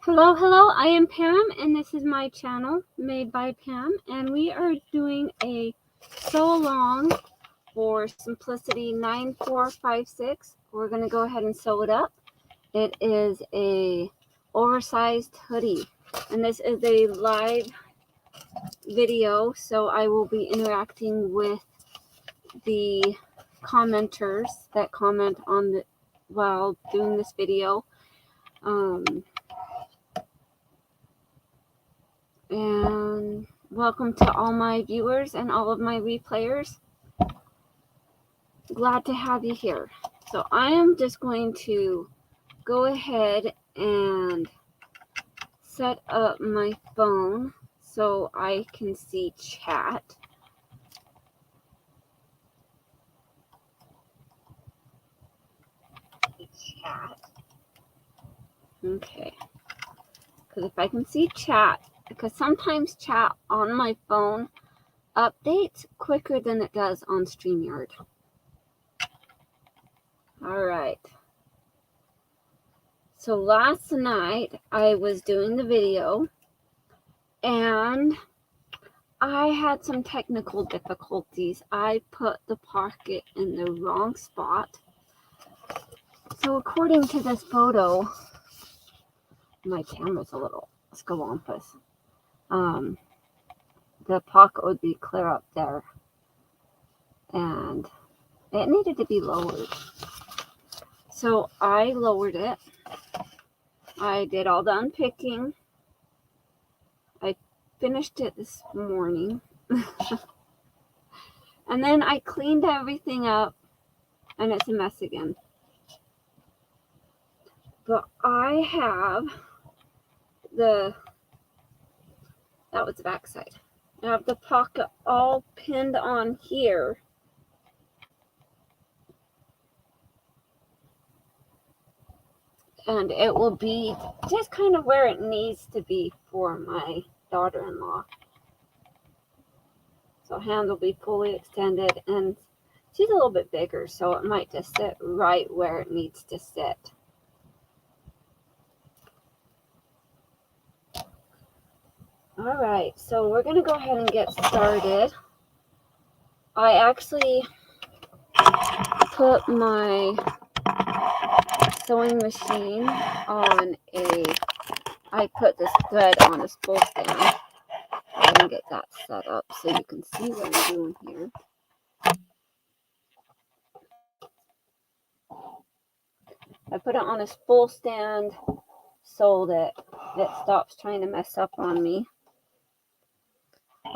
Hello, I am Pam, and this is my channel, Made by Pam, and we are doing a sew along for Simplicity 9456. We're going to go ahead and sew it up. It is a oversized hoodie, and this is a live video, so I will be interacting with the commenters that comment on the while doing this video. And welcome to all my viewers and all of my replayers. Glad to have you here. So I am just going to go ahead and set up my phone so I can see chat. Okay. Because if I can see chat, because sometimes chat on my phone updates quicker than it does on Streamyard. All right. So last night I was doing the video and I had some technical difficulties. I put the pocket in the wrong spot. So according to this photo, my camera's a little scawampus. The pocket would be clear up there. And it needed to be lowered. So I lowered it. I did all the unpicking. I finished it this morning. And then I cleaned everything up. And it's a mess again. But I have that was the back side. I have the pocket all pinned on here. And it will be just kind of where it needs to be for my daughter-in-law. So hand will be fully extended, and she's a little bit bigger, so it might just sit right where it needs to sit. All right, so we're going to go ahead and get started. I actually put my sewing machine on I put this thread on a spool stand. I'm going to get that set up so you can see what I'm doing here. I put it on a spool stand so that it stops trying to mess up on me.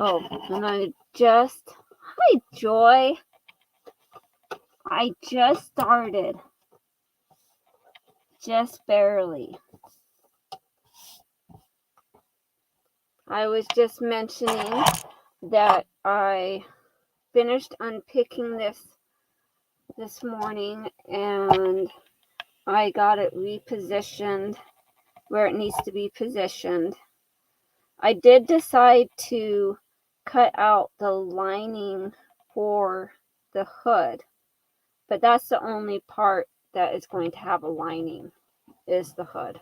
Oh, and hi Joy. I just started. Just barely. I was just mentioning that I finished unpicking this morning, and I got it repositioned where it needs to be positioned. I did decide to cut out the lining for the hood, but that's the only part that is going to have a lining, is the hood.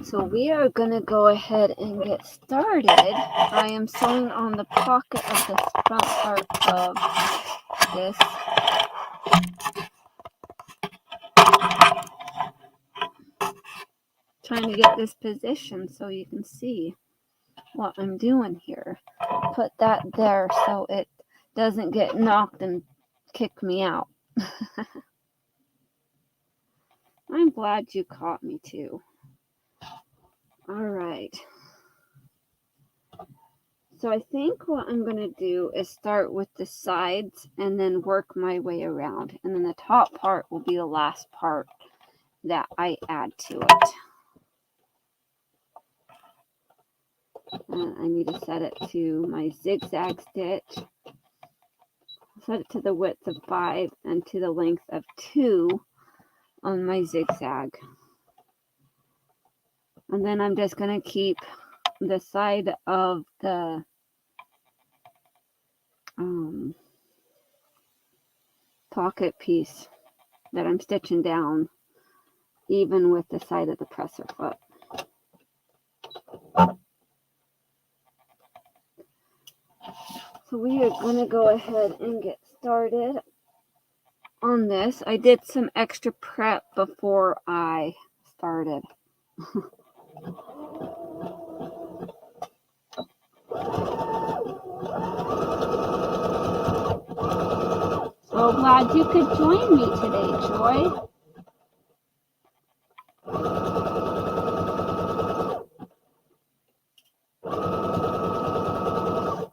So we are going to go ahead and get started. I am sewing on the pocket of the front part of this. Trying to get this position so you can see what I'm doing here. Put that there so it doesn't get knocked and kick me out. I'm glad you caught me too. All right. So I think what I'm going to do is start with the sides and then work my way around. And then the top part will be the last part that I add to it. And I need to set it to my zigzag stitch. Set it to the width of 5 and to the length of 2 on my zigzag. And then I'm just going to keep the side of the pocket piece that I'm stitching down even with the side of the presser foot. So we are going to go ahead and get started on this. I did some extra prep before I started. So glad you could join me today, Joy.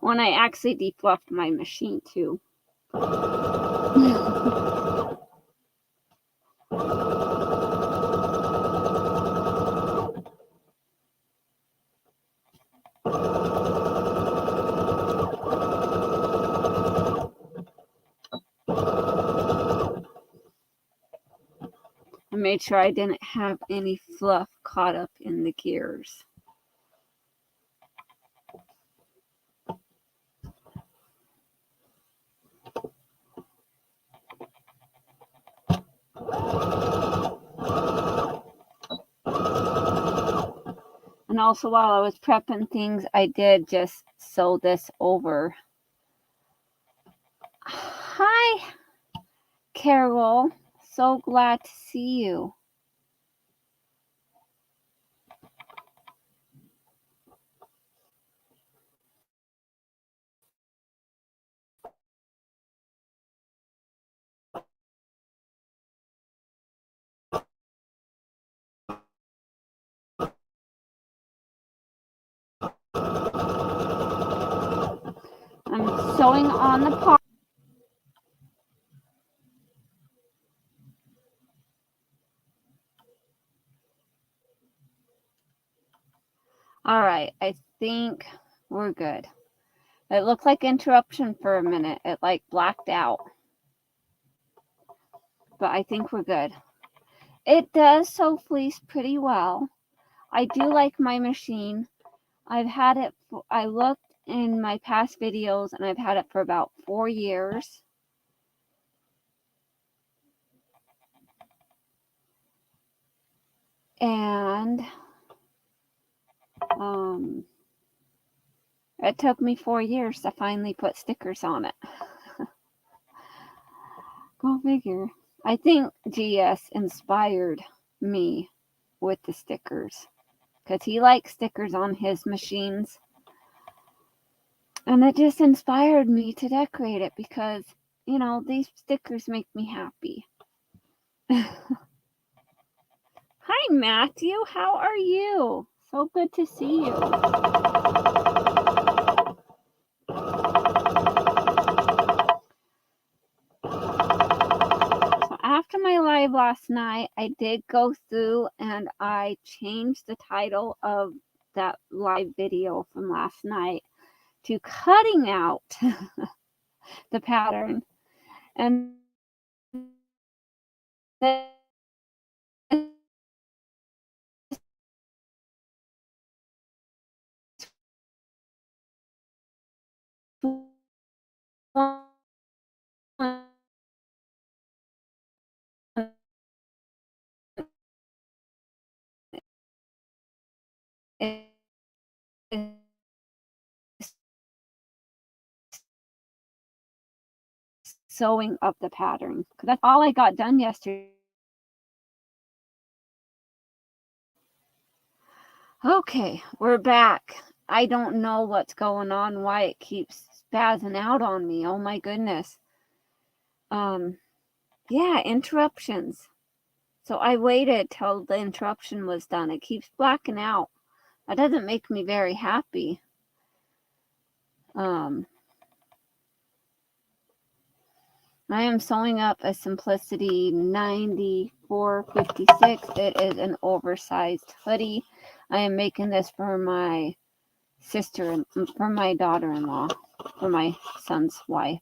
When I actually defluffed my machine too. I made sure I didn't have any fluff caught up in the gears. And also while I was prepping things, I did just sew this over. Hi, Carol. So glad to see you. I'm sewing on the part. All right, I think we're good. It looked like interruption for a minute. It like blacked out. But I think we're good. It does sew fleece pretty well. I do like my machine. I've had it, I looked in my past videos and I've had it for about 4 years. And it took me 4 years to finally put stickers on it. Go figure. I think GS inspired me with the stickers because he likes stickers on his machines. And it just inspired me to decorate it because, you know, these stickers make me happy. Hi, Matthew. How are you? So good to see you. So after my live last night, I did go through and I changed the title of that live video from last night to cutting out the pattern. And then sewing up the pattern because that's all I got done yesterday. Okay, we're back. I don't know what's going on, why it keeps spazzing out on me. Oh my goodness. Yeah, interruptions. So I waited till the interruption was done. It keeps blacking out. That doesn't make me very happy. I am sewing up a Simplicity 9456. It is an oversized hoodie. I am making this for my sister, for my daughter-in-law, for my son's wife.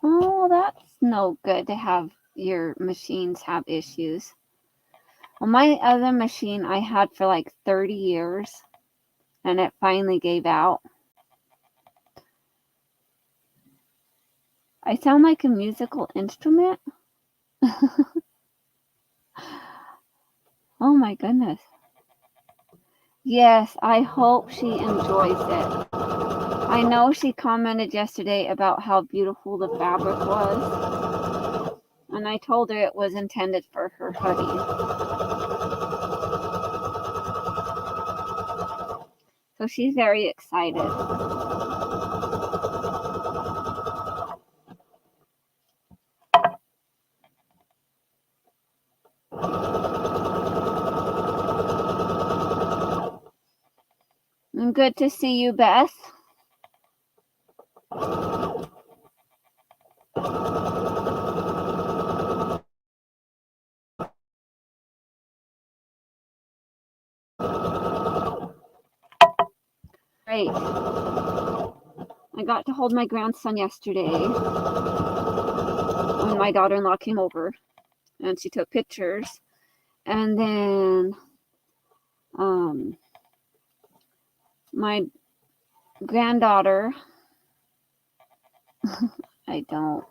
Oh, that's no good to have your machines have issues. Well, my other machine I had for like 30 years, and it finally gave out. I sound like a musical instrument? Oh my goodness. Yes, I hope she enjoys it. I know she commented yesterday about how beautiful the fabric was. And I told her it was intended for her hoodie. So she's very excited. And good to see you, Beth. Great. I got to hold my grandson yesterday when my daughter-in-law came over, and she took pictures. And then my granddaughter, I don't.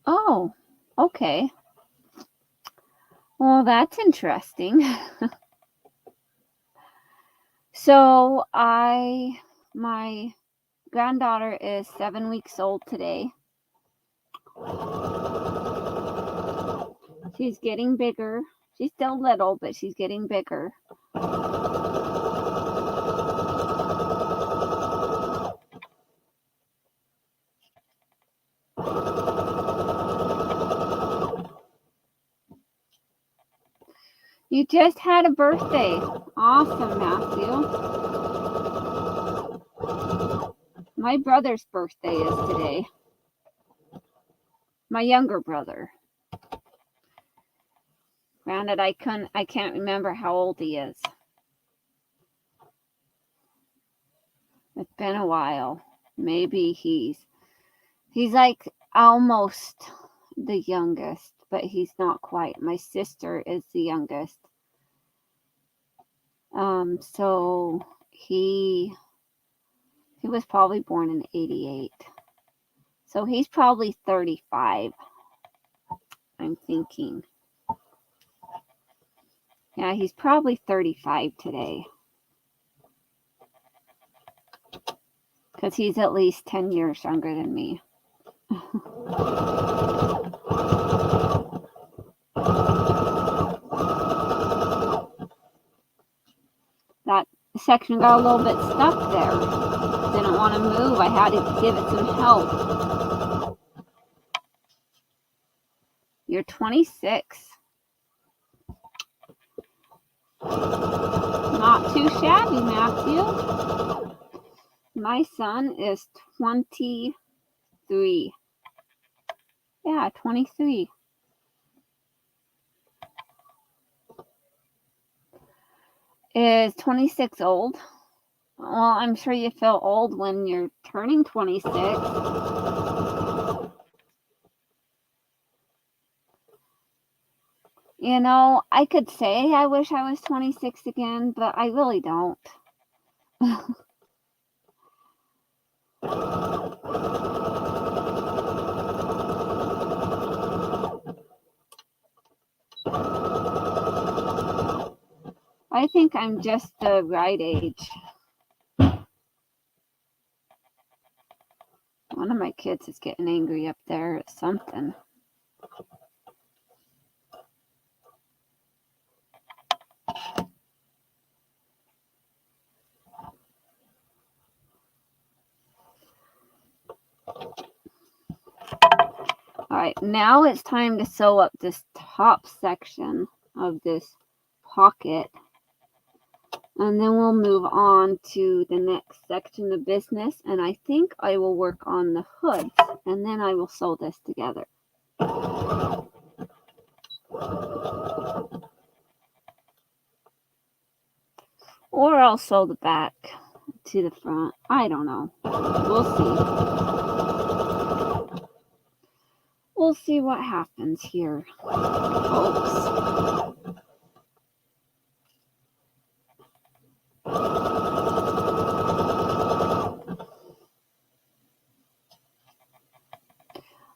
Oh, okay. Well, that's interesting. So my granddaughter is 7 weeks old today. She's getting bigger. She's still little, but she's getting bigger. You just had a birthday. Awesome, Matthew. My brother's birthday is today. My younger brother. Granted, I can't remember how old he is. It's been a while. Maybe he's like almost the youngest, but he's not quite. My sister is the youngest. So he was probably born in 88. So he's probably 35. I'm thinking. Yeah, he's probably 35 today. Because he's at least 10 years younger than me. That section got a little bit stuck there. Didn't want to move. I had to give it some help. You're 26. Not too shabby, Matthew. My son is 23. Yeah, 23. Is 26 old? Well, I'm sure you feel old when you're turning 26. You know, I could say I wish I was 26 again, but I really don't. I think I'm just the right age. One of my kids is getting angry up there at something. All right, now it's time to sew up this top section of this pocket. And then we'll move on to the next section of business. And I think I will work on the hoods. And then I will sew this together. Or I'll sew the back to the front. I don't know. We'll see. We'll see what happens here, folks.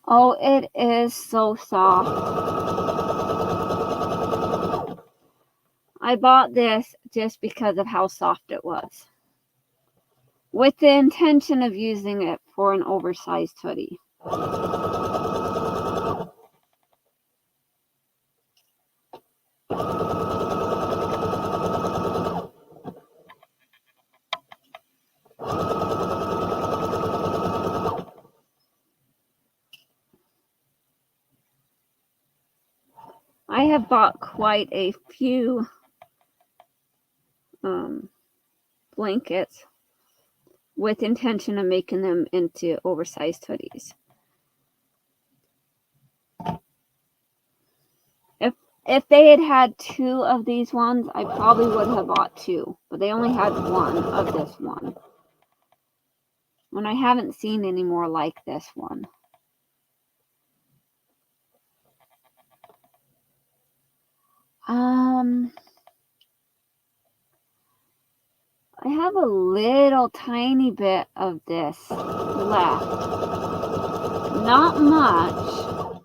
Oh, it is so soft. I bought this just because of how soft it was, with the intention of using it for an oversized hoodie. I have bought quite a few blankets with intention of making them into oversized hoodies. If they had had 2 of these ones, I probably would have bought 2, but they only had 1 of this one. And I haven't seen any more like this one. I have a little tiny bit of this left. Not much,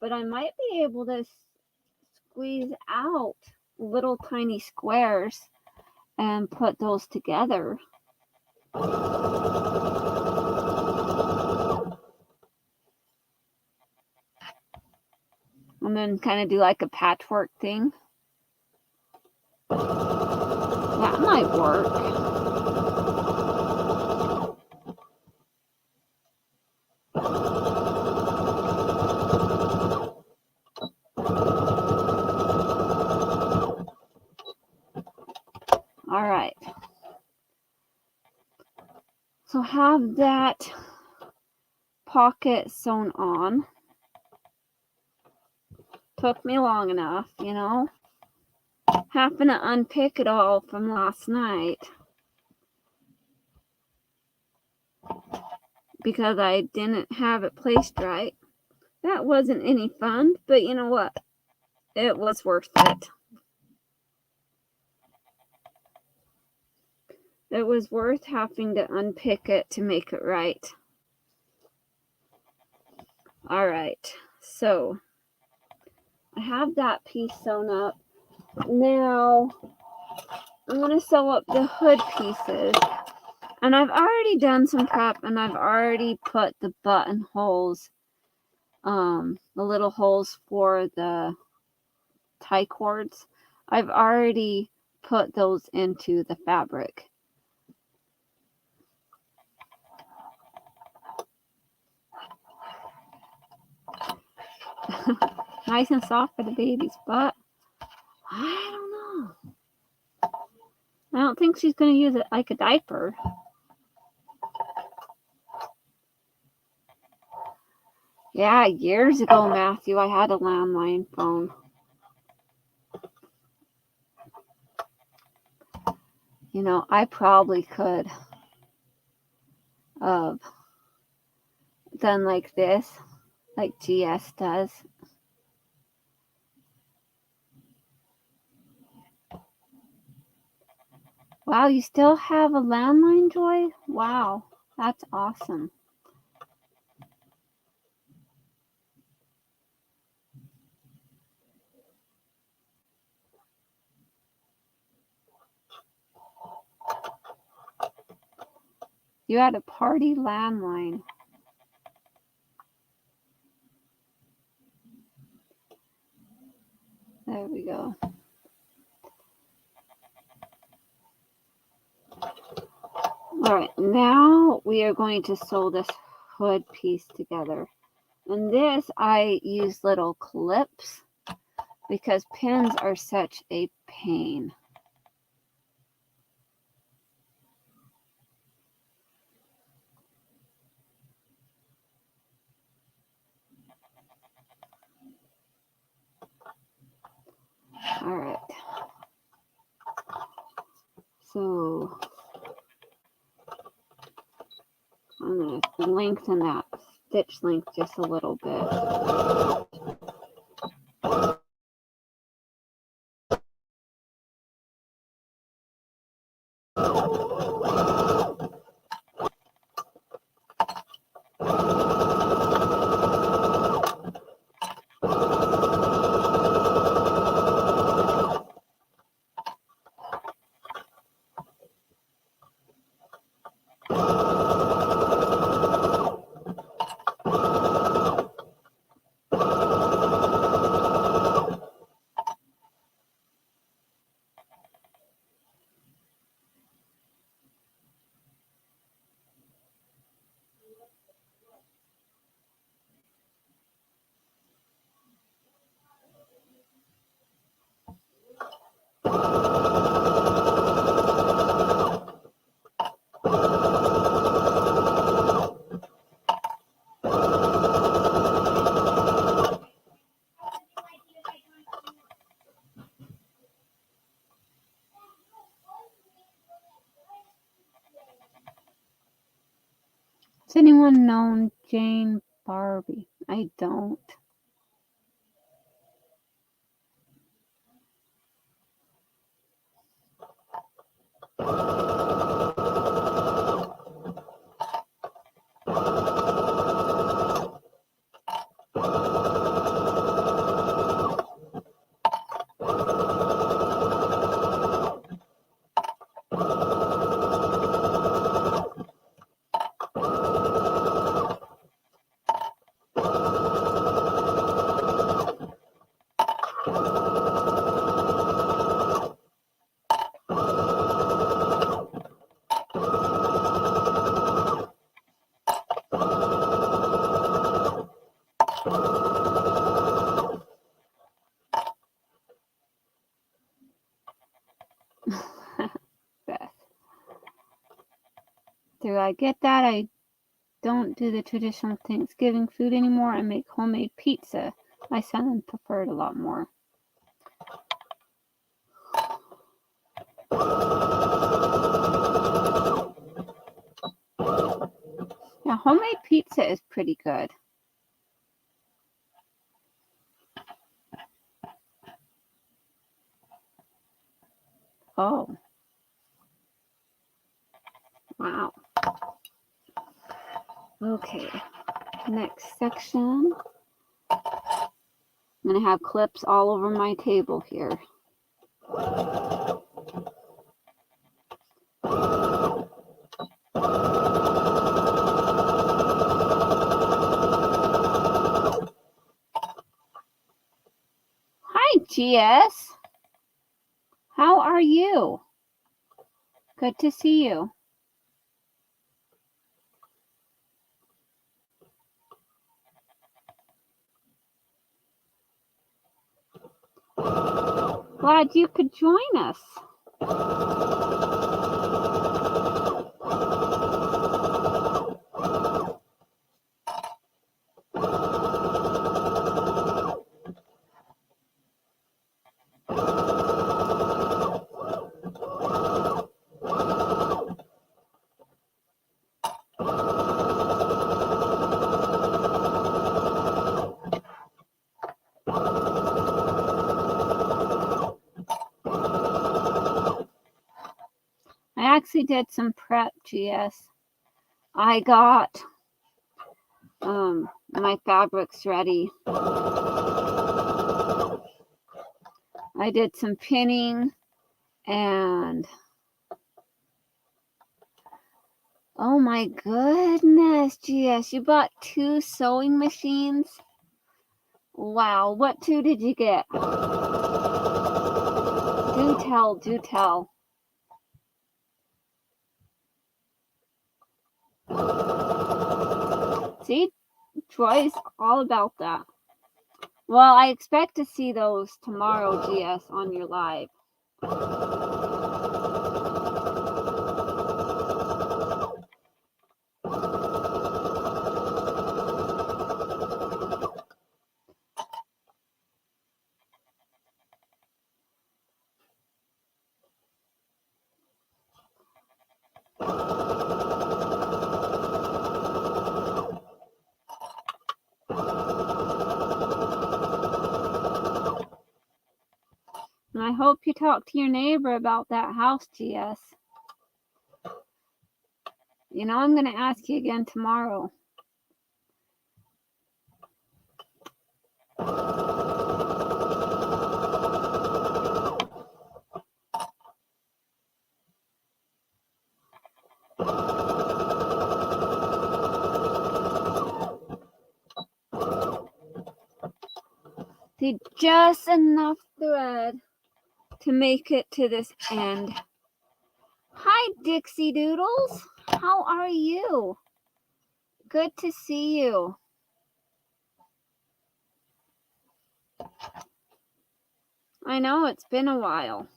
but I might be able to squeeze out little tiny squares and put those together. And then kind of do like a patchwork thing. That might work. All right. So have that pocket sewn on. Took me long enough, you know. Happened to unpick it all from last night because I didn't have it placed right. That wasn't any fun, but you know what? It was worth it. It was worth having to unpick it to make it right. All right, so I have that piece sewn up. Now I'm going to sew up the hood pieces. And I've already done some prep, and I've already put the buttonholes, the little holes for the tie cords. I've already put those into the fabric. Nice and soft for the baby's butt. I don't know. I don't think she's going to use it like a diaper. Yeah, years ago, Matthew, I had a landline phone. You know, I probably could have done like this, like GS does. Wow, you still have a landline, Joy? Wow, that's awesome. You had a party landline. There we go. All right, now we are going to sew this hood piece together. And this, I use little clips because pins are such a pain. All right. So I'm going to lengthen that stitch length just a little bit. Does anyone know Jane Barbie? I don't. Beth. Do I get that? I don't do the traditional Thanksgiving food anymore. I make homemade pizza. My son preferred a lot more. Yeah, homemade pizza is pretty good. Oh. Wow. Okay. Next section. I'm going to have clips all over my table here. Hi, GS. How are you? Good to see you. Glad you could join us. I actually did some prep, GS. I got my fabrics ready. I did some pinning and oh my goodness, GS, you bought 2 sewing machines? Wow, what 2 did you get? Do tell, do tell. See, Troy's all about that. Well, I expect to see those tomorrow, GS, on your live. And I hope you talk to your neighbor about that house, GS. You know, I'm going to ask you again tomorrow. See, just enough thread to make it to this end. Hi, Dixie Doodles. How are you? Good to see you. I know it's been a while.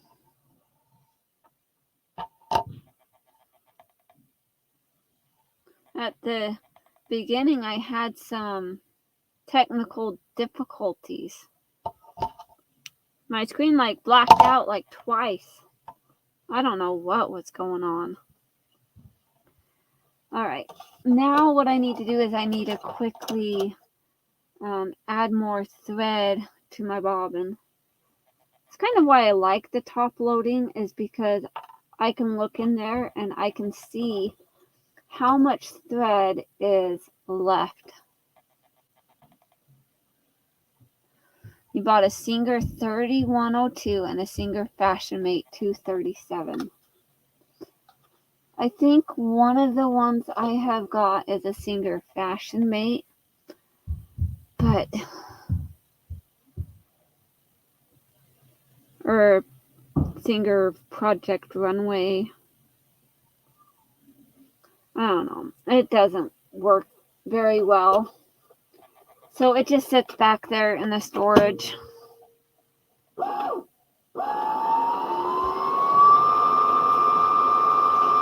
At the beginning, I had some technical difficulties. My screen blacked out twice. I don't know what was going on. All right, now what I need to do is I need to quickly add more thread to my bobbin. It's kind of why I like the top loading, is because I can look in there and I can see how much thread is left. You bought a Singer 3102 and a Singer Fashion Mate 237. I think one of the ones I have got is a Singer Fashion Mate, but or Singer Project Runway. I don't know. It doesn't work very well. So it just sits back there in the storage.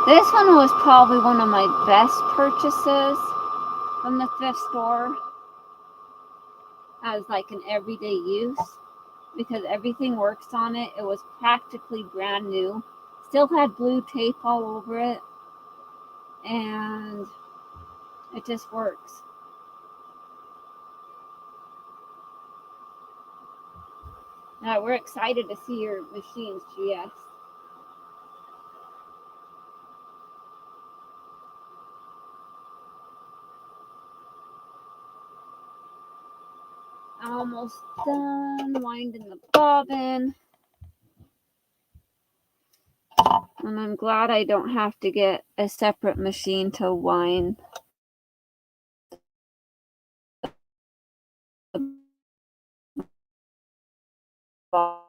This one was probably one of my best purchases from the thrift store as like an everyday use, because everything works on it. It was practically brand new. Still had blue tape all over it, and it just works. Now we're excited to see your machines, GS. Almost done winding the bobbin. And I'm glad I don't have to get a separate machine to wind the bobbin.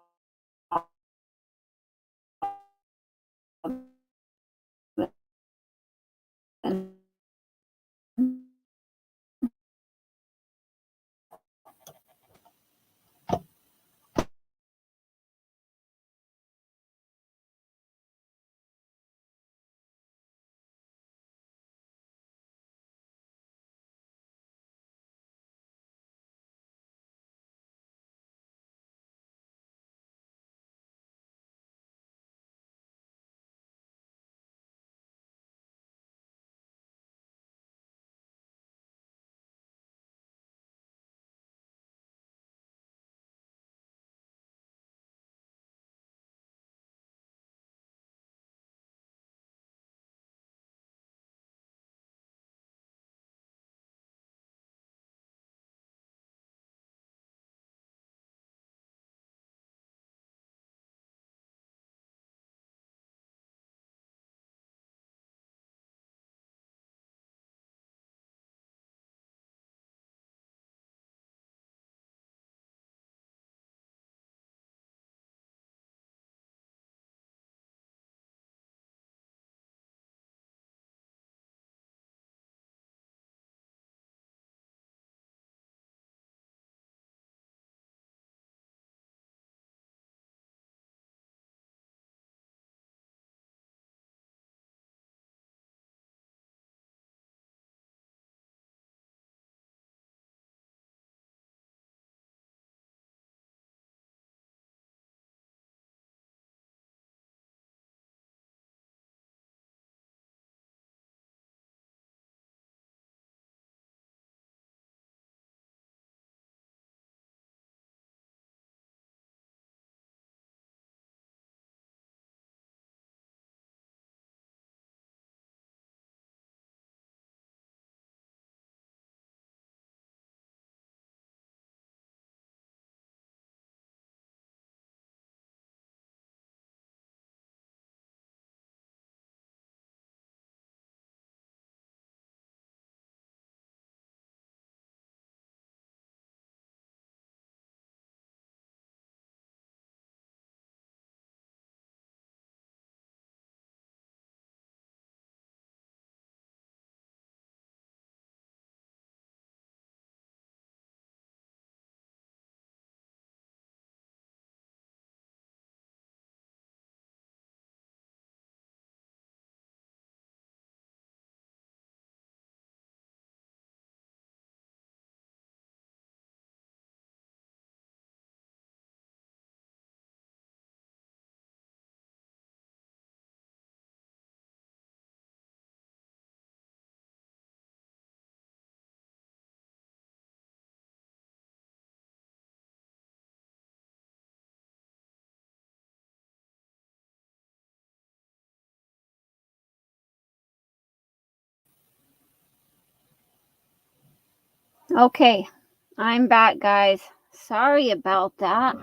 Okay, I'm back, guys. Sorry about that.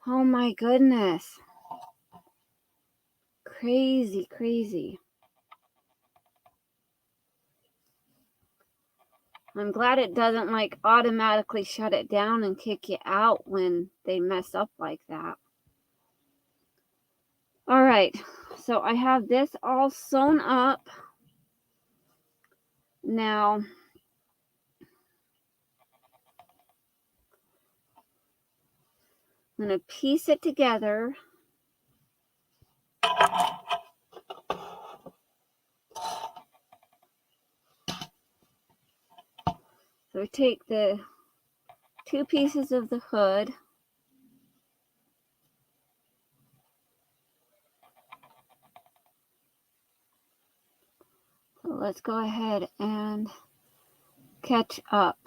Oh my goodness. Crazy, crazy. I'm glad it doesn't like automatically shut it down and kick you out when they mess up like that. All right, so I have this all sewn up. Now, I'm going to piece it together. So I take the 2 pieces of the hood. So let's go ahead and catch up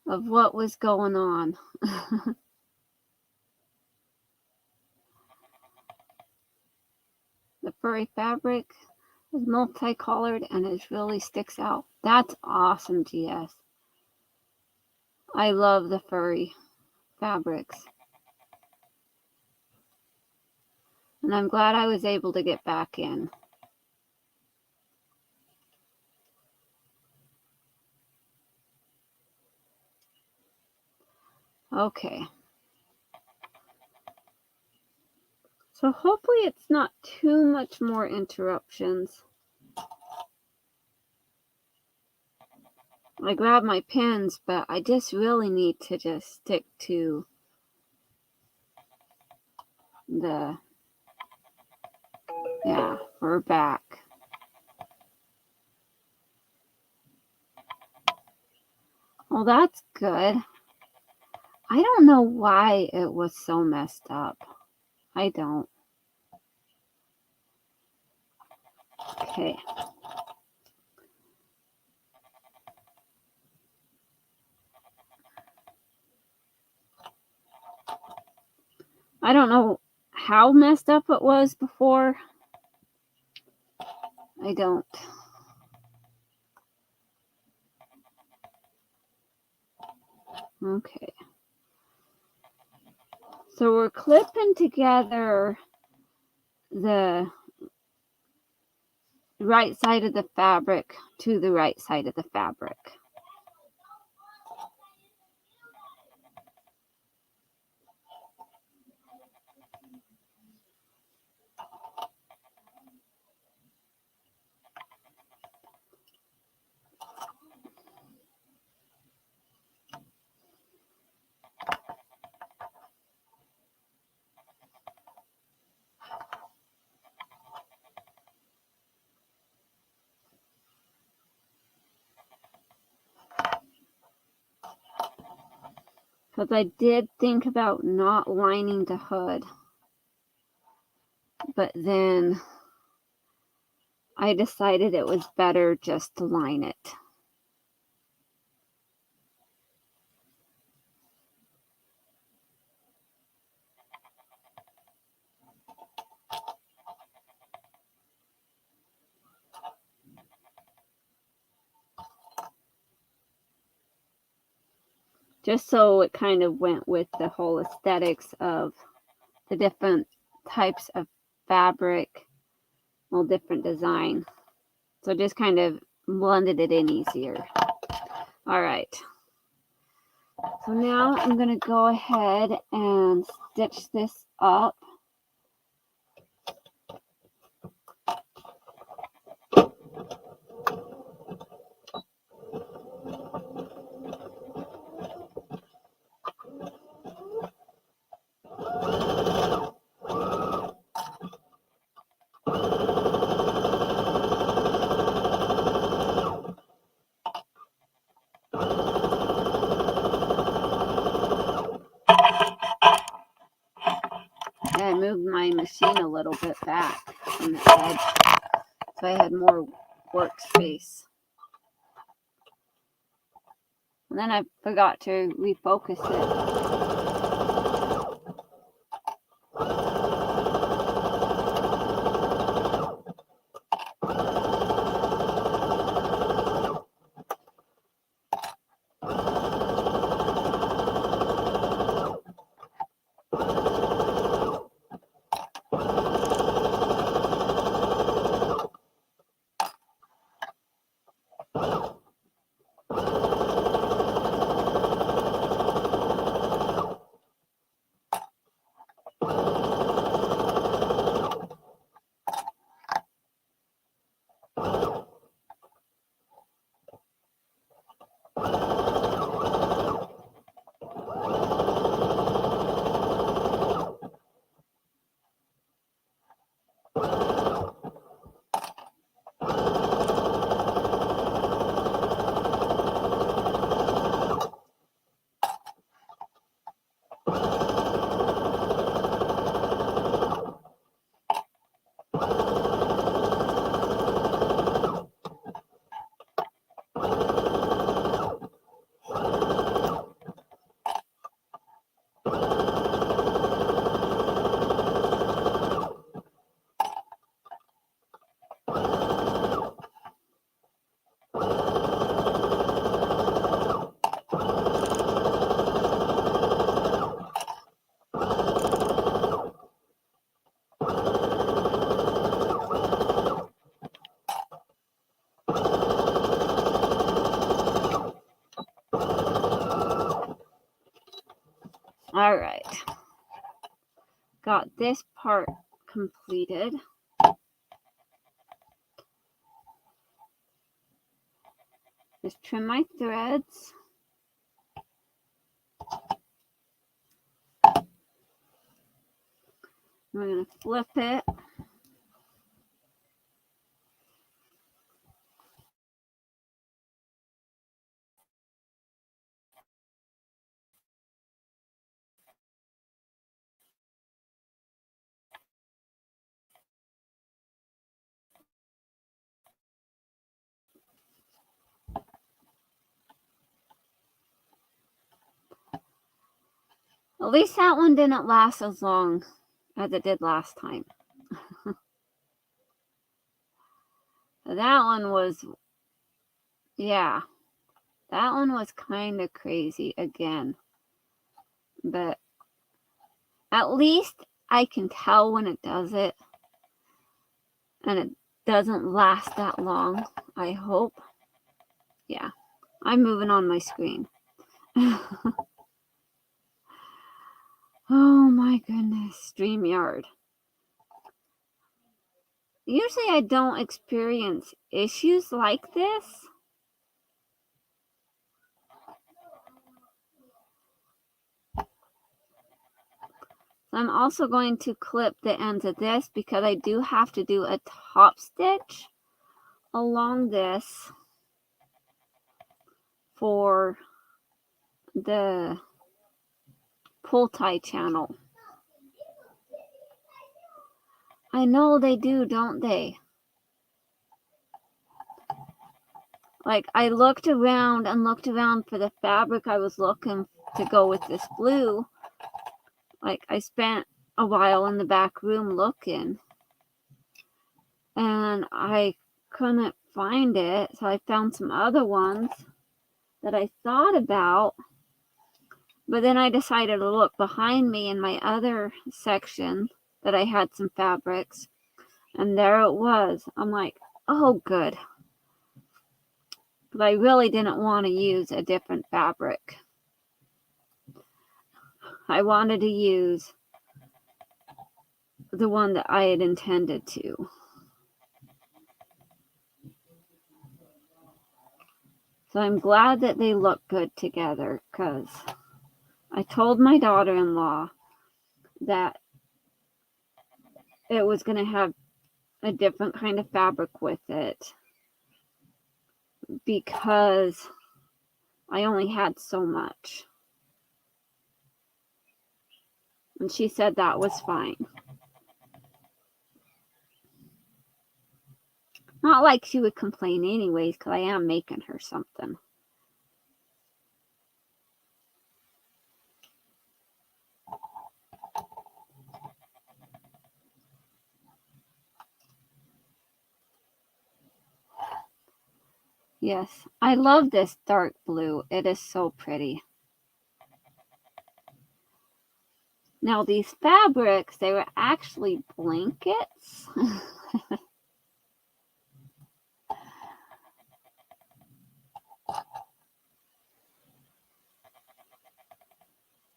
of what was going on. The furry fabric is multicolored and it really sticks out. That's awesome, GS. I love the furry fabrics. And I'm glad I was able to get back in. Okay. So hopefully it's not too much more interruptions. I grabbed my pins, but I just really need to just stick to the, fur back. Well, that's good. I don't know why it was so messed up. I don't. Okay. I don't know how messed up it was before. I don't. Okay. So we're clipping together the right side of the fabric to the right side of the fabric. Because I did think about not lining the hood, but then I decided it was better just to line it. Just so it kind of went with the whole aesthetics of the different types of fabric, well, different design. So just kind of blended it in easier. All right. So now I'm going to go ahead and stitch this up. I moved my machine a little bit back from the edge so I had more workspace. And then I forgot to refocus it. All right. Got this part completed. Just trim my threads. We're going to flip it. At least that one didn't last as long as it did last time. That one was, yeah, that one was kind of crazy again. But at least I can tell when it does it. And it doesn't last that long, I hope. Yeah, I'm moving on my screen. Oh my goodness, Streamyard. Usually I don't experience issues like this. I'm also going to clip the ends of this because I do have to do a top stitch along this for the pull tie channel. I know they do, don't they? Like, I looked around for the fabric I was looking to go with this blue. Like, I spent a while in the back room looking. And I couldn't find it. So I found some other ones that I thought about. But then I decided to look behind me in my other section that I had some fabrics. And there it was. I'm like, oh, good. But I really didn't want to use a different fabric. I wanted to use the one that I had intended to. So I'm glad that they look good together because I told my daughter-in-law that it was going to have a different kind of fabric with it because I only had so much. And she said that was fine. Not like she would complain anyways, because I am making her something. Yes, I love this dark blue. It is so pretty. Now these fabrics, they were actually blankets.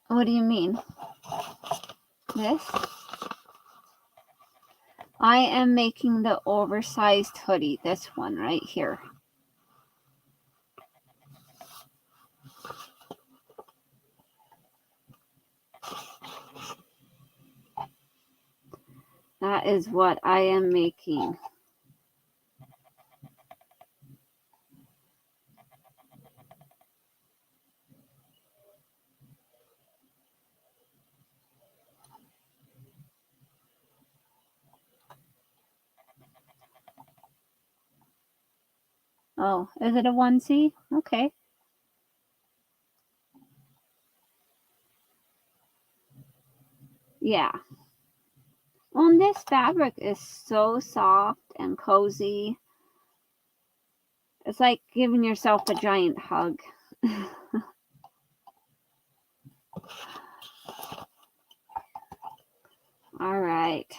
What do you mean? This? I am making the oversized hoodie, this one right here. That is what I am making. Oh, is it a onesie? Okay. Yeah. Well, and this fabric is so soft and cozy. It's like giving yourself a giant hug. All right.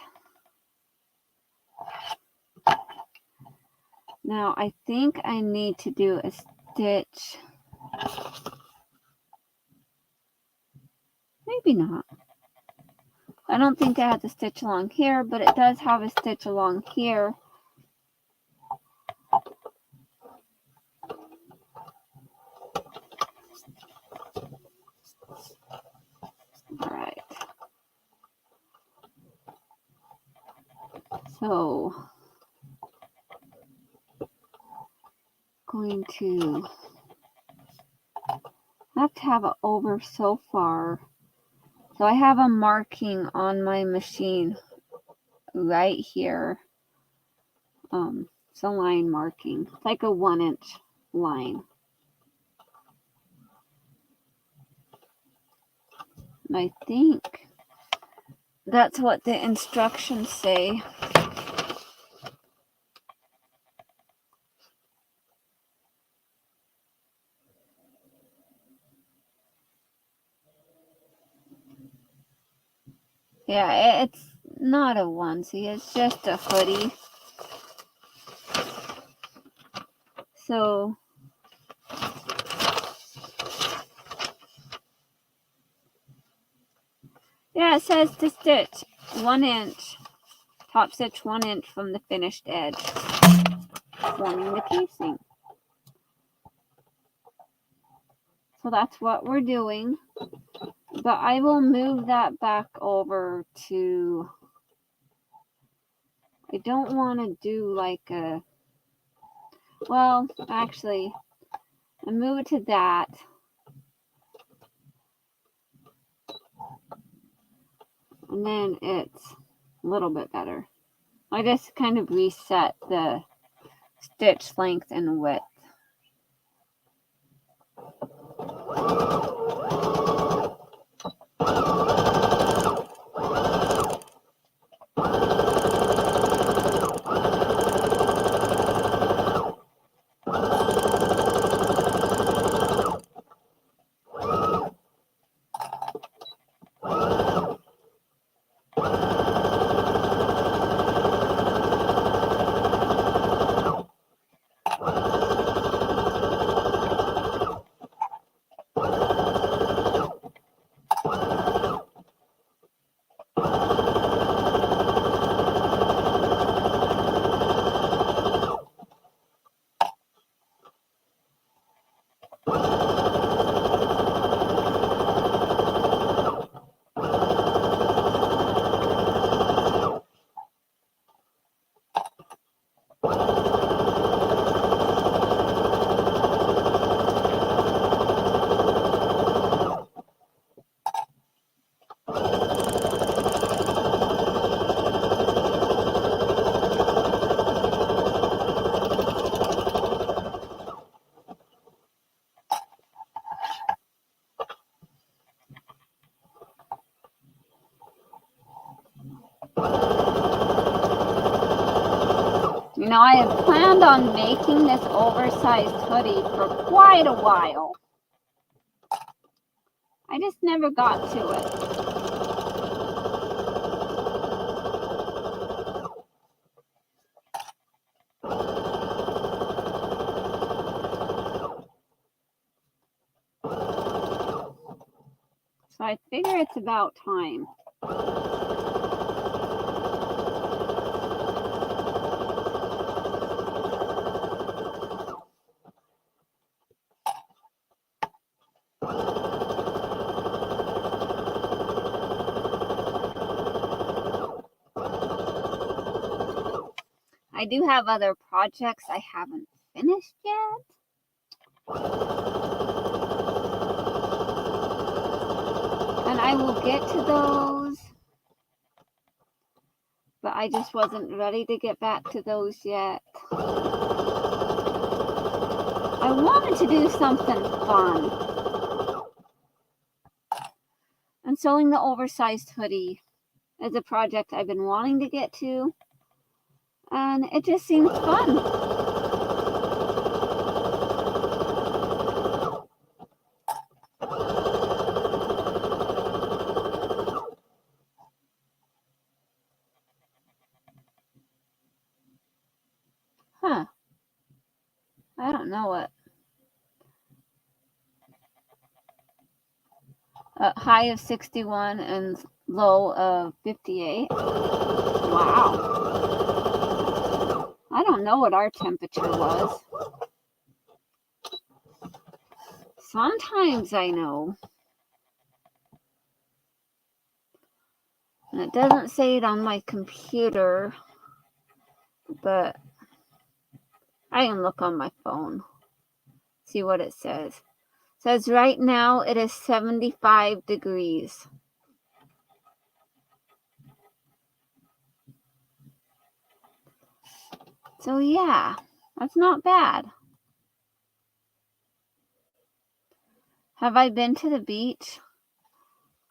Now, I think I need to do a stitch. Maybe maybe not. I don't think it has a stitch along here, but it does have a stitch along here. All right. So, going to have to have it over so far. So I have a marking on my machine right here. It's a line marking. It's like a 1-inch line. And I think that's what the instructions say. Yeah, it's not a onesie, it's just a hoodie. So, yeah, it says to stitch 1 inch, top stitch 1 inch from the finished edge, forming the casing. So that's what we're doing. But I will move that back over to, I don't want to do like a, well, actually, I move it to that. And then it's a little bit better. I just kind of reset the stitch length and width. You know, I have planned on making this oversized hoodie for quite a while. I just never got to it. So I figure it's about time. I do have other projects I haven't finished yet. And I will get to those. But I just wasn't ready to get back to those yet. I wanted to do something fun. And sewing the oversized hoodie is a project I've been wanting to get to. And it just seems fun. Huh. I don't know what. A high of 61 and low of 58. Wow. I don't know what our temperature was. Sometimes I know. And it doesn't say it on my computer, but I can look on my phone. See what it says. It says right now it is 75 degrees. So yeah, that's not bad. Have I been to the beach?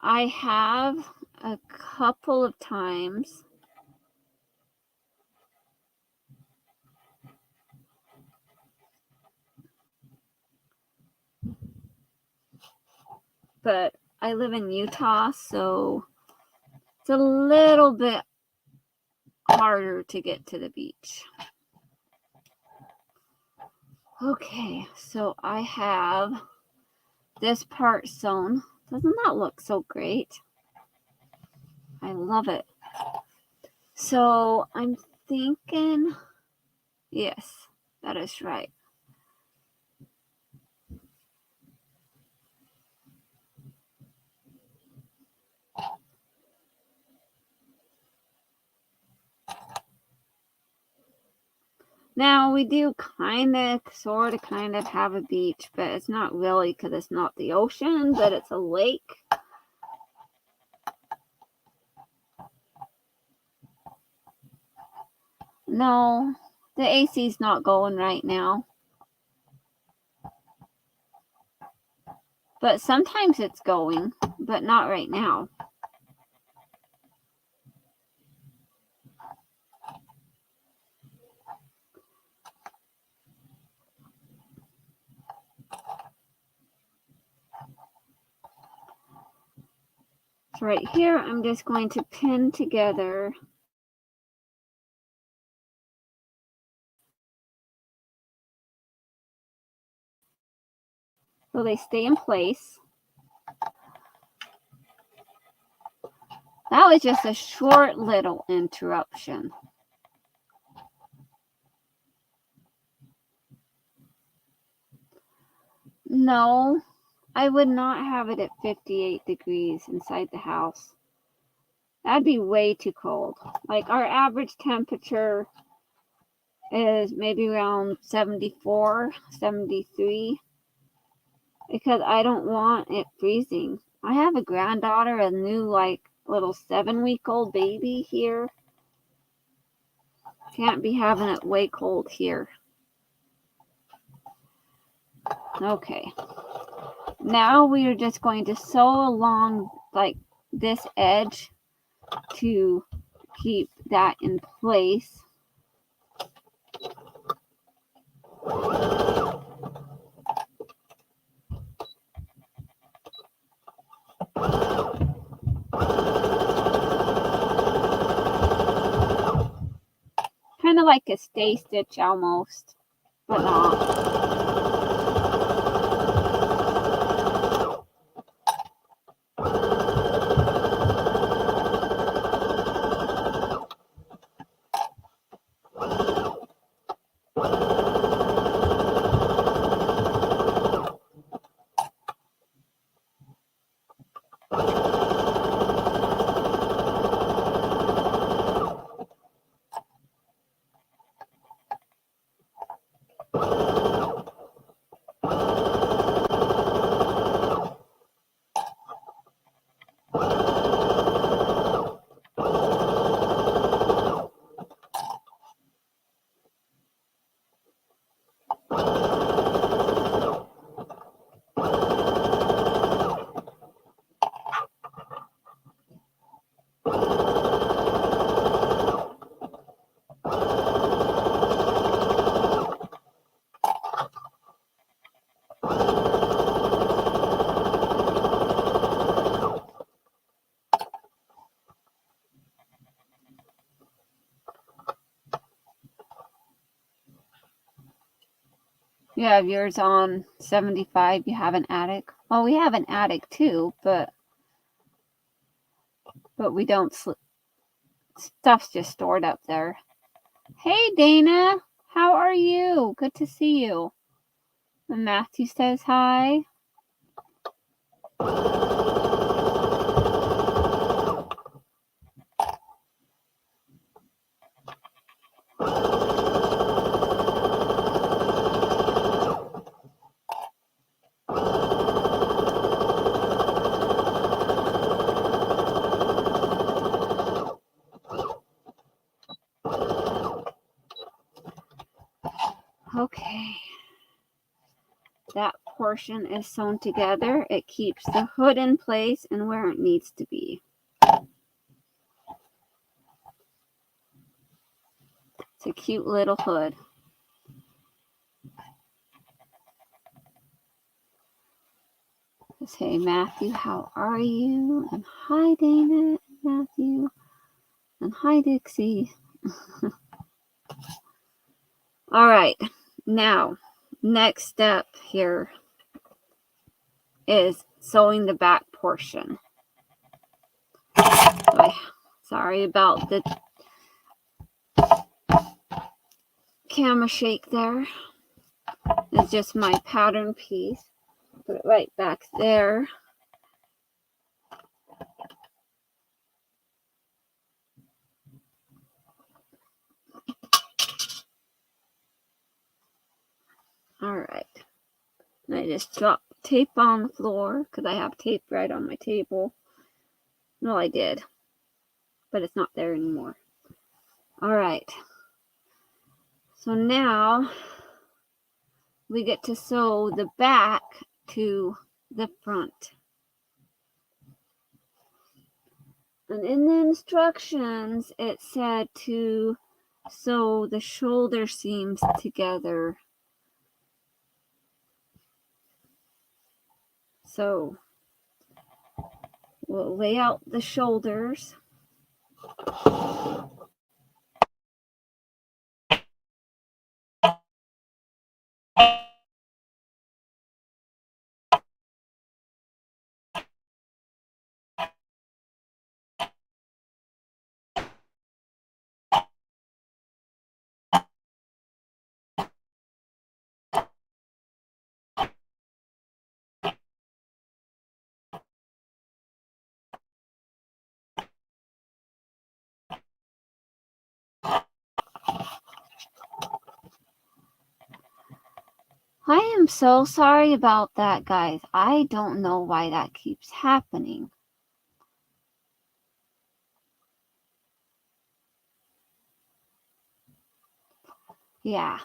I have a couple of times. But I live in Utah, so it's a little bit harder to get to the beach. Okay, so I have this part sewn. Doesn't that look so great? I love it. So I'm thinking, yes, that is right. Now we do kind of have a beach, but it's not really because it's not the ocean, but it's a lake. No, the AC's not going right now. But sometimes it's going, but not right now. So right here, I'm just going to pin together so they stay in place. That was just a short little interruption. No, I would not have it at 58 degrees inside the house. That'd be way too cold. Like our average temperature is maybe around 74, 73. Because I don't want it freezing. I have a granddaughter, a new little 7-week-old baby here. Can't be having it way cold here. Okay. Now we are just going to sew along this edge to keep that in place. Kind of like a stay stitch almost, but not. You have yours on 75. You have an attic. Well, we have an attic too, but but we don't stuff's just stored up there. Hey Dana, how are you? Good to see you. And Matthew says hi. Okay. That portion is sewn together. It keeps the hood in place and where it needs to be. It's a cute little hood. Hey Matthew, how are you? And hi Dana, Matthew, and hi Dixie. All right, now next step here is sewing the back portion. Sorry about the camera shake there. It's just my pattern piece. Put it right back there. All right. And I just dropped tape on the floor because I have tape right on my table. No, I did, but it's not there anymore. All right. So now we get to sew the back to the front. And in the instructions, it said to sew the shoulder seams together. So we'll lay out the shoulders. I am so sorry about that, guys. I don't know why that keeps happening. Yeah,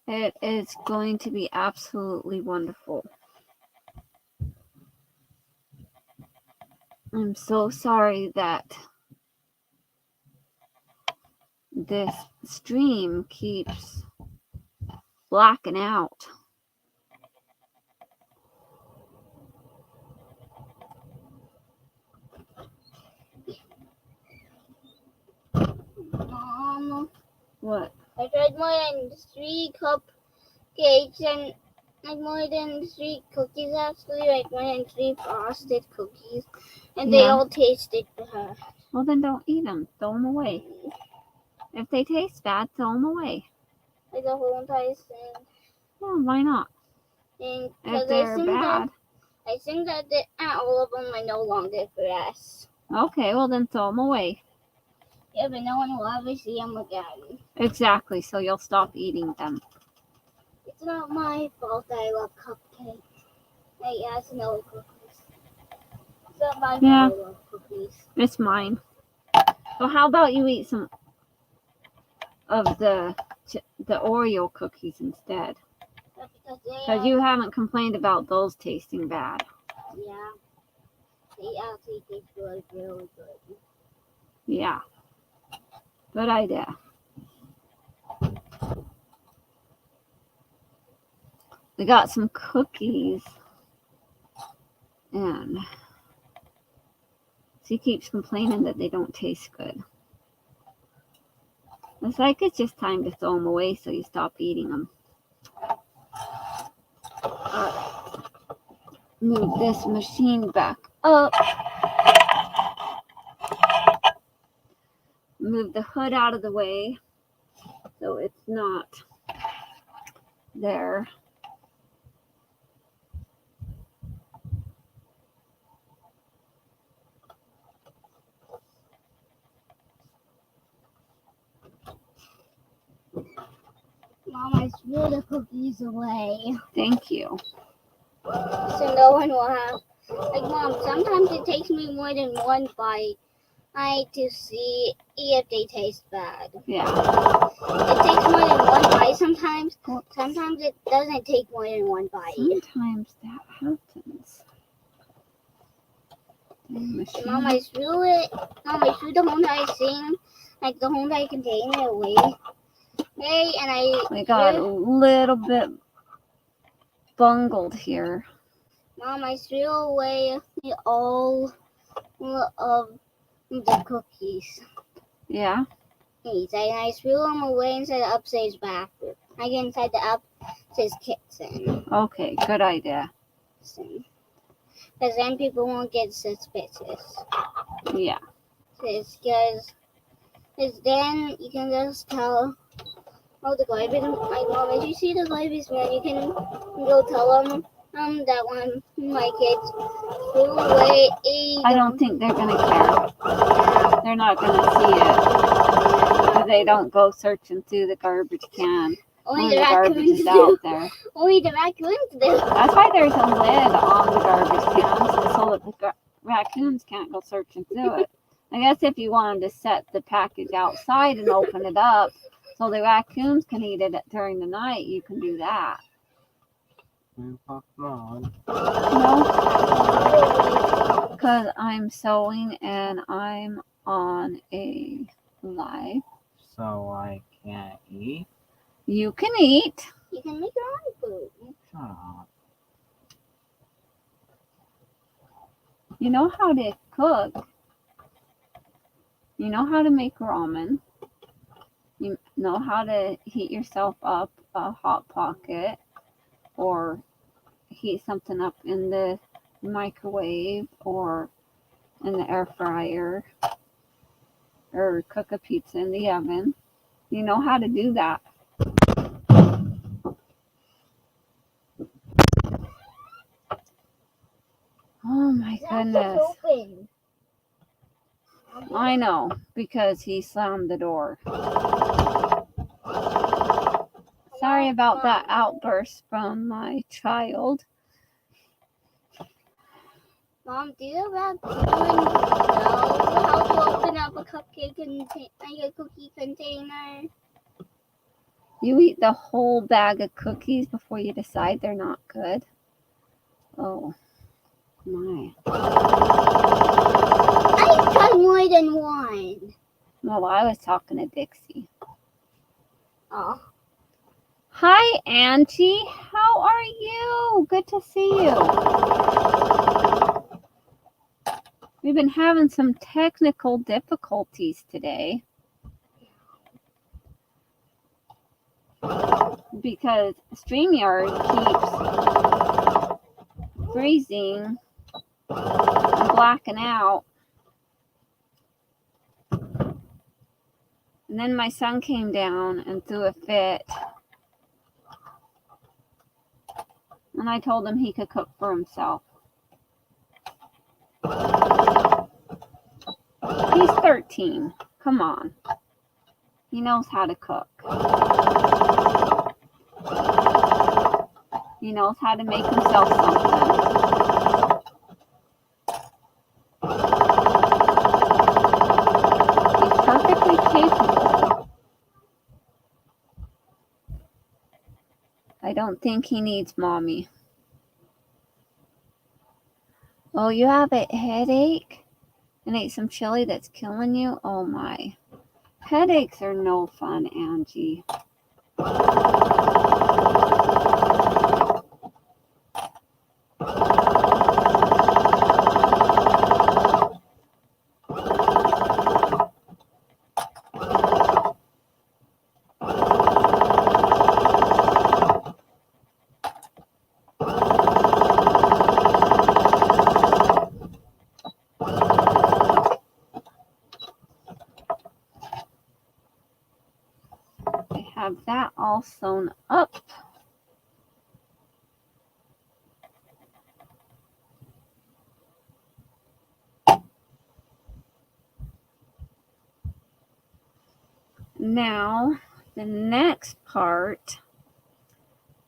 it is going to be absolutely wonderful. I'm so sorry that this stream keeps blacking out. What? I tried more than 3 cupcakes and like more than 3 cookies actually, like more than 3 frosted cookies, and they all tasted bad. Well, then don't eat them. Throw them away. If they taste bad, throw them away. Like the whole entire thing. Well, why not? And if they're bad. I think that all of them are no longer for us. Okay, well then throw them away. Yeah, but no one will ever see them again. Exactly, so you'll stop eating them. It's not my fault that I love cupcakes. Hey, that's no cookies. It's not my fault I love cookies. It's mine. So how about you eat some of the Oreo cookies instead? Because you haven't complained about those tasting bad. Yeah. They actually taste really, really good. Yeah. Good idea. We got some cookies. And she keeps complaining that they don't taste good. It's like it's just time to throw them away so you stop eating them. Move this machine back up. move the hood out of the way so it's not there. Mom, I threw the cookies away. Thank you. So no one will have. Like, Mom, sometimes it takes me more than one bite to see if they taste bad. Yeah. It takes more than one bite sometimes. Sometimes it doesn't take more than one bite. Sometimes that happens. Mom, I threw it. Mom, I threw the whole entire thing, like the whole entire container away. Hey, and we got a little bit bungled here. Mom, I threw away all of the cookies. Yeah. And I threw them away inside the upstairs bathroom. Like inside the upstairs kitchen. Okay, good idea. Because then people won't get suspicious. Yeah. Because then you can just tell, oh, the garbage. My Mom, if you see the garbage man, you can go tell them that one of my kids threw away I don't think they're going to care. They're not going to see it. If they don't go searching through the garbage can. Only the garbage raccoons is do. out there. Only the raccoons do. That's why there's a lid on the garbage cans so that the raccoons can't go searching through it. I guess if you wanted to set the package outside and open it up so the raccoons can eat it during the night, you can do that. No, because I'm sewing and I'm on a live. So I can't eat? You can eat. You can make your own food. Shut up. You know how to cook. You know how to make ramen. You know how to heat yourself up a hot pocket or heat something up in the microwave or in the air fryer or cook a pizza in the oven. You know how to do that. Oh my goodness. Open. I know, because he slammed the door. Sorry about that outburst from my child. Mom, do you raccoons know how to open up a cookie container? You eat the whole bag of cookies before you decide they're not good? Oh, my. I tried more than one. Well, I was talking to Dixie. Oh. Hi, Auntie. How are you? Good to see you. We've been having some technical difficulties today. Because Streamyard keeps freezing and blacking out. And then my son came down and threw a fit. And I told him he could cook for himself. He's 13. Come on. He knows how to cook. He knows how to make himself something. He's perfectly capable. I don't think he needs mommy. Oh, you have a headache? And ate some chili that's killing you? Oh my. Headaches are no fun, Angie. sewn up. Now, the next part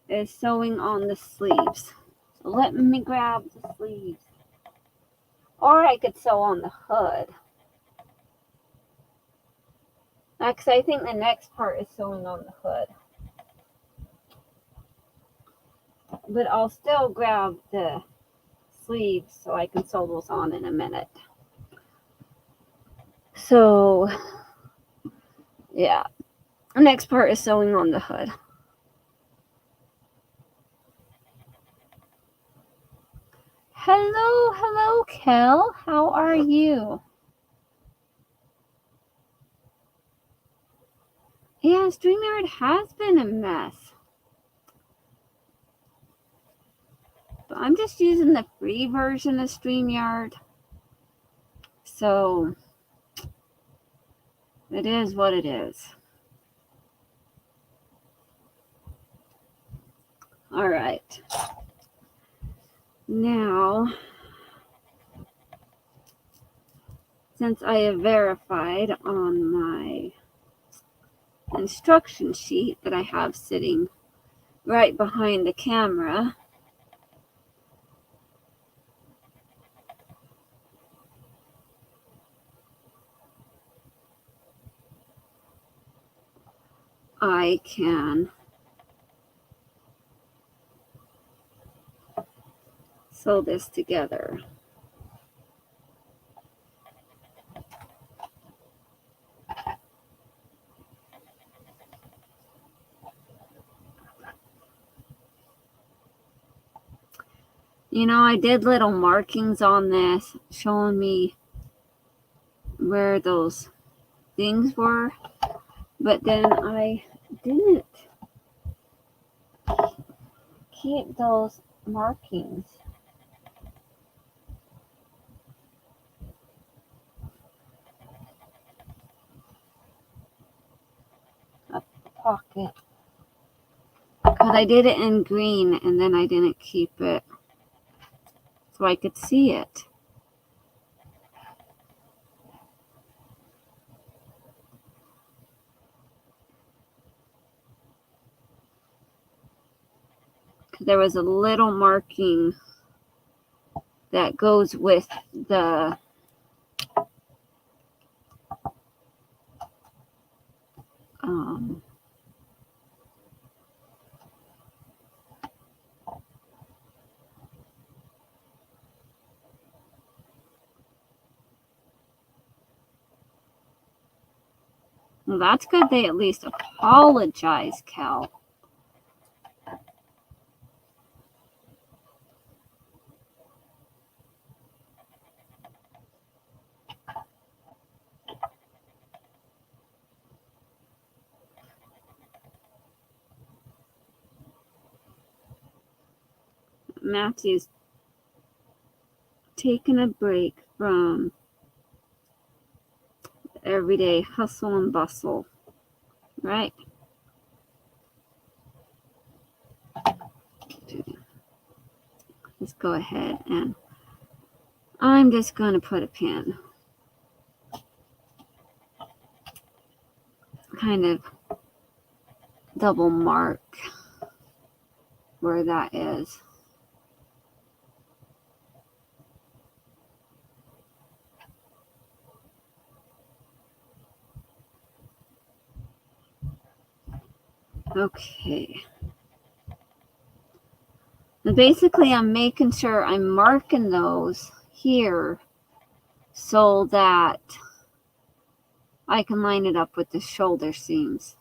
is sewing on the sleeves. So let me grab the sleeves. Or I could sew on the hood. Because I think the next part is sewing on the hood. But I'll still grab the sleeves so I can sew those on in a minute. So, yeah. The next part is sewing on the hood. Hello, Kel. How are you? Yeah, Streamyard has been a mess. But I'm just using the free version of Streamyard. So, it is what it is. All right. Now, since I have verified on my instruction sheet that I have sitting right behind the camera, I can sew this together. You know, I did little markings on this showing me where those things were, but then I didn't keep those markings. Up the pocket. Because I did it in green and then I didn't keep it so I could see it. There was a little marking that goes with the well, that's good. They at least apologize, Cal. Matthew's taking a break from everyday hustle and bustle, right? Let's go ahead and I'm just going to put a pin. Kind of double mark where that is. Okay. And basically, I'm making sure I'm marking those here so that I can line it up with the shoulder seams.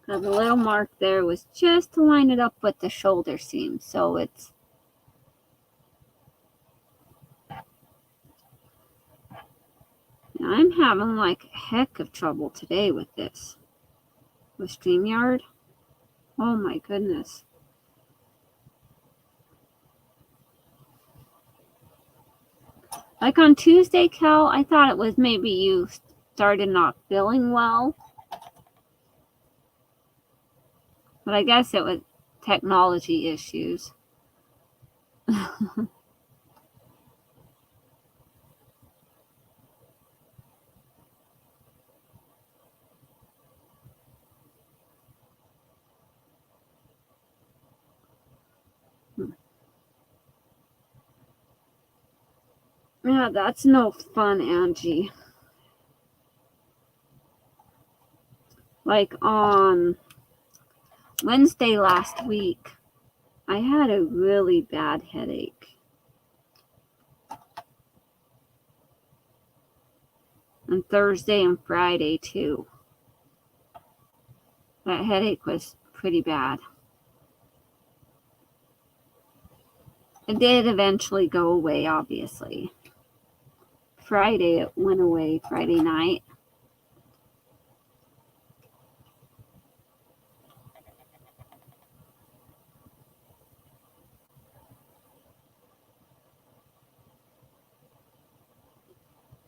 The little mark there was just to line it up with the shoulder seam, so it's I'm having like a heck of trouble today with this. With Streamyard. Oh my goodness. Like on Tuesday, Cal, I thought it was maybe you started not feeling well. But I guess it was technology issues. Yeah, that's no fun, Angie. Like on Wednesday last week, I had a really bad headache. And Thursday and Friday too. That headache was pretty bad. It did eventually go away, obviously. Friday it went away, Friday night.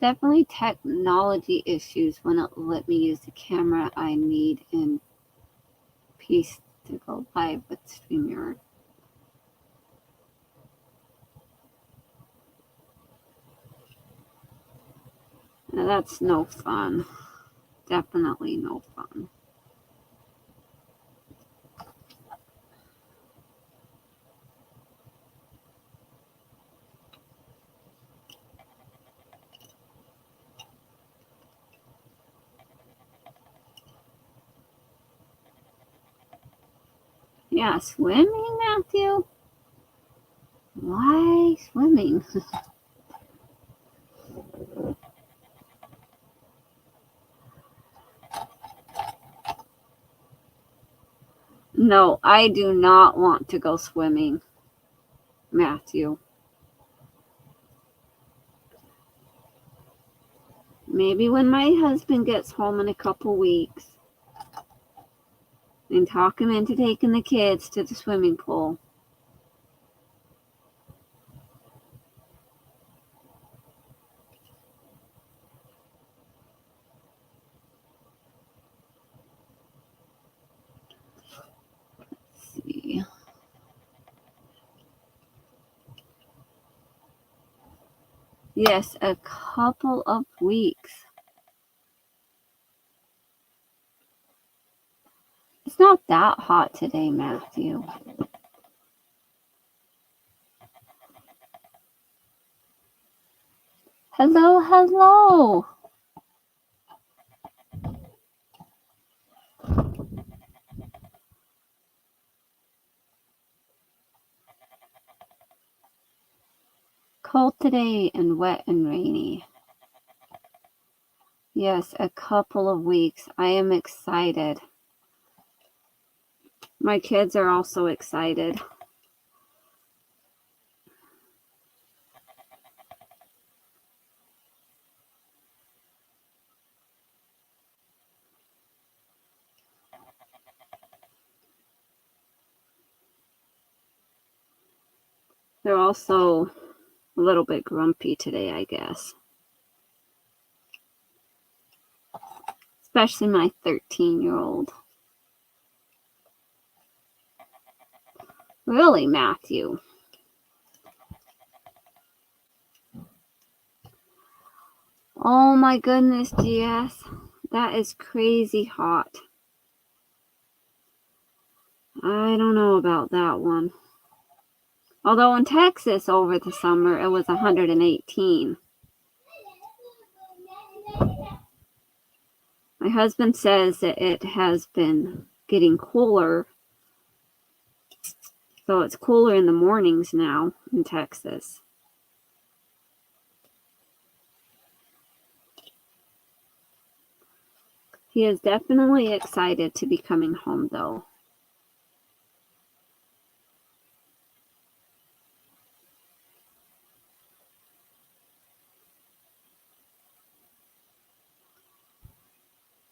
Definitely technology issues when it let me use the camera I need in peace to go live with Streamyard. Now that's no fun. Definitely no fun. Yeah, swimming, Matthew? Why swimming? No, I do not want to go swimming, Matthew. Maybe when my husband gets home in a couple weeks and talk him into taking the kids to the swimming pool. Let's see. Yes, a couple of weeks. It's not that hot today, Matthew. Hello, hello. Cold today and wet and rainy. Yes, a couple of weeks. I am excited. My kids are also excited. They're also a little bit grumpy today, I guess. Especially my 13-year-old. Really, Matthew? Oh my goodness, GS. That is crazy hot. I don't know about that one. Although in Texas over the summer, it was 118. My husband says that it has been getting cooler. So it's cooler in the mornings now in Texas. He is definitely excited to be coming home, though.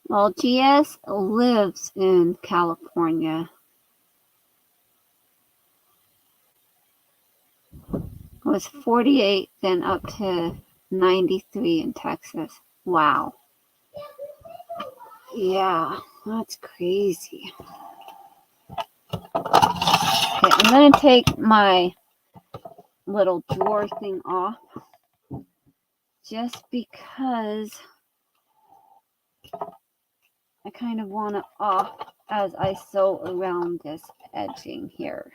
Well, GS lives in California. It was 48, then up to 93 in Texas. Wow. Yeah, that's crazy. Okay, I'm going to take my little drawer thing off just because I kind of want it off as I sew around this edging here.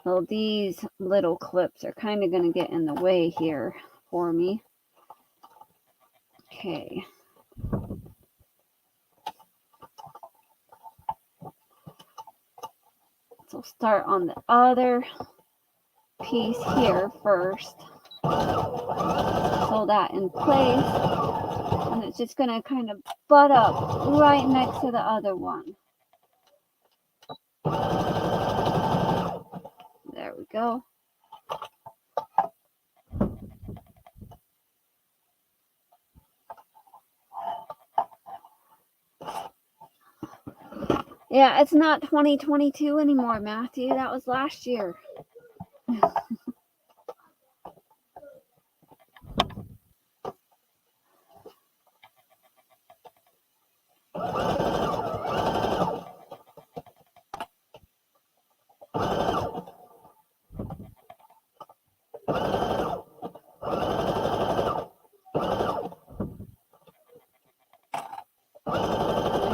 So these little clips are kind of going to get in the way here for me. Okay. So start on the other piece here first. Sew that in place. And it's just going to kind of butt up right next to the other one. There we go. Yeah, it's not 2022 anymore, Matthew. That was last year.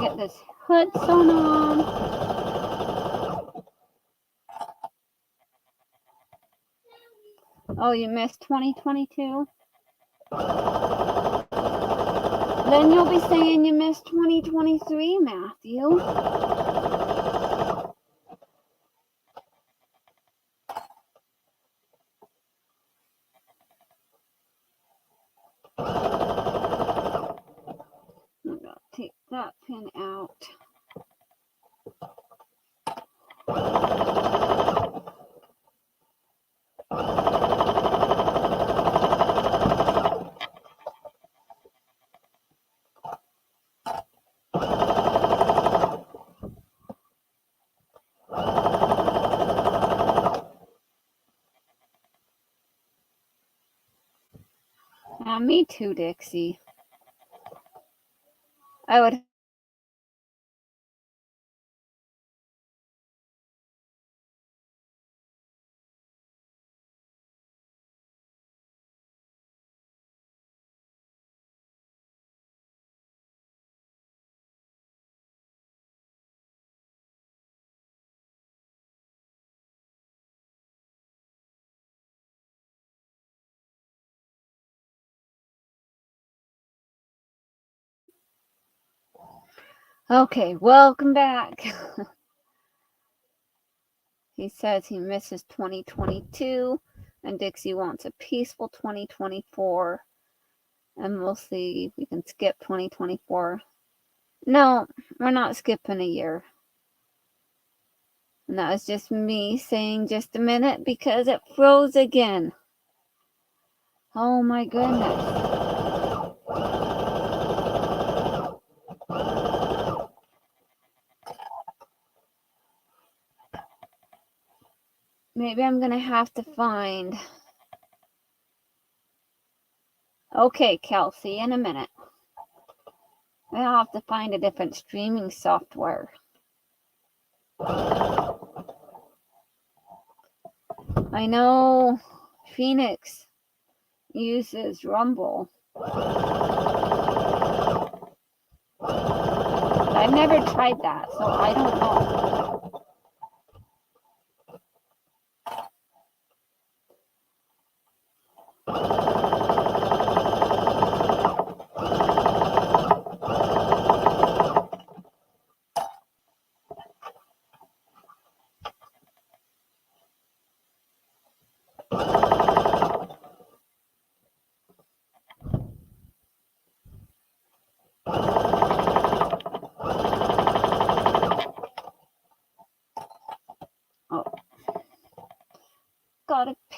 Get this hood sewn on. Oh, you missed 2022? Then you'll be saying you missed 2023, Matthew. I'm gonna take that pin out. Me too, Dixie. I would. Okay, welcome back. He says he misses 2022 and Dixie wants a peaceful 2024. And we'll see if we can skip 2024. No, we're not skipping a year. And that was just me saying just a minute because it froze again. Oh my goodness. Maybe I'm going to have to find... Okay, Kelsey, in a minute. I'll have to find a different streaming software. I know Phoenix uses Rumble. I've never tried that, so I don't know.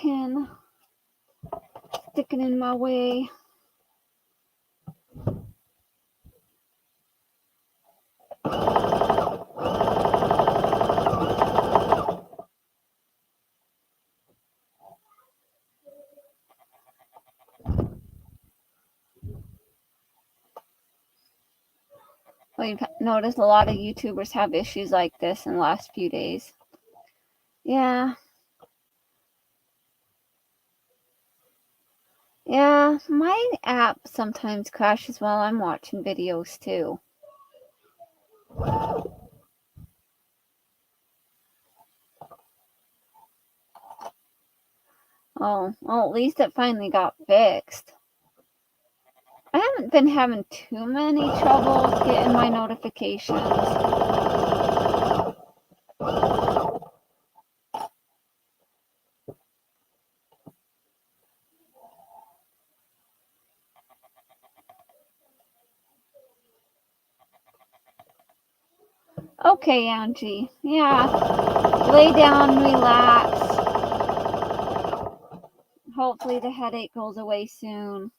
pin sticking in my way. We've noticed a lot of YouTubers have issues like this in the last few days. Yeah. Yeah, my app sometimes crashes while I'm watching videos too. Oh, well, at least it finally got fixed. I haven't been having too many troubles getting my notifications. Okay, Angie. Yeah. Lay down, relax. Hopefully the headache goes away soon,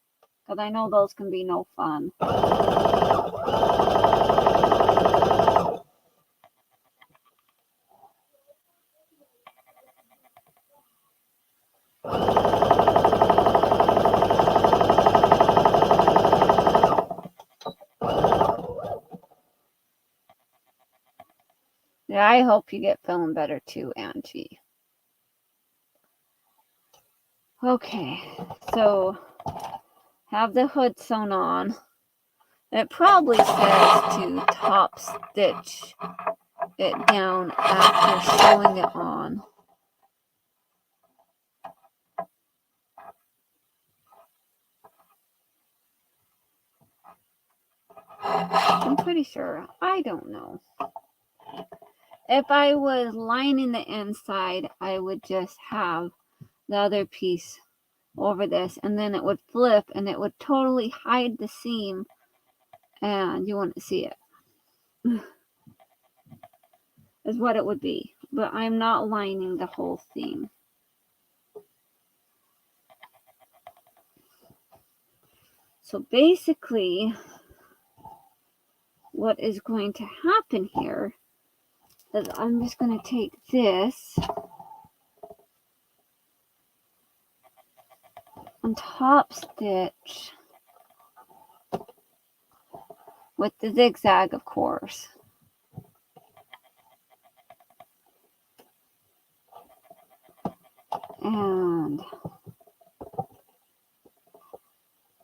because I know those can be no fun. Yeah, I hope you get feeling better too, Angie. Okay, so have the hood sewn on. It probably says to top stitch it down after sewing it on. I'm pretty sure. I don't know. If I was lining the inside, I would just have the other piece over this, and then it would flip and it would totally hide the seam and you wouldn't see it. Is what it would be. But I'm not lining the whole seam. So basically, what is going to happen here is I'm just going to take this and top stitch with the zigzag, of course. And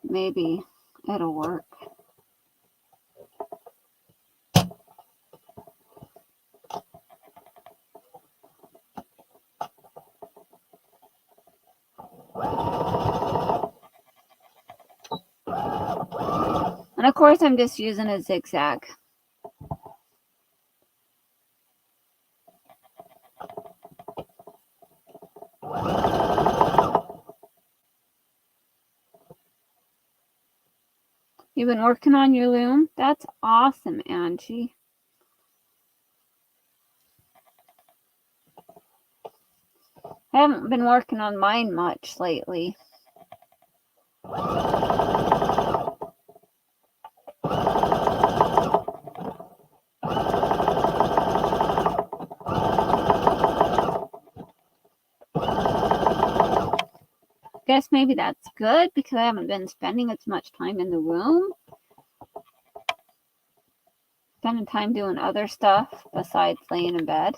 maybe it'll work. And of course, I'm just using a zigzag. You've been working on your loom? That's awesome, Angie. I haven't been working on mine much lately. Guess maybe that's good because I haven't been spending as much time in the room. Spending time doing other stuff besides laying in bed.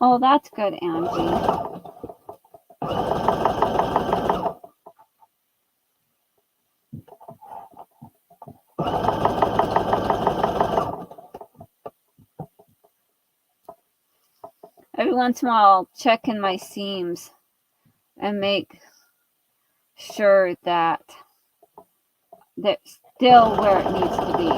Oh, that's good, Angie. every once in a while I'll check in my seams and make sure that that's still where it needs to be.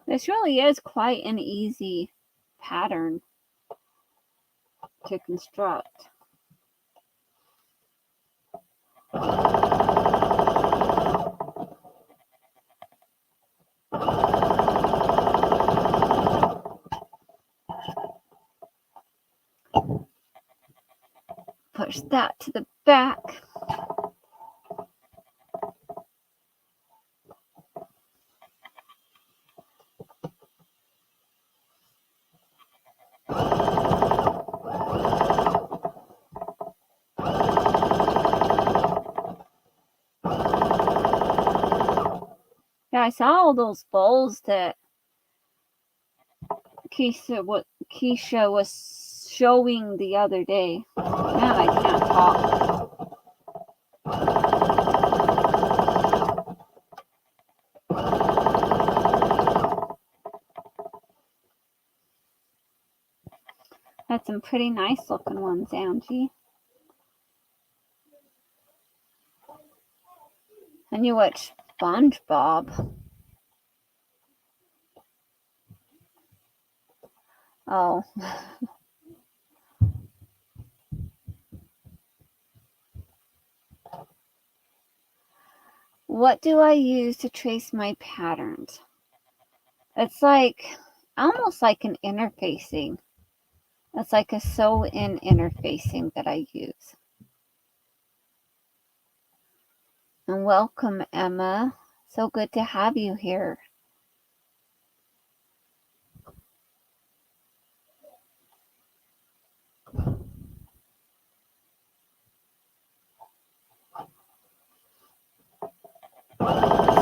This really is quite an easy pattern to construct. Push that to the back. Yeah, I saw all those bowls that Keisha was showing the other day. Man, I can't talk. That's some pretty nice looking ones, Angie. And you watch SpongeBob. Oh. What do I use to trace my patterns? It's like almost like an interfacing. It's like a sew-in interfacing that I use. And welcome, Emma. So good to have you here.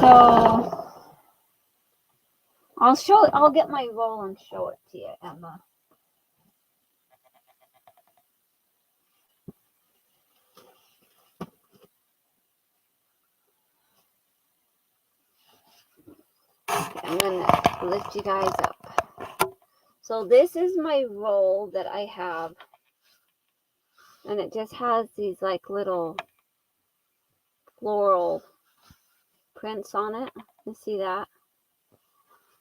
So I'll get my roll and show it to you, Emma. I'm gonna lift you guys up. So this is my roll that I have, and it just has these like little floral prints on it. You see that?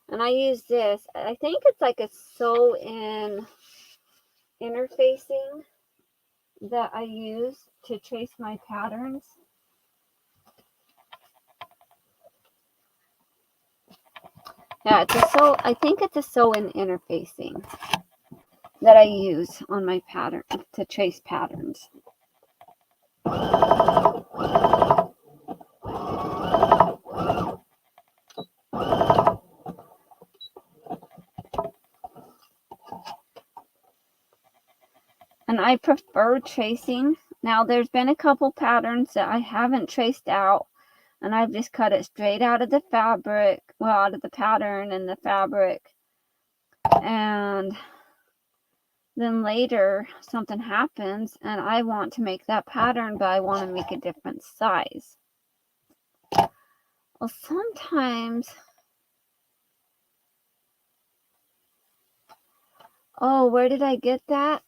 And I use this. I think it's like a sew-in interfacing that I use to trace my patterns. Yeah, I think it's a sew-in interfacing that I use on my pattern to trace patterns. And I prefer tracing. Now there's been a couple patterns that I haven't traced out, and I've just cut it straight out of the fabric, well, out of the pattern and the fabric. And then later something happens and I want to make that pattern, but I want to make a different size. Well, sometimes, oh, where did I get that?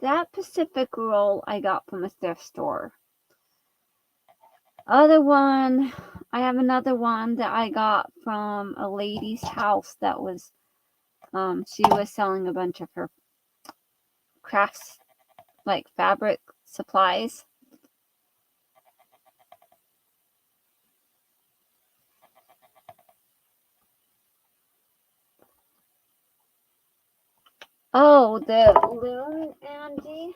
That Pacific roll I got from a thrift store. Other one, I have another one that I got from a lady's house that was, she was selling a bunch of her crafts, like fabric supplies. Oh, the loom, Angie?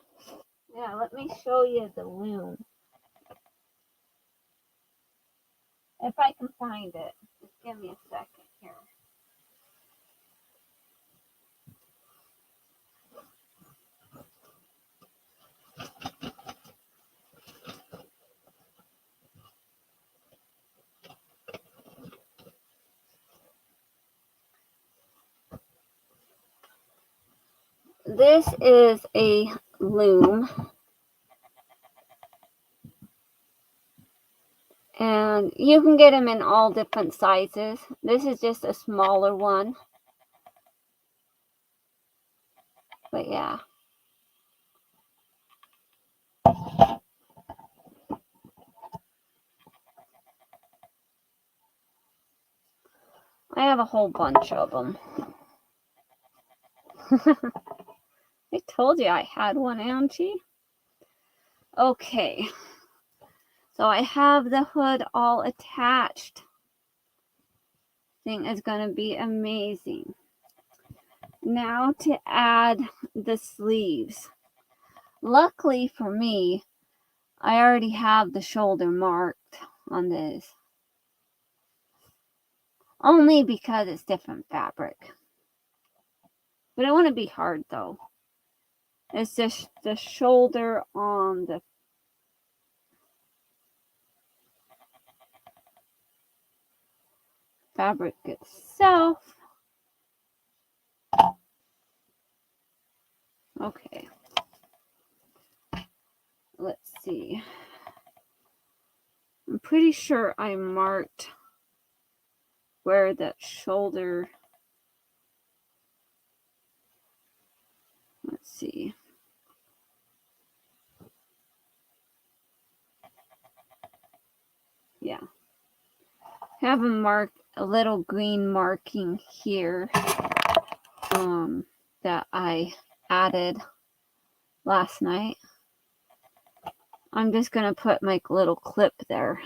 Yeah, let me show you the loom. If I can find it. Just give me a second here. this is a loom. And you can get them in all different sizes. This is just a smaller one. But yeah. I have a whole bunch of them. I told you I had one, Auntie. Okay. So I have the hood all attached. Thing is going to be amazing. Now to add the sleeves. Luckily for me, I already have the shoulder marked on this. Only because it's different fabric. But it wouldn't be hard though. It's just the shoulder on the fabric itself. Okay. Let's see. I'm pretty sure I marked where that shoulder. Let's see. Yeah. Have a mark, a little green marking here that I added last night. I'm just going to put my little clip there.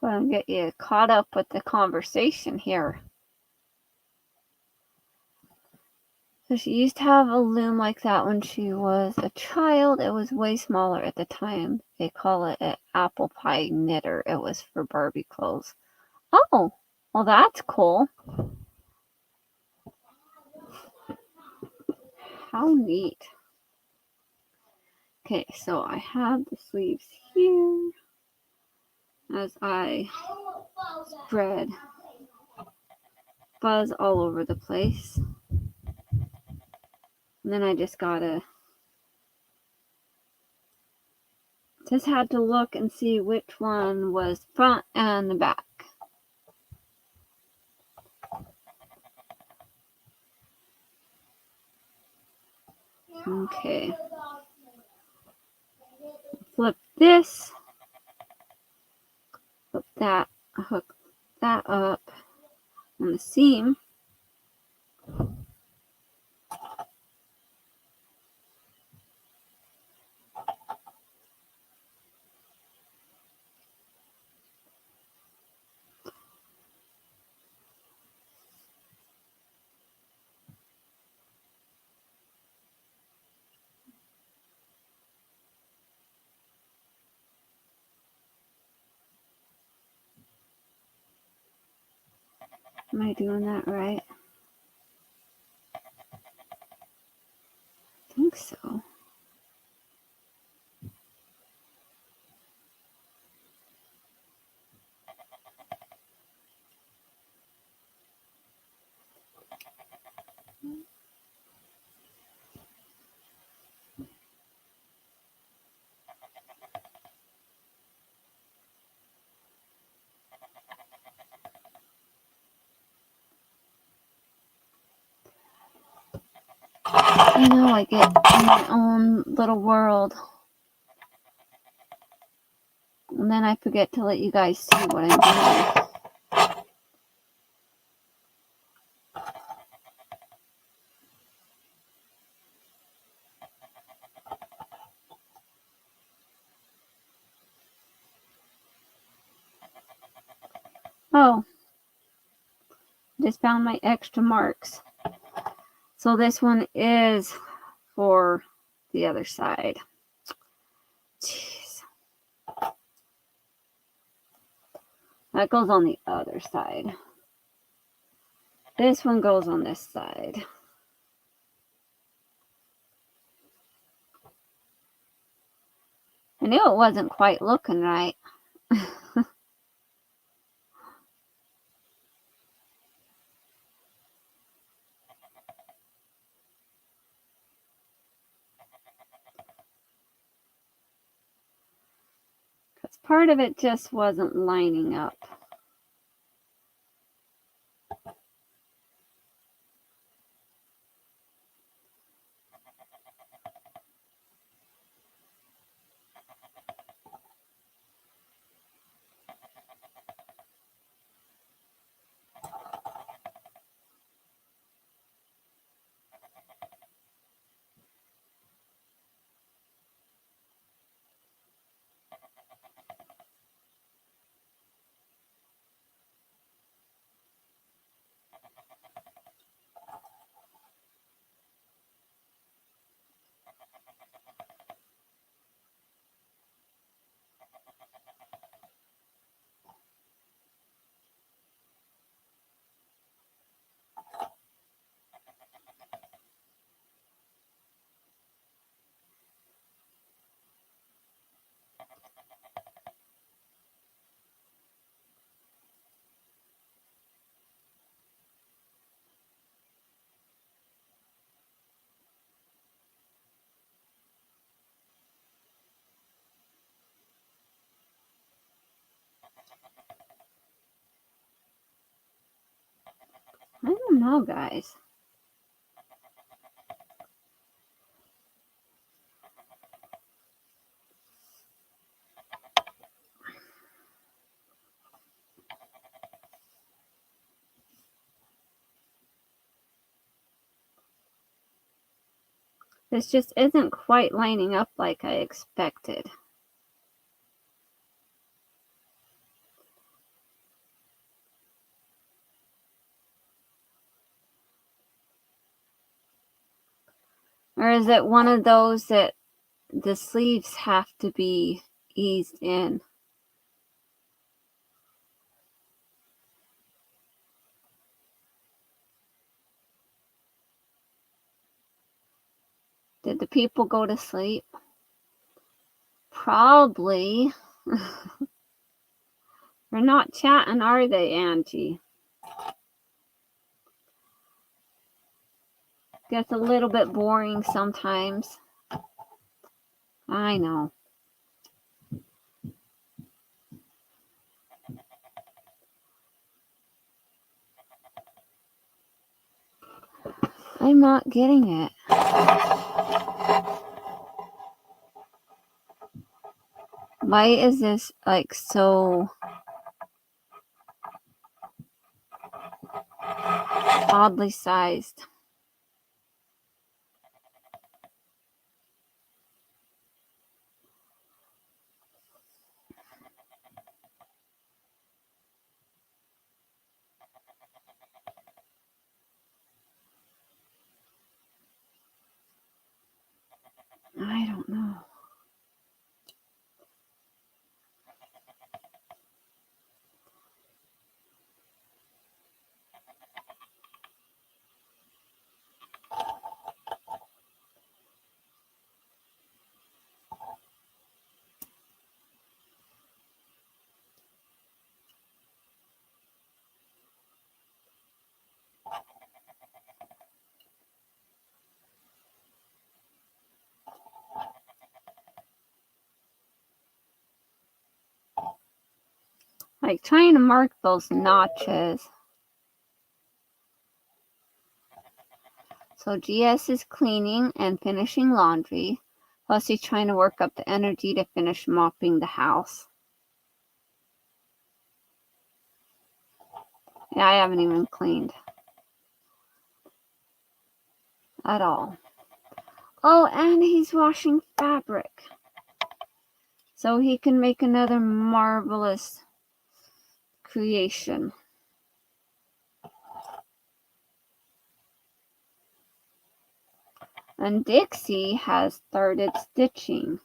Go ahead and get you caught up with the conversation here. So she used to have a loom like that when she was a child. It was way smaller at the time. They call it an apple pie knitter. It was for Barbie clothes. Oh, well that's cool. How neat. Okay, so I have the sleeves here as I spread fuzz all over the place. And then I just had to look and see which one was front and the back. Okay. Flip this. Flip that. Hook that up on the seam. Am I doing that right? I think so. You know, I get in my own little world. And then I forget to let you guys see what I'm doing. Oh, just found my extra marks. So this one is for the other side. Jeez. That goes on the other side. This one goes on this side. I knew it wasn't quite looking right. part of it just wasn't lining up. I don't know, guys. This just isn't quite lining up like I expected. Or is it one of those that the sleeves have to be eased in? Did the people go to sleep? Probably. They're not chatting, are they, Angie? Gets a little bit boring sometimes. I know. I'm not getting it. Why is this like so oddly sized? I don't know. Like trying to mark those notches. So GS is cleaning and finishing laundry. Plus he's trying to work up the energy to finish mopping the house. Yeah, I haven't even cleaned. At all. Oh, and he's washing fabric. So he can make another marvelous creation. And Dixie has started stitching.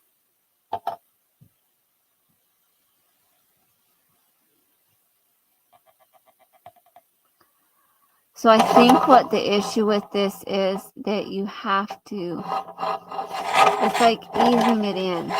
So I think what the issue with this is that you have to, it's like easing it in.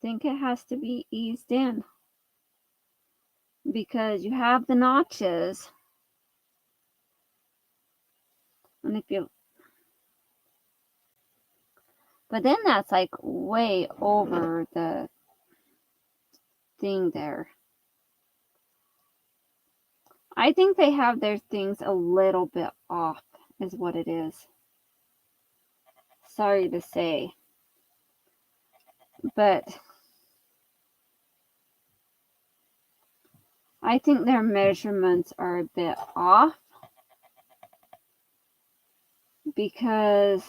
think it has to be eased in because you have the notches, and if you, but then that's like way over the thing there. I think they have their things a little bit off, is what it is. Sorry to say. But I think their measurements are a bit off because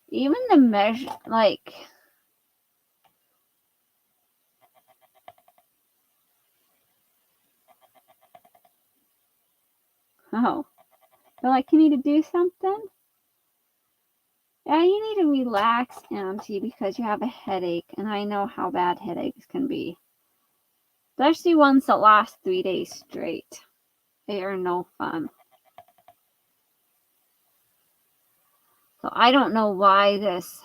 even the measure, like, oh, they're like, you need to do something? Yeah, you need to relax, Auntie, because you have a headache, and I know how bad headaches can be. Especially ones that last 3 days straight. They are no fun. So I don't know why this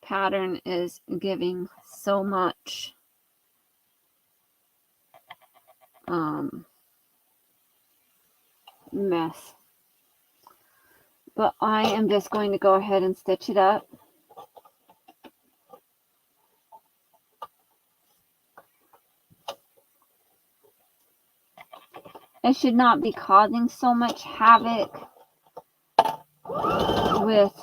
pattern is giving so much mess. But I am just going to go ahead and stitch it up. It should not be causing so much havoc with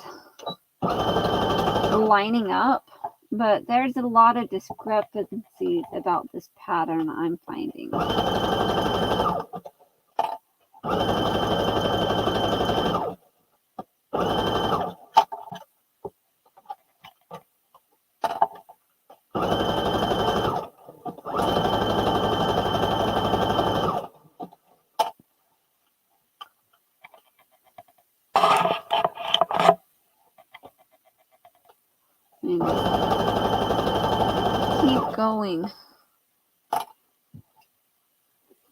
lining up, but there's a lot of discrepancies about this pattern I'm finding. Keep going.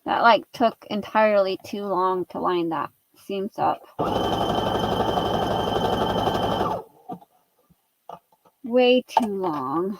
That like took entirely too long to line that seams up. Way too long.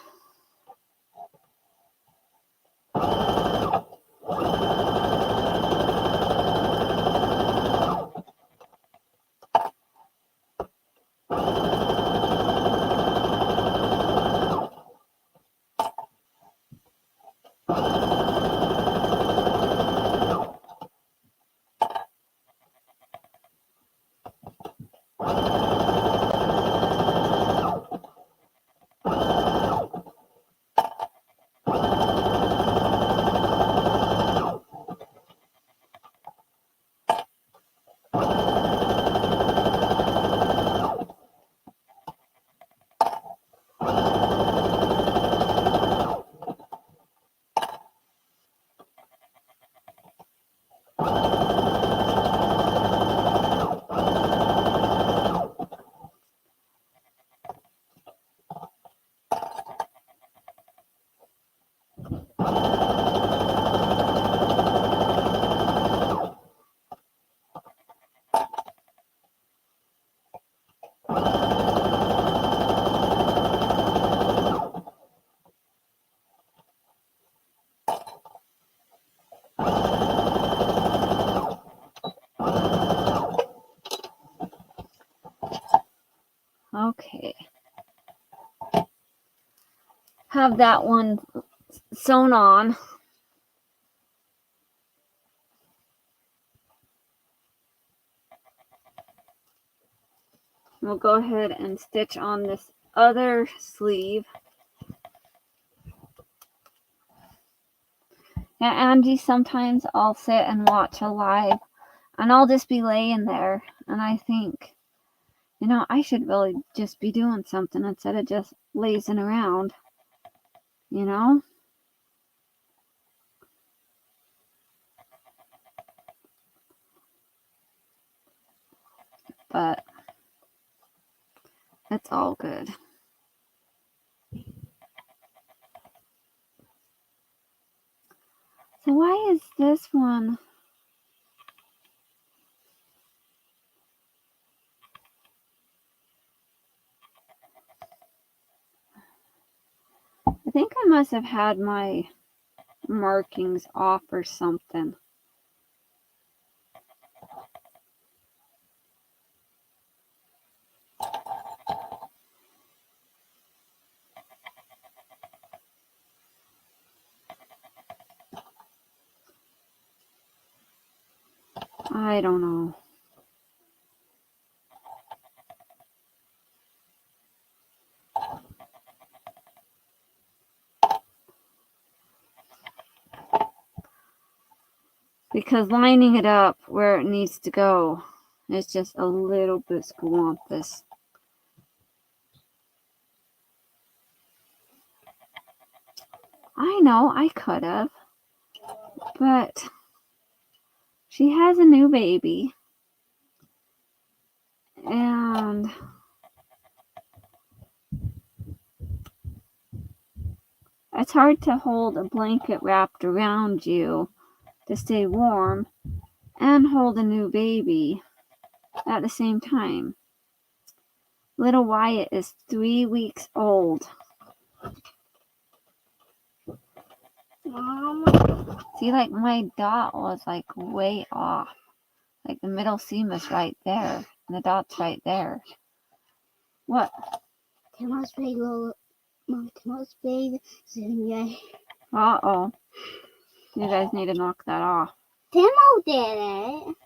Okay. Have that one sewn on. We'll go ahead and stitch on this other sleeve. Yeah, Angie, sometimes I'll sit and watch a live and I'll just be laying there and I think, you know, I should really just be doing something instead of just lazing around, you know? But it's all good. So why is this one? think I must have had my markings off or something. I don't know. Because lining it up where it needs to go is just a little bit squampus. I know I could have, but she has a new baby. And it's hard to hold a blanket wrapped around you to stay warm and hold a new baby at the same time. Little Wyatt is 3 weeks old. Mom. See, like my dot was like way off. Like the middle seam is right there. And the dot's right there. What? Tim's big little. Mom, Tim's big. Uh-oh. You guys need to knock that off. Timo did it.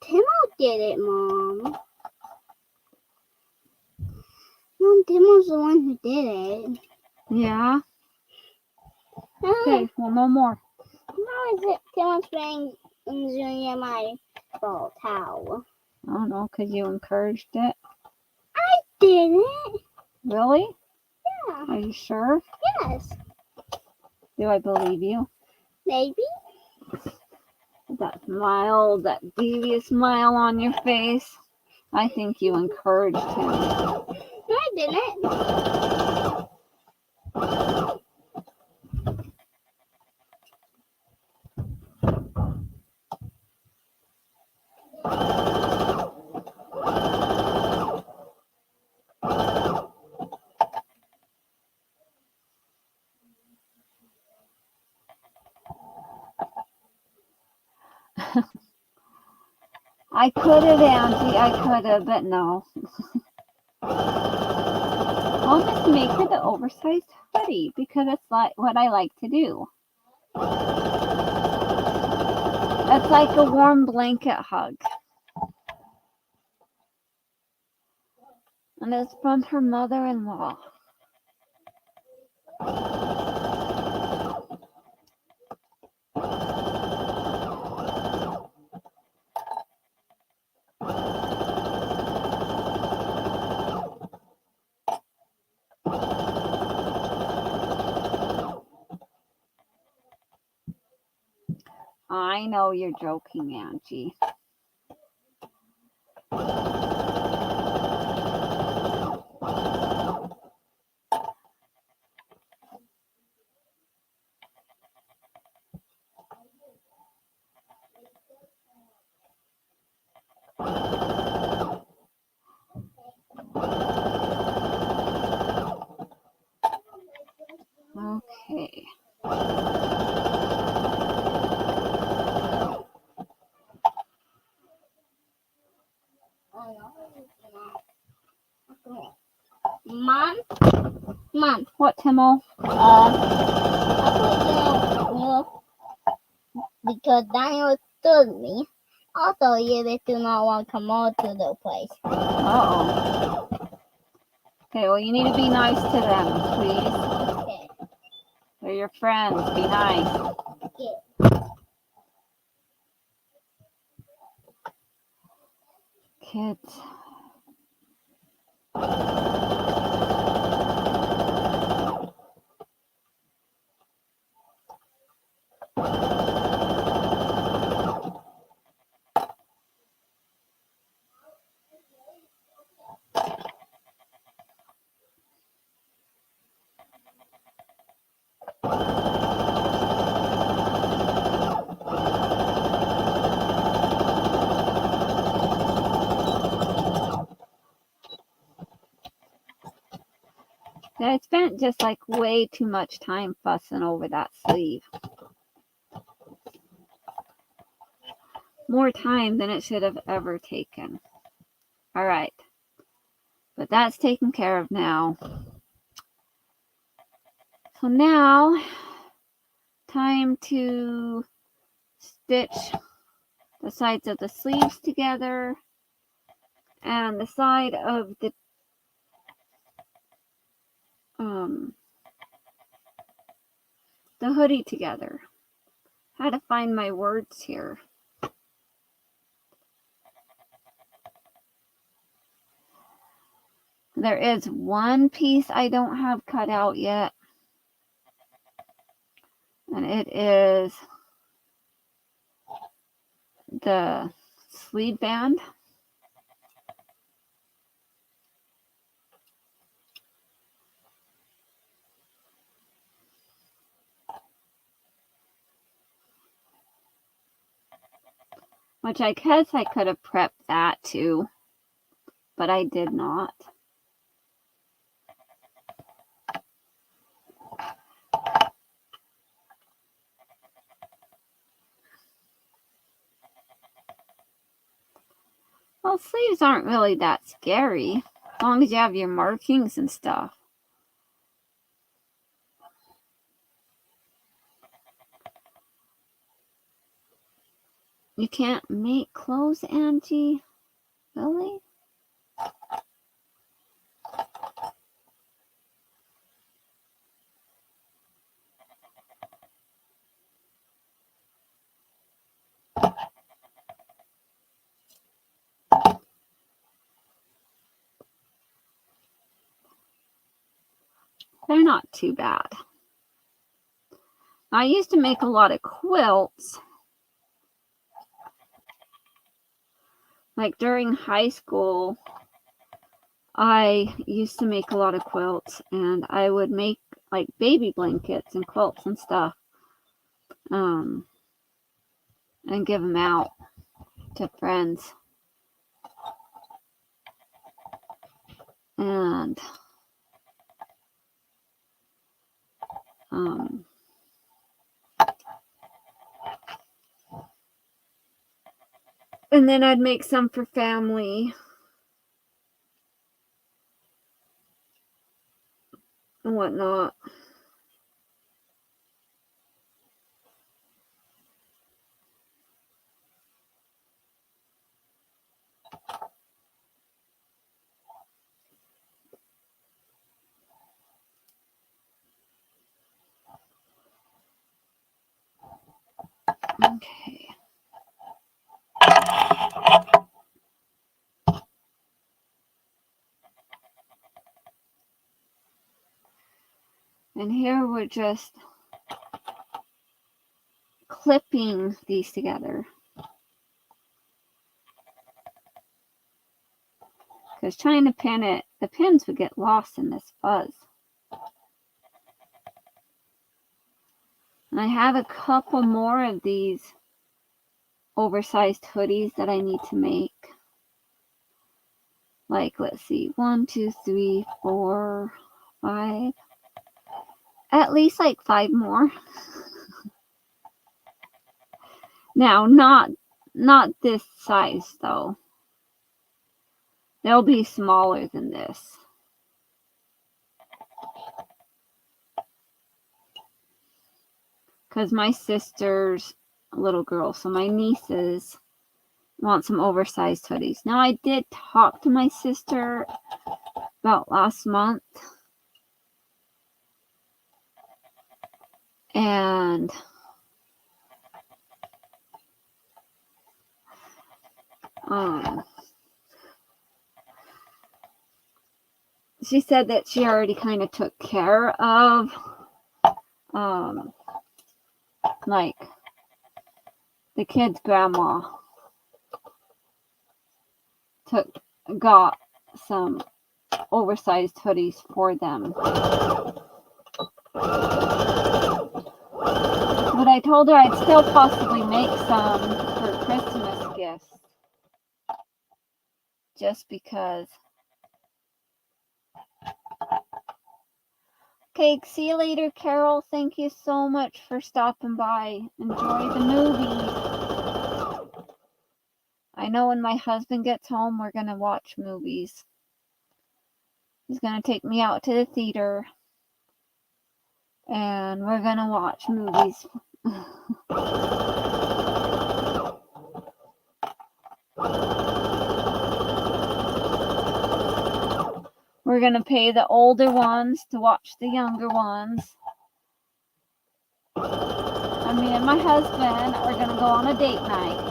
Timo did it, Mom. Mom, Timo's the one who did it. Yeah? Okay, well, no more. How is it Timo's playing Junior my ball towel? I don't know, because you encouraged it. I didn't. Really? Yeah. Are you sure? Yes. Do I believe you? Maybe. That smile, that devious smile on your face. I think you encouraged him. No, I didn't. I could have, Auntie. I could have, but no. I'll just make her the oversized hoodie because it's like what I like to do. It's like a warm blanket hug. And it's from her mother-in-law. I know you're joking, Angie. Okay. Mom. What, Timo? Because Daniel told me. Also, you do not want to come out to the place. Uh-oh. Okay, well, you need to be nice to them, please. Okay. They're your friends. Be nice. Okay. Kids. I spent just like way too much time fussing over that sleeve. More time than it should have ever taken. All right. But that's taken care of now. So now, time to stitch the sides of the sleeves together and the side of the hoodie together. How to find my words here. There is one piece I don't have cut out yet, and it is the sleeve band. Which I guess I could have prepped that too, but I did not. Well, sleeves aren't really that scary, as long as you have your markings and stuff. You can't make clothes, Angie? Really? They're not too bad. I used to make a lot of quilts. Like during high school, I used to make a lot of quilts, and I would make like baby blankets and quilts and stuff, and give them out to friends. And and then I'd make some for family and whatnot. Okay. And here we're just clipping these together. Because trying to pin it, the pins would get lost in this fuzz. And I have a couple more of these oversized hoodies that I need to make. Like, let's see, 1, 2, 3, 4, 5. At least like 5 more. Now, not this size though. They'll be smaller than this. Because my sister's a little girl, so my nieces want some oversized hoodies. Now, I did talk to my sister about last month. And she said that she already kind of took care of like the kids' grandma got some oversized hoodies for them. But I told her I'd still possibly make some for Christmas gifts. Just because Okay, see you later, Carol. Thank you so much for stopping by. Enjoy the movie. I know when my husband gets home, we're going to watch movies. He's going to take me out to the theater. And we're going to watch movies. We're going to pay the older ones to watch the younger ones. Me and my husband are going to go on a date night.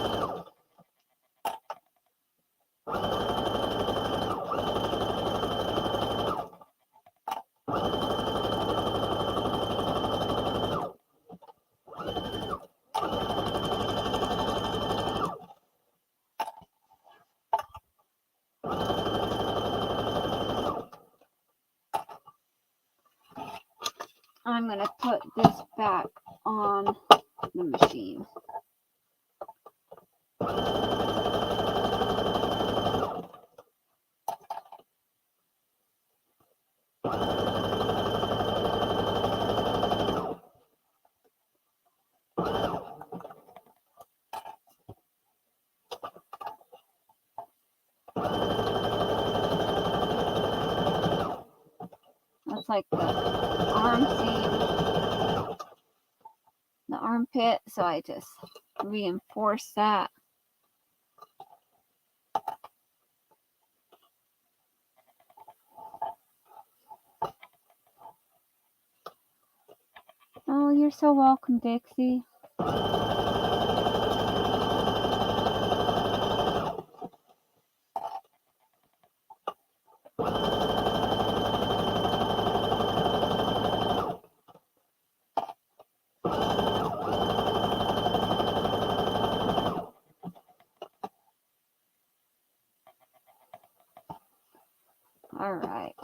I'm going to put this back on the machine. That's like the arm seam, the armpit, so I just reinforce that. Oh, you're so welcome, Dixie. All right.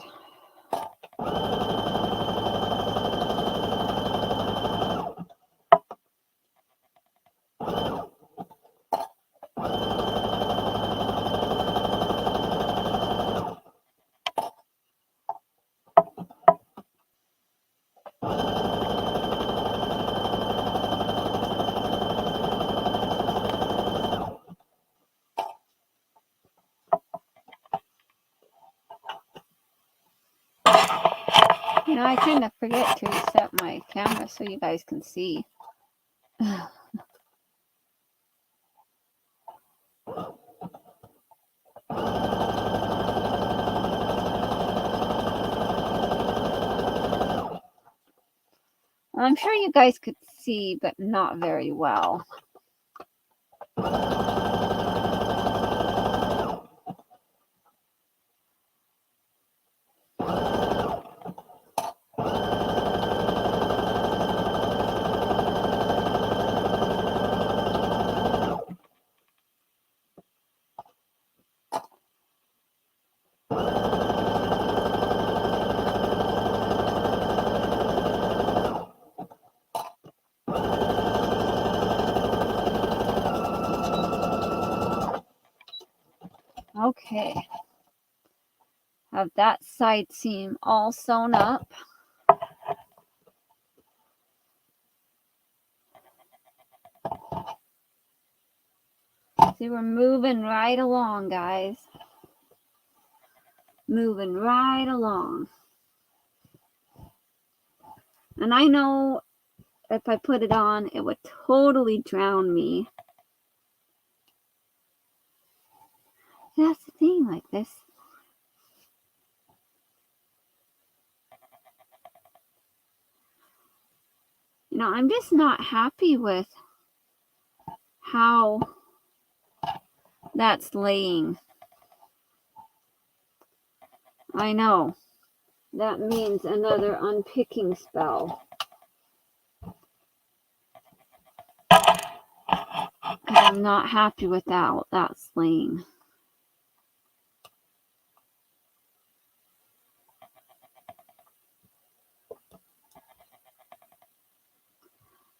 You know, I kind of forget to set my camera so you guys can see. I'm sure you guys could see, but not very well. Okay. Have that side seam all sewn up. See, we're moving right along, guys. Moving right along. And I know if I put it on, it would totally drown me. That's the thing, like this. You know, I'm just not happy with how that's laying. I know. That means another unpicking spell. I'm not happy with that laying.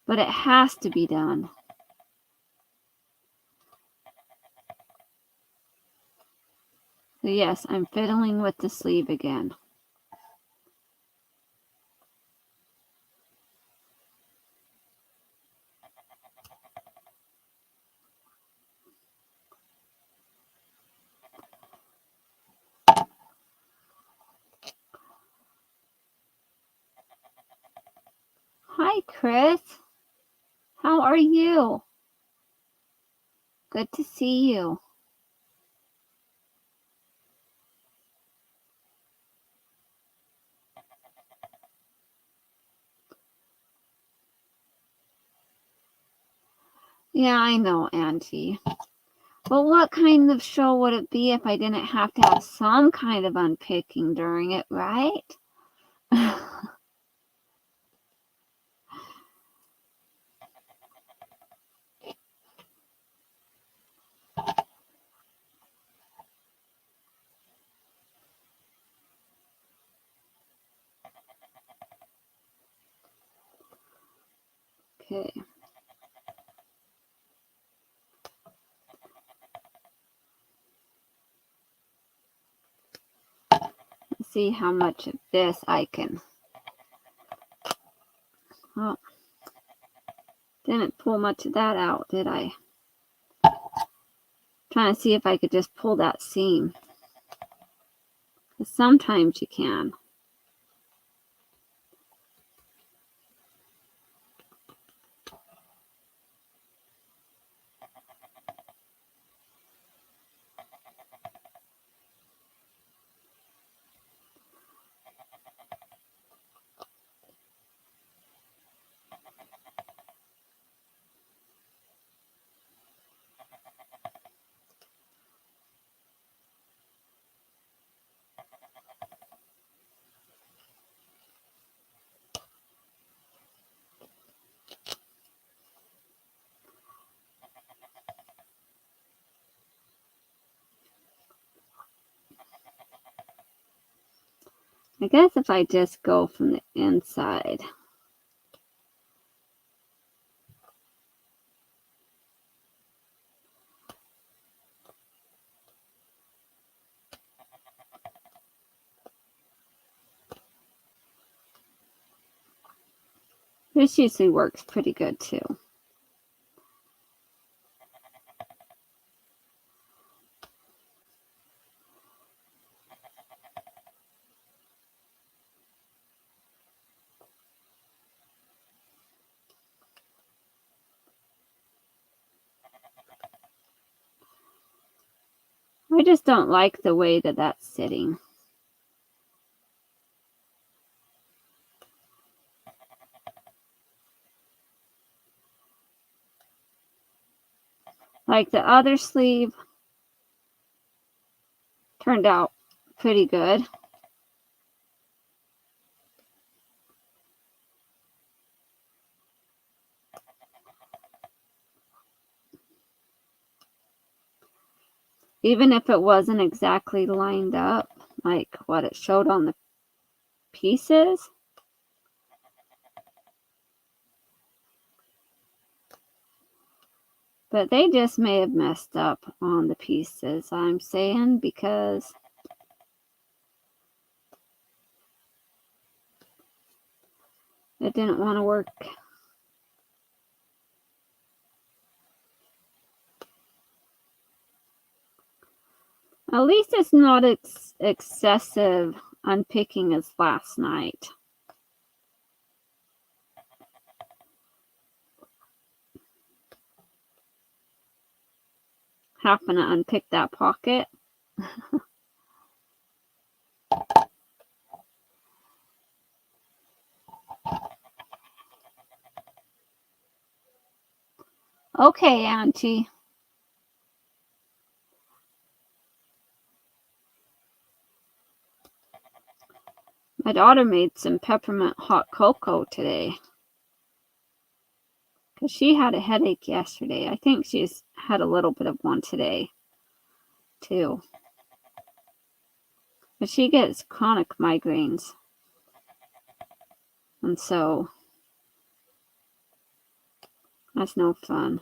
But it has to be done. So yes, I'm fiddling with the sleeve again. Hi, Chris. How are you? Good to see you. Yeah, I know, Auntie. But what kind of show would it be if I didn't have to have some kind of unpicking during it, right? Okay. Let's see how much of this I can. Oh, didn't pull much of that out, did I? Trying to see if I could just pull that seam. 'Cause sometimes you can. I guess if I just go from the inside. This usually works pretty good too. I just don't like the way that that's sitting. Like the other sleeve turned out pretty good. Even if it wasn't exactly lined up, like what it showed on the pieces. But they just may have messed up on the pieces, I'm saying, because it didn't want to work. At least it's not excessive unpicking as last night. Happen to unpick that pocket. Okay, Auntie. My daughter made some peppermint hot cocoa today. Because she had a headache yesterday. I think she's had a little bit of one today, too. But she gets chronic migraines. And so, that's no fun.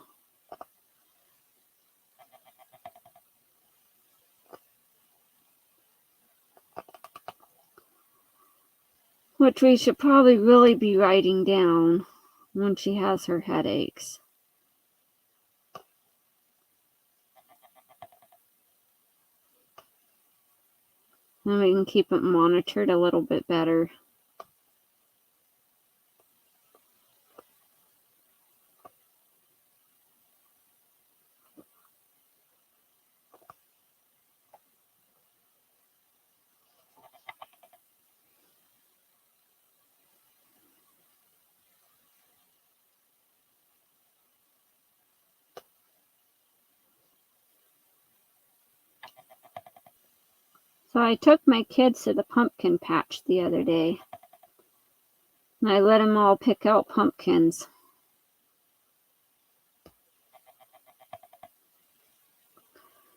Which we should probably really be writing down when she has her headaches. And we can keep it monitored a little bit better. So I took my kids to the pumpkin patch the other day. And I let them all pick out pumpkins.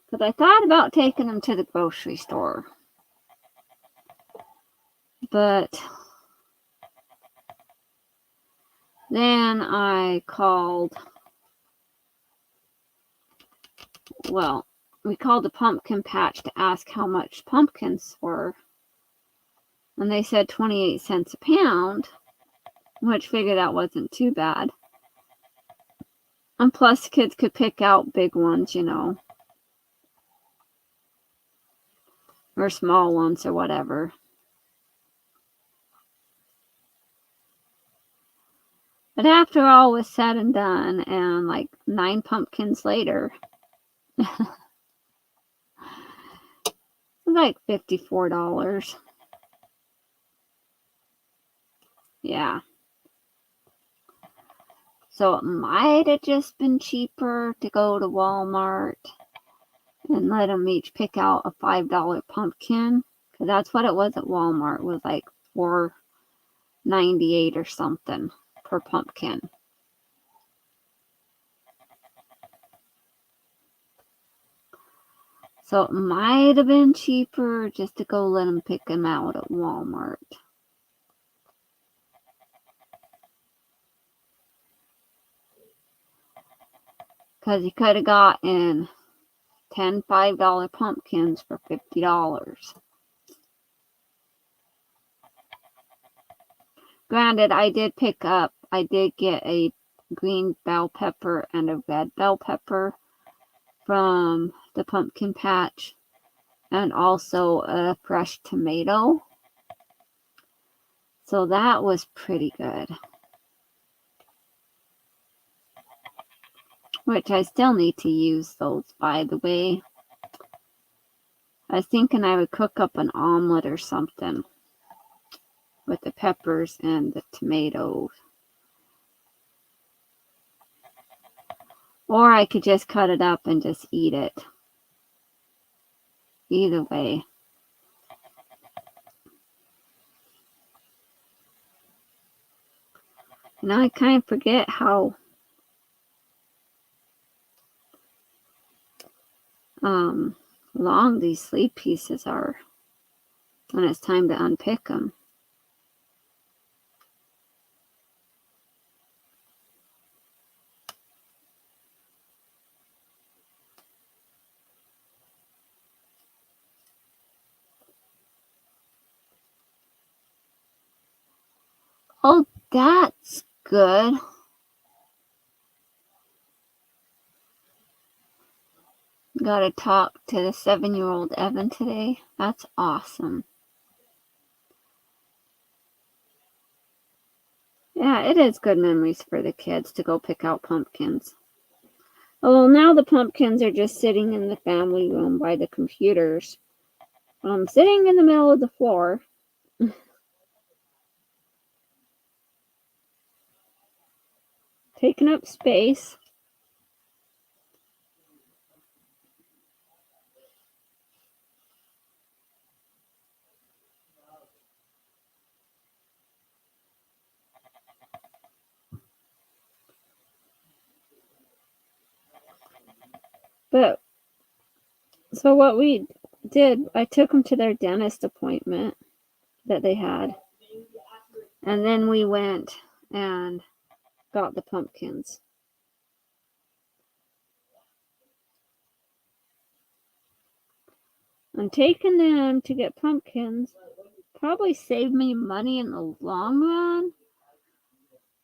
Because I thought about taking them to the grocery store. But then I called, well, we called the pumpkin patch to ask how much pumpkins were. And they said 28 cents a pound, which figured that wasn't too bad. And plus, kids could pick out big ones, you know, or small ones or whatever. But after all was said and done, and like 9 pumpkins later, it was like $54. Yeah. So it might have just been cheaper to go to Walmart and let them each pick out a $5 pumpkin. Because that's what it was at Walmart. It was like $4.98 or something per pumpkin. So it might have been cheaper just to go let them pick them out at Walmart. Because you could have gotten 10 $5 pumpkins for $50. Granted, I did get a green bell pepper and a red bell pepper from the pumpkin patch, and also a fresh tomato. So that was pretty good. Which I still need to use those, by the way. I was thinking I would cook up an omelet or something with the peppers and the tomatoes. Or I could just cut it up and just eat it. Either way. And I kind of forget how long these sleeve pieces are when it's time to unpick them. Oh, that's good. Got to talk to the 7-year-old Evan today. That's awesome. Yeah, it is good memories for the kids to go pick out pumpkins. Oh, now the pumpkins are just sitting in the family room by the computers. Sitting in the middle of the floor. Taking up space. But, so what we did, I took them to their dentist appointment that they had. And then we went and got the pumpkins. And taking them to get pumpkins probably saved me money in the long run.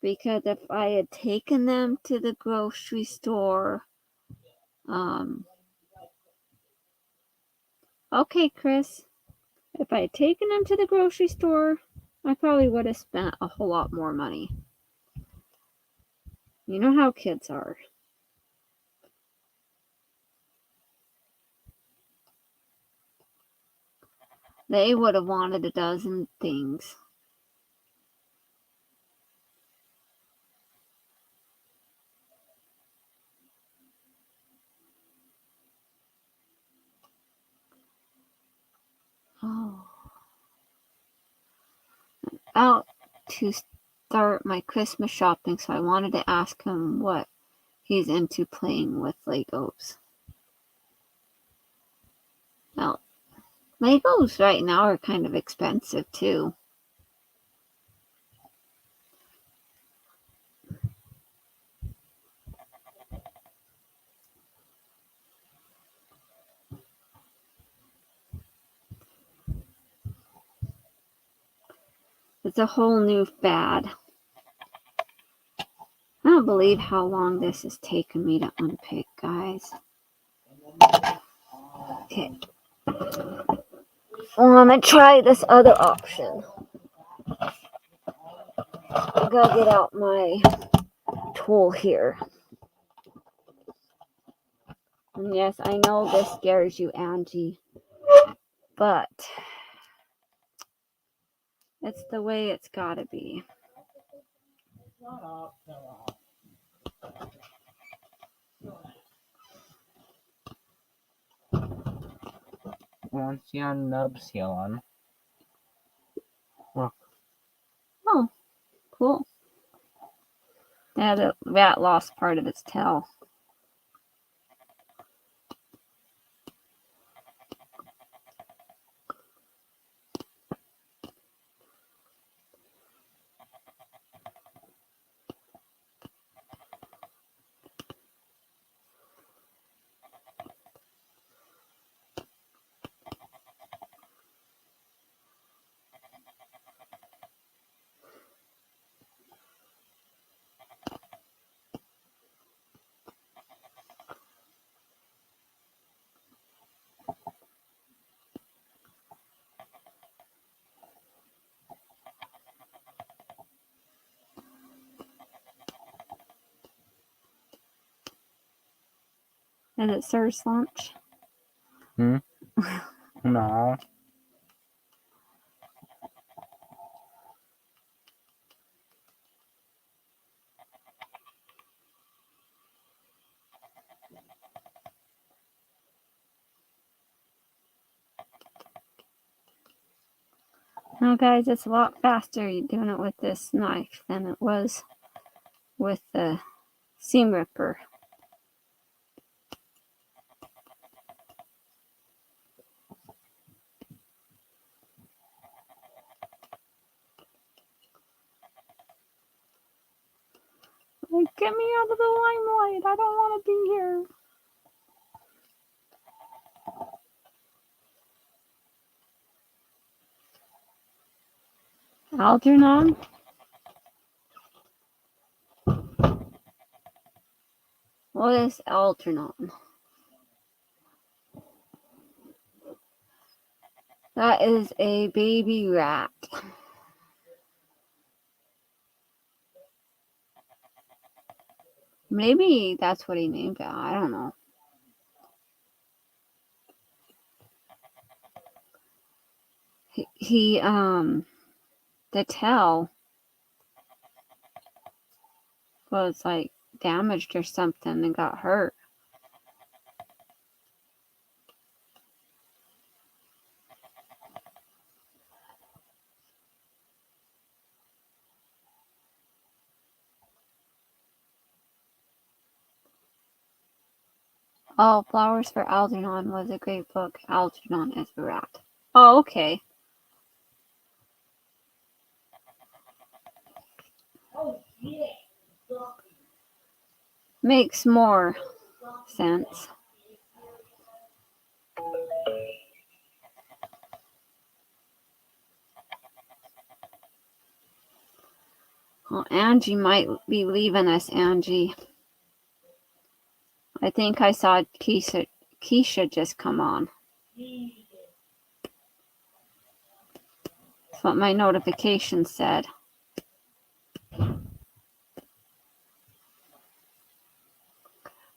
Because if I had taken them to the grocery store, okay, Chris, if I had taken them to the grocery store, I probably would have spent a whole lot more money. You know how kids are. They would have wanted a dozen things. out to start my Christmas shopping, so I wanted to ask him what he's into playing with Legos. Now, Legos right now are kind of expensive too. It's a whole new fad. I don't believe how long this has taken me to unpick, guys. Okay. I'm gonna try this other option. I gotta get out my tool here. And yes, I know this scares you, Angie, but it's the way it's gotta be. Once your nubs healing. Look. Oh, cool. Yeah, the rat lost part of its tail. Is it Sir's lunch? No. No, guys, it's a lot faster doing it with this knife than it was with the seam ripper. Like, get me out of the limelight. I don't want to be here. Algernon? What is Algernon? That is a baby rat. Maybe that's what he named it. I don't know. He the tail was like damaged or something and got hurt. Oh, Flowers for Algernon was a great book. Algernon is a rat. Oh, okay. Makes more sense. Well, Angie might be leaving us, Angie. I think I saw Keisha just come on. That's what my notification said.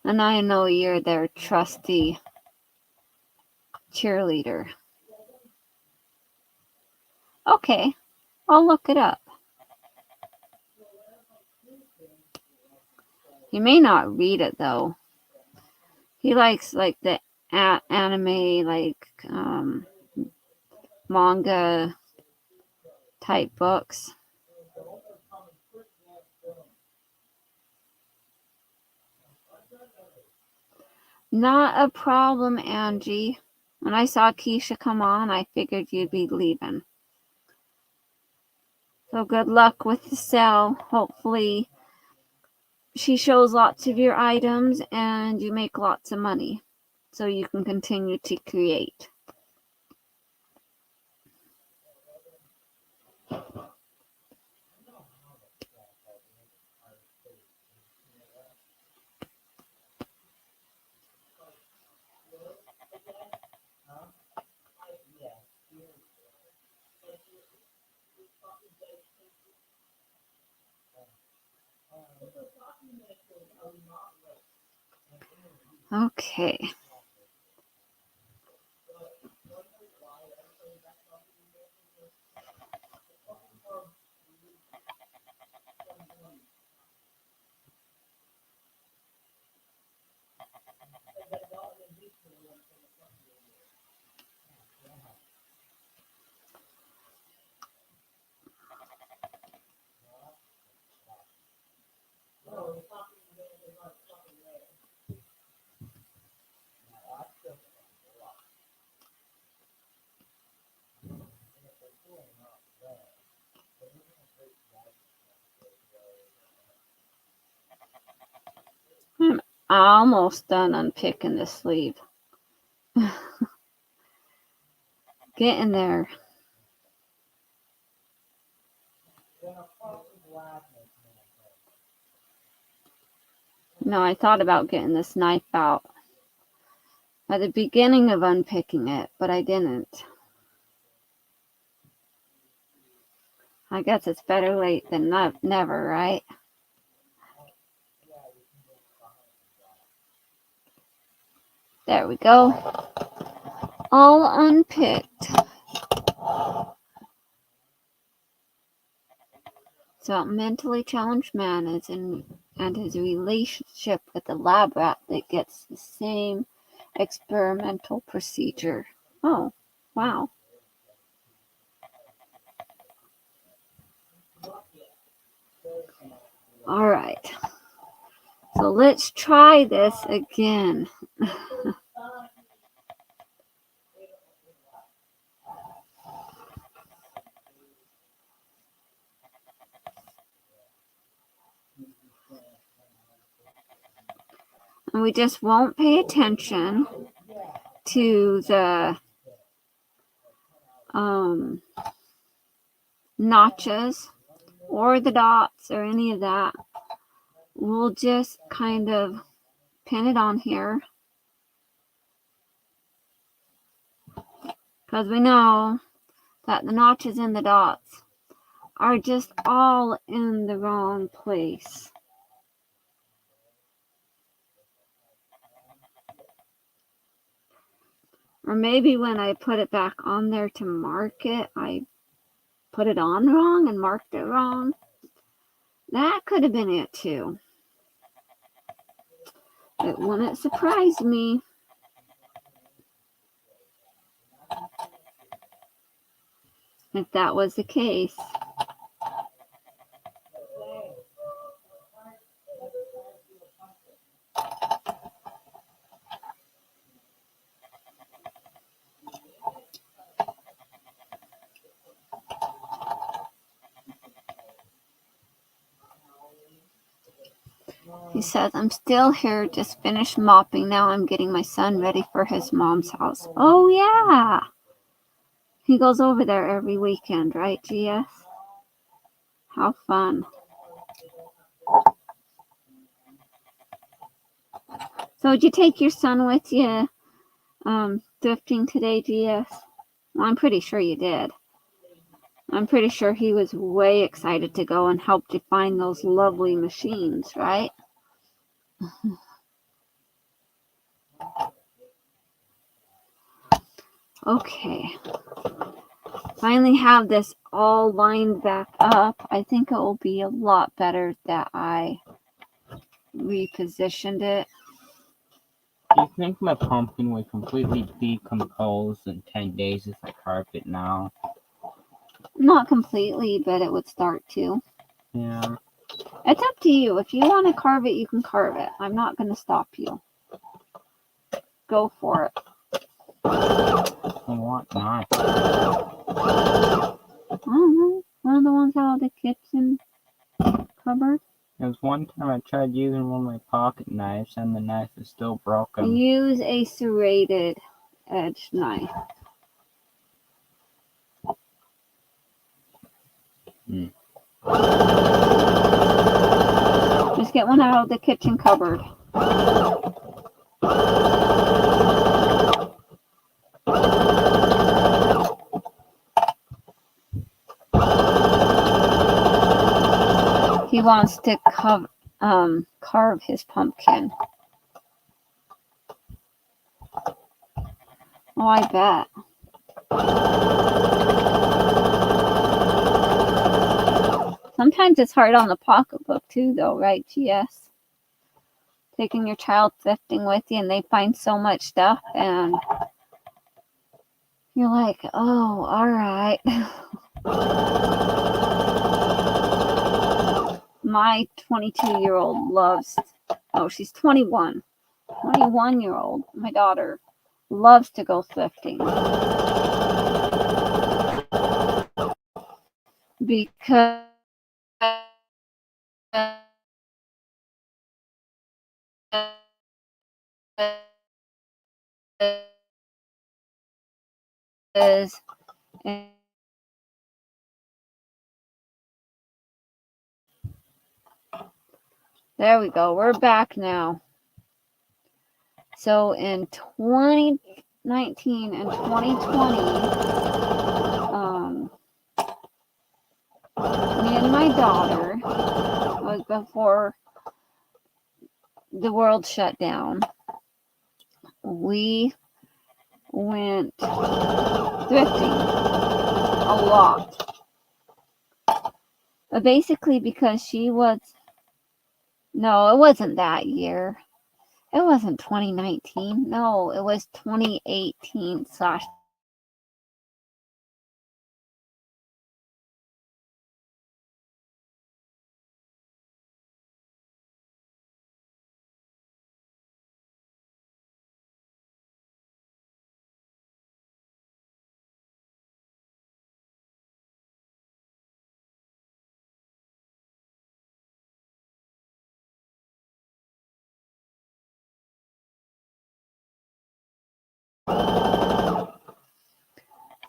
And I know you're their trusty cheerleader. Okay, I'll look it up. He may not read it though. He likes like the anime, like manga type books. Not a problem, Angie. When I saw Keisha come on, I figured you'd be leaving. So good luck with the sale. Hopefully she shows lots of your items and you make lots of money so you can continue to create. Okay. I'm almost done unpicking the sleeve. Getting there. No, I thought about getting this knife out at the beginning of unpicking it, but I didn't. I guess it's better late than never, right? There we go. All unpicked. So, a mentally challenged man is and his relationship with a lab rat that gets the same experimental procedure. Oh, wow. All right. So let's try this again. And we just won't pay attention to the notches or the dots or any of that. We'll just kind of pin it on here because we know that the notches and the dots are just all in the wrong place. Or maybe when I put it back on there to mark it, I put it on wrong and marked it wrong. That could have been it too. It wouldn't surprise me. If that was the case. He says, I'm still here, just finished mopping. Now I'm getting my son ready for his mom's house. Oh, yeah. He goes over there every weekend, right, GS? How fun. So did you take your son with you thrifting today, GS? Well, I'm pretty sure you did. I'm pretty sure he was way excited to go and help you find those lovely machines, right? Okay. Finally have this all lined back up. I think it will be a lot better that I repositioned it. Do you think my pumpkin would completely decompose in 10 days if I carve it now? Not completely, but it would start to. Yeah. It's up to you. If you want to carve it, you can carve it. I'm not going to stop you. Go for it. What knife? I don't know. One of the ones out of the kitchen cupboard. There was one time I tried using one of my pocket knives and the knife is still broken. Use a serrated edge knife. Just get one out of the kitchen cupboard. He wants to carve his pumpkin. Oh, I bet. Sometimes it's hard on the pocketbook too, though, right, GS? Taking your child thrifting with you and they find so much stuff and you're like, oh, all right. My 22-year-old loves, oh, she's 21. 21-year-old, my daughter, loves to go thrifting. Because there we go. We're back now. So in 2019 and 2020, me and my daughter, was before the world shut down, we went thrifting a lot. But basically because she was, no, it wasn't that year. It wasn't 2019. No, it was 2018 slash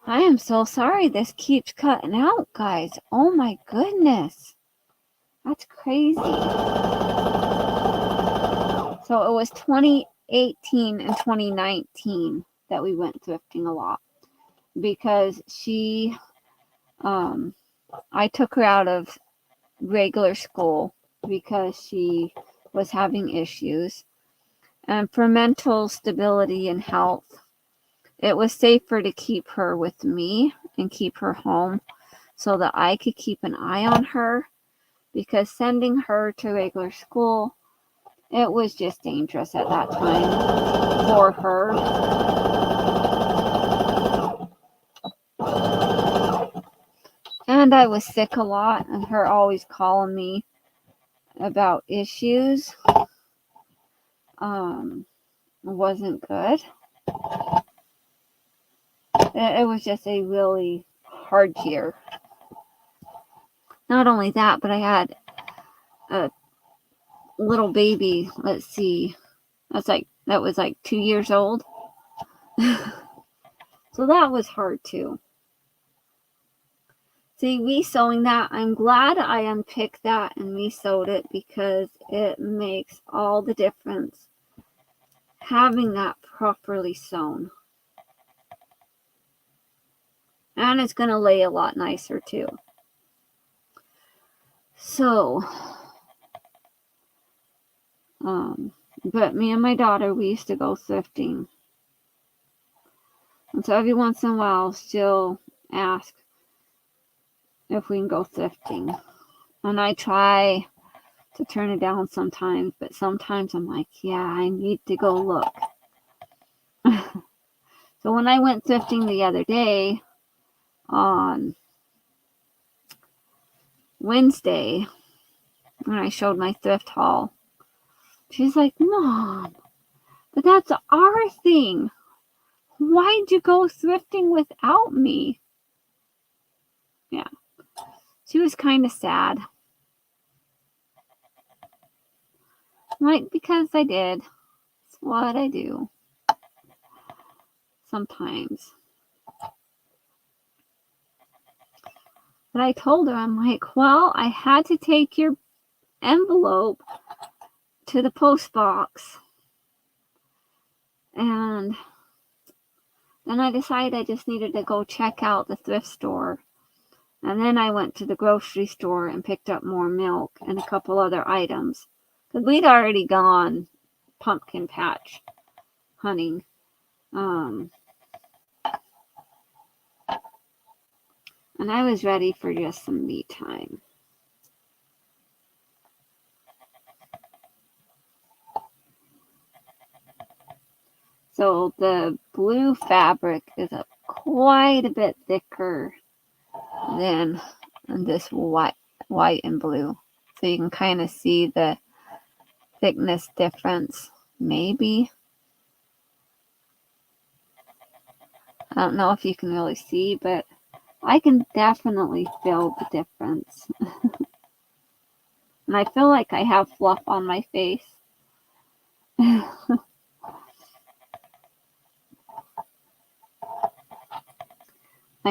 I am so sorry this keeps cutting out, guys. Oh my goodness. That's crazy. So it was 2018 and 2019 that we went thrifting a lot. Because I took her out of regular school because she was having issues. And for mental stability and health, it was safer to keep her with me and keep her home so that I could keep an eye on her, because sending her to regular school, it was just dangerous at that time for her. And I was sick a lot, and her always calling me about issues wasn't good. It was just a really hard year. Not only that, but I had a little baby. Let's see, that was like 2 years old. So that was hard too. See, me sewing that, I'm glad I unpicked that and me sewed it, because it makes all the difference having that properly sewn. And it's going to lay a lot nicer too. So, but me and my daughter, we used to go thrifting. And so every once in a while, she'll ask if we can go thrifting. And I try to turn it down sometimes, but sometimes I'm like, yeah, I need to go look. So when I went thrifting the other day on Wednesday when I showed my thrift haul. She's like, Mom, but that's our thing. Why'd you go thrifting without me? Yeah. She was kind of sad. I'm like, because I did. It's what I do. Sometimes. But I told her, I'm like, well, I had to take your envelope to the post box. And then I decided I just needed to go check out the thrift store. And then I went to the grocery store and picked up more milk and a couple other items. Because we'd already gone pumpkin patch hunting. And I was ready for just some me time. So the blue fabric is quite a bit thicker than this white and blue. So you can kind of see the thickness difference, maybe. I don't know if you can really see, but I can definitely feel the difference. And I feel like I have fluff on my face. I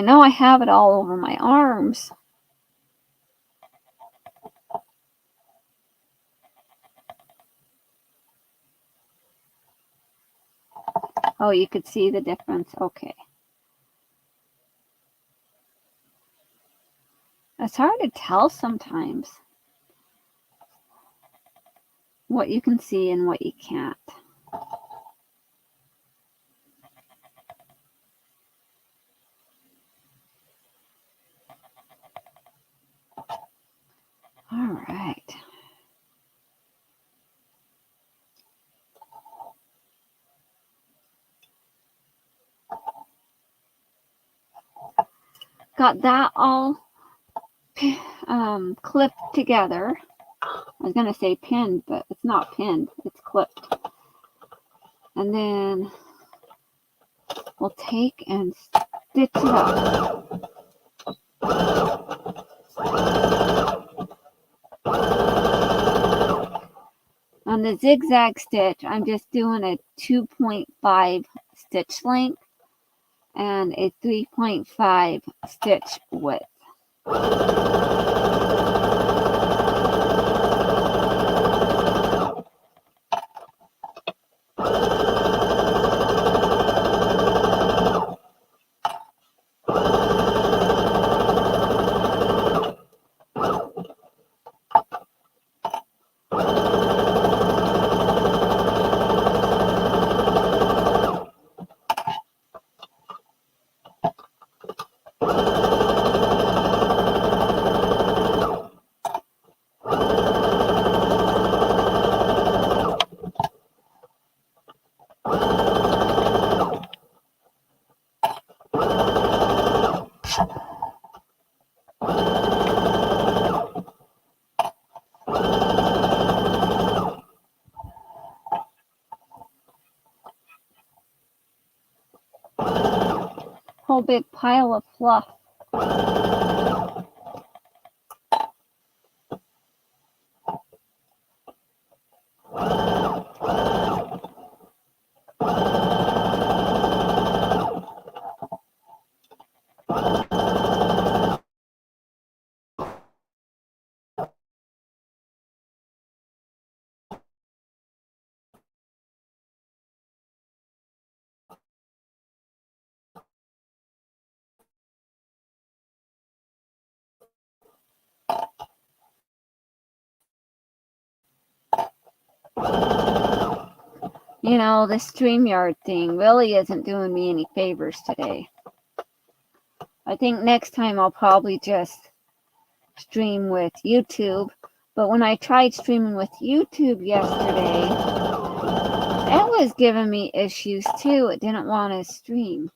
know I have it all over my arms. Oh, you could see the difference. Okay. It's hard to tell sometimes what you can see and what you can't. All right. Got that all clipped together. I was going to say pinned, but it's not pinned. It's clipped. And then we'll take and stitch it up. On the zigzag stitch, I'm just doing a 2.5 stitch length and a 3.5 stitch width. Whole big pile of fluff. You know, the Streamyard thing really isn't doing me any favors today. I think next time I'll probably just stream with YouTube. But when I tried streaming with YouTube yesterday, it was giving me issues too. It didn't want to stream.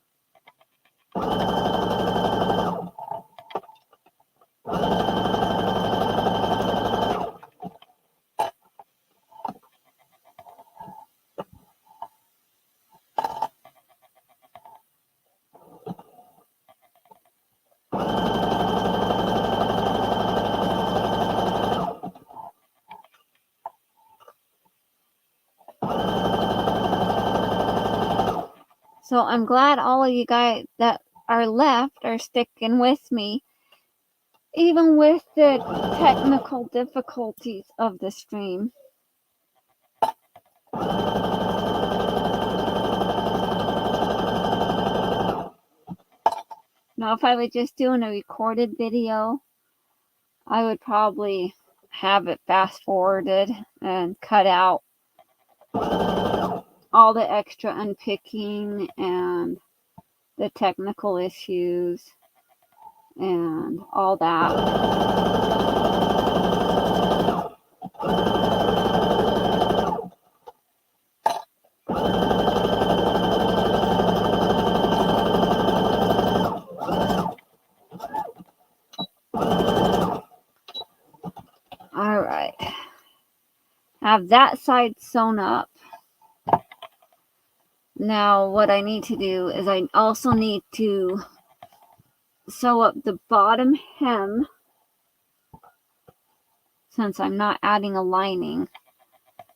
So I'm glad all of you guys that are left are sticking with me, even with the technical difficulties of the stream. Now, if I was just doing a recorded video, I would probably have it fast forwarded and cut out all the extra unpicking and the technical issues and all that. All right. Have that side sewn up. Now what I need to do is I also need to sew up the bottom hem, since I'm not adding a lining.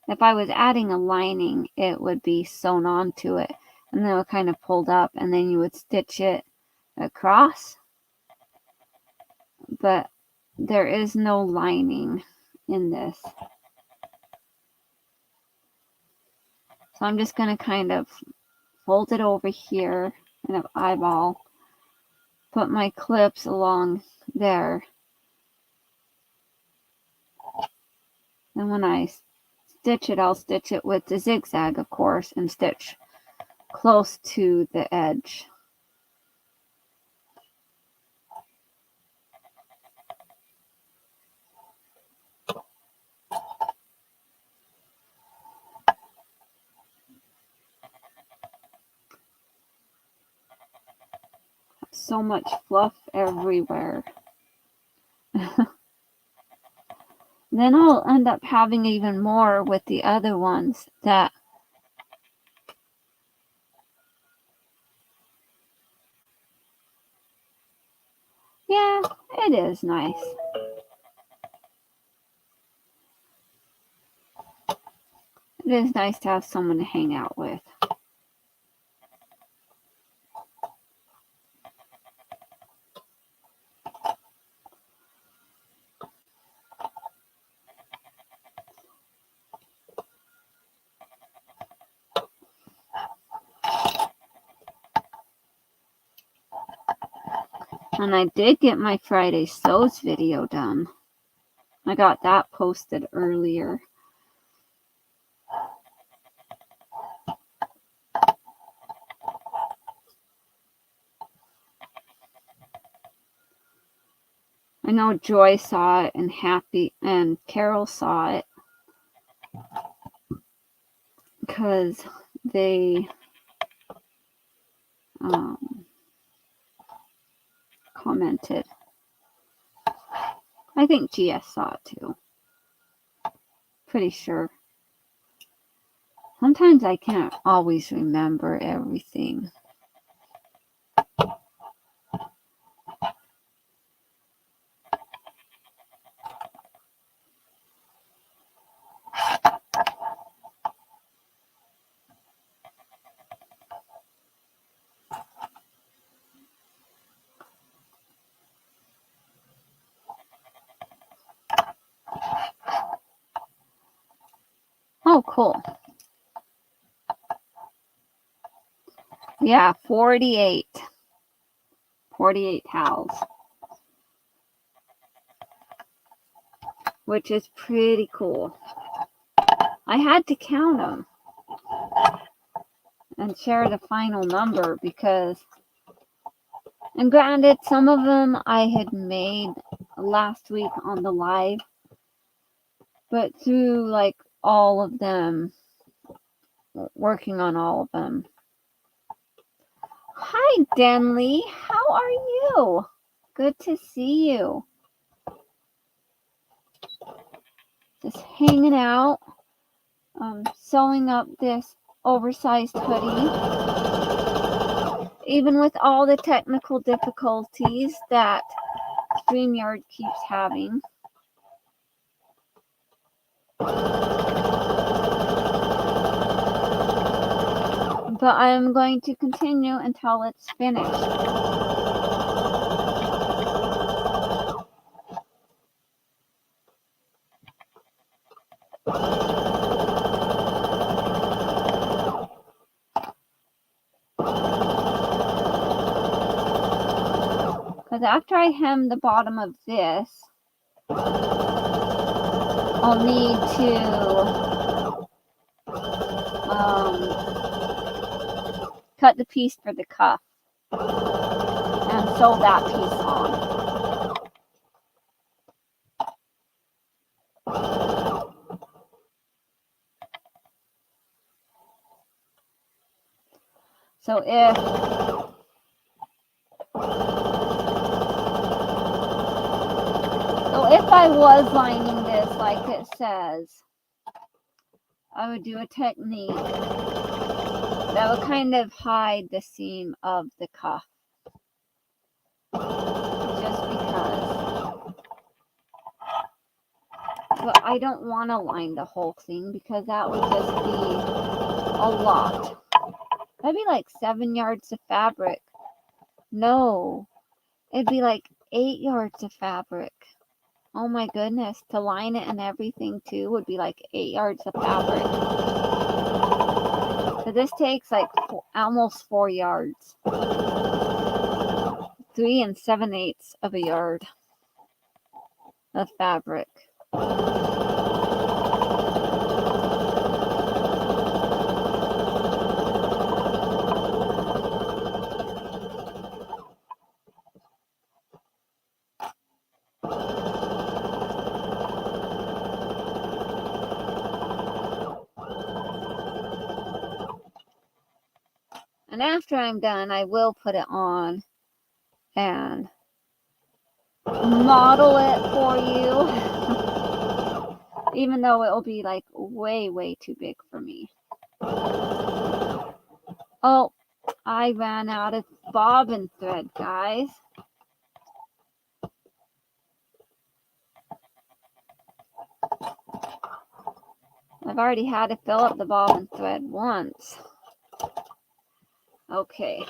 If I was adding a lining, it would be sewn onto it, and then it would kind of pulled up, and then you would stitch it across. But there is no lining in this. So I'm just going to kind of fold it over here in an eyeball, put my clips along there, and when I stitch it, I'll stitch it with the zigzag, of course, and stitch close to the edge. So much fluff everywhere. Then I'll end up having even more with the other ones that yeah, it is nice. It is nice to have someone to hang out with. And I did get my Friday Sews video done. I got that posted earlier. I know Joy saw it and Happy and Carol saw it because they commented. I think GS saw it too. Pretty sure. Sometimes I can't always remember everything. Oh, cool. Yeah, 48. 48 towels. Which is pretty cool. I had to count them and share the final number because, and granted, some of them I had made last week on the live, but through like all of them, working on all of them. Hi, Denley. How are you? Good to see you. Just hanging out, sewing up this oversized hoodie. Even with all the technical difficulties that Streamyard keeps having. but I'm going to continue until it's finished. Because after I hem the bottom of this, I'll need to cut the piece for the cuff and sew that piece on. So if I was lining this like it says, I would do a technique that would kind of hide the seam of the cuff. Just because. But I don't want to line the whole thing because that would just be a lot. That'd be like 7 yards of fabric. No, it'd be like 8 yards of fabric. Oh my goodness, to line it and everything too would be like 8 yards of fabric. So this takes like almost 4 yards. 3 7/8 of a yard of fabric. And after I'm done, I will put it on and model it for you. Even though it will be like way, way too big for me. Oh, I ran out of bobbin thread, guys. I've already had to fill up the bobbin thread once. Okay.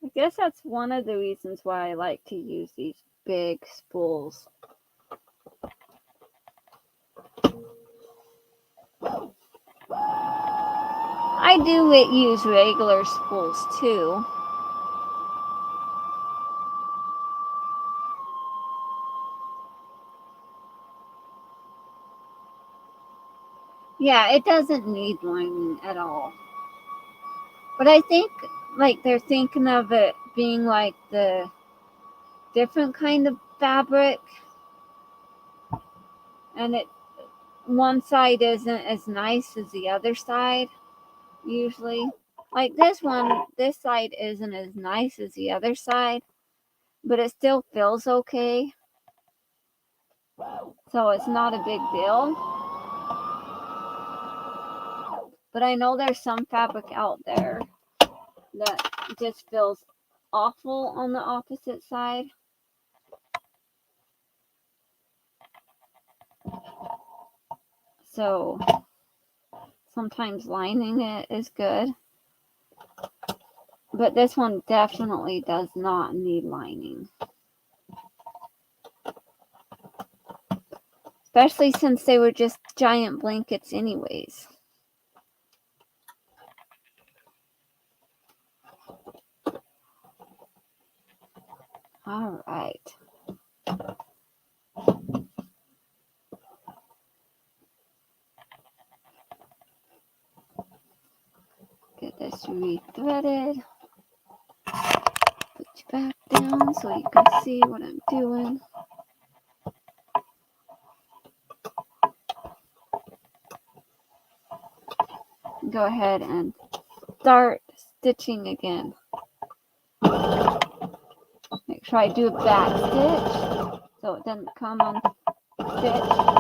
I guess that's one of the reasons why I like to use these big spools. I do use regular spools too. Yeah, it doesn't need lining at all. But I think like they're thinking of it being like the different kind of fabric. And one side isn't as nice as the other side, usually. Like this one, this side isn't as nice as the other side, but it still feels okay. So it's not a big deal. But I know there's some fabric out there that just feels awful on the opposite side. So sometimes lining it is good. But this one definitely does not need lining. Especially since they were just giant blankets anyways. All right. Get this re-threaded. Put you back down so you can see what I'm doing. Go ahead and start stitching again. Make sure I do a back stitch so it doesn't come unstitched.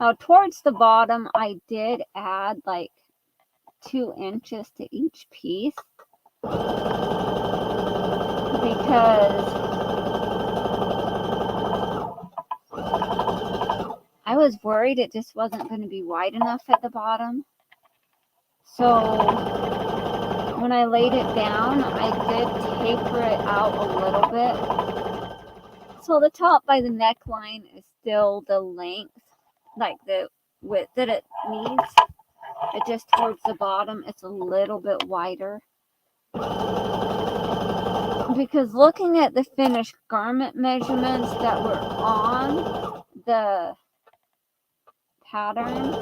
Now, towards the bottom, I did add like 2 inches to each piece because I was worried it just wasn't going to be wide enough at the bottom. So when I laid it down, I did taper it out a little bit. So the top by the neckline is still the length, like the width that it needs. It just towards the bottom, it's a little bit wider. Because looking at the finished garment measurements that were on the pattern,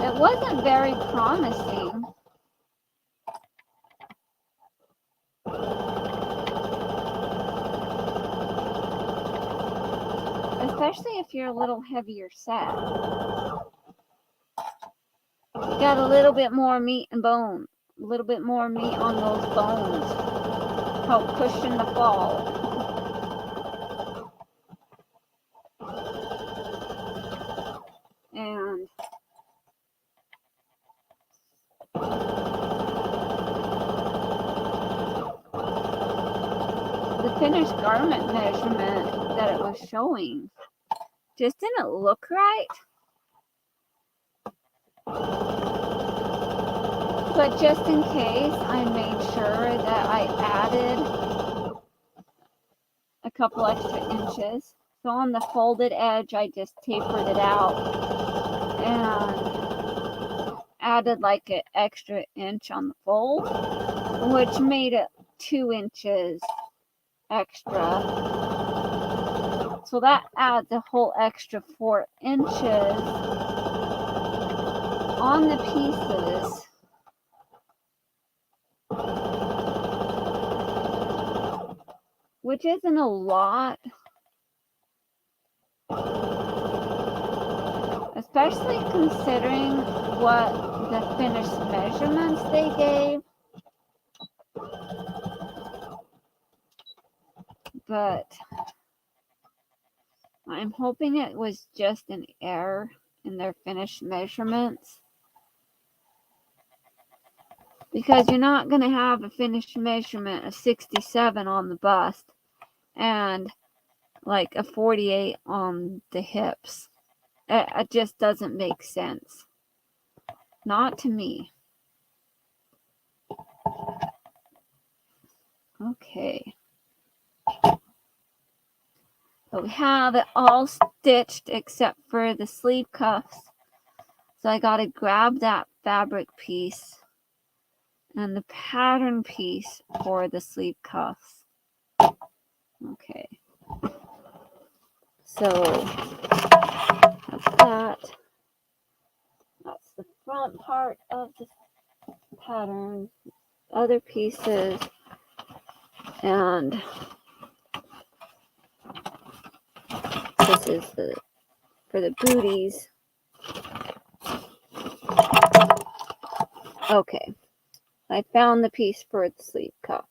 it wasn't very promising. Especially if you're a little heavier set. You got a little bit more meat and bone. A little bit more meat on those bones. Help cushion the fall. And the finished garment measurement that it was showing just didn't look right. But just in case, I made sure that I added a couple extra inches. So on the folded edge, I just tapered it out and added like an extra inch on the fold, which made it 2 inches extra. So that adds a whole extra 4 inches on the pieces. Which isn't a lot, especially considering what the finished measurements they gave. But I'm hoping it was just an error in their finished measurements. Because you're not going to have a finished measurement of 67 on the bust and like a 48 on the hips. It just doesn't make sense. Not to me. Okay. So we have it all stitched except for the sleeve cuffs. So I got to grab that fabric piece and the pattern piece for the sleeve cuffs. Okay. So that's that. That's the front part of the pattern. Other pieces. And this is for the booties. Okay. I found the piece for the sleeve cuff.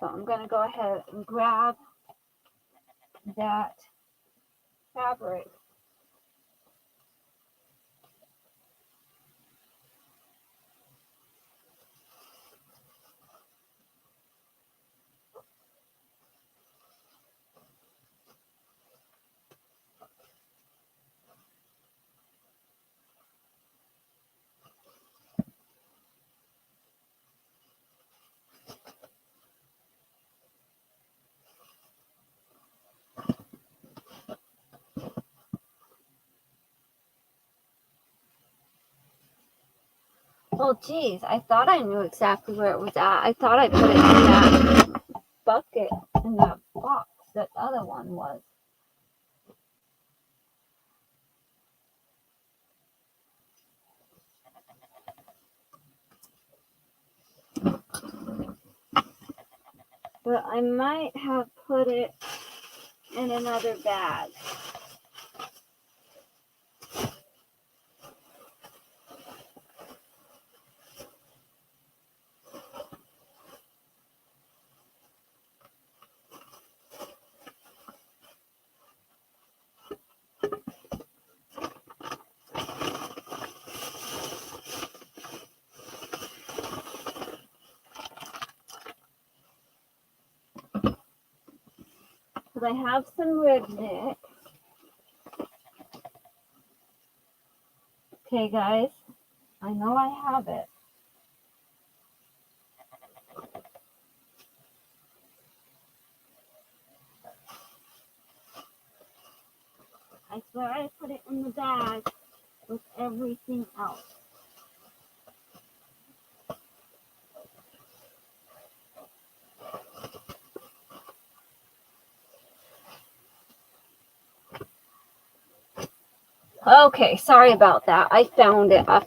So I'm going to go ahead and grab that fabric. Oh, geez. I thought I knew exactly where it was at. I thought I put it in that bucket, in that box that the other one was. But I might have put it in another bag. because I have some rib knit. Okay, guys, I know I have it. I swear I put it in the bag with everything else. Okay, sorry about that. I found it. I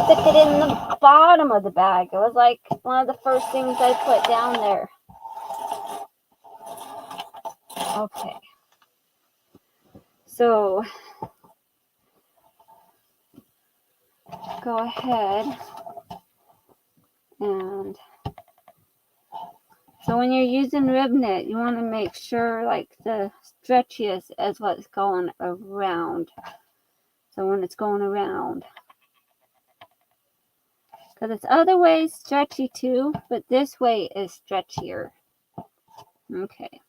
stuck it in the bottom of the bag. It was like one of the first things I put down there. Okay. So, go ahead and so when you're using rib knit, you want to make sure like the stretchiest is what's going around. So when it's going around, because it's other ways stretchy too, but this way is stretchier. Okay.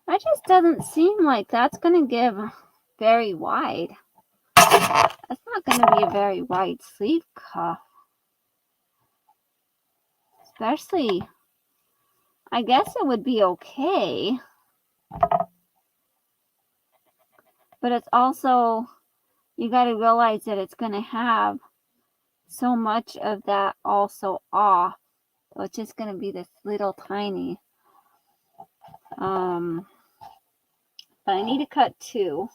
That just doesn't seem like that's going to give very wide. That's not going to be a very wide sleeve cuff. Especially, I guess it would be okay. But it's also, you got to realize that it's going to have so much of that also off. So it's just going to be this little tiny. But I need to cut 2.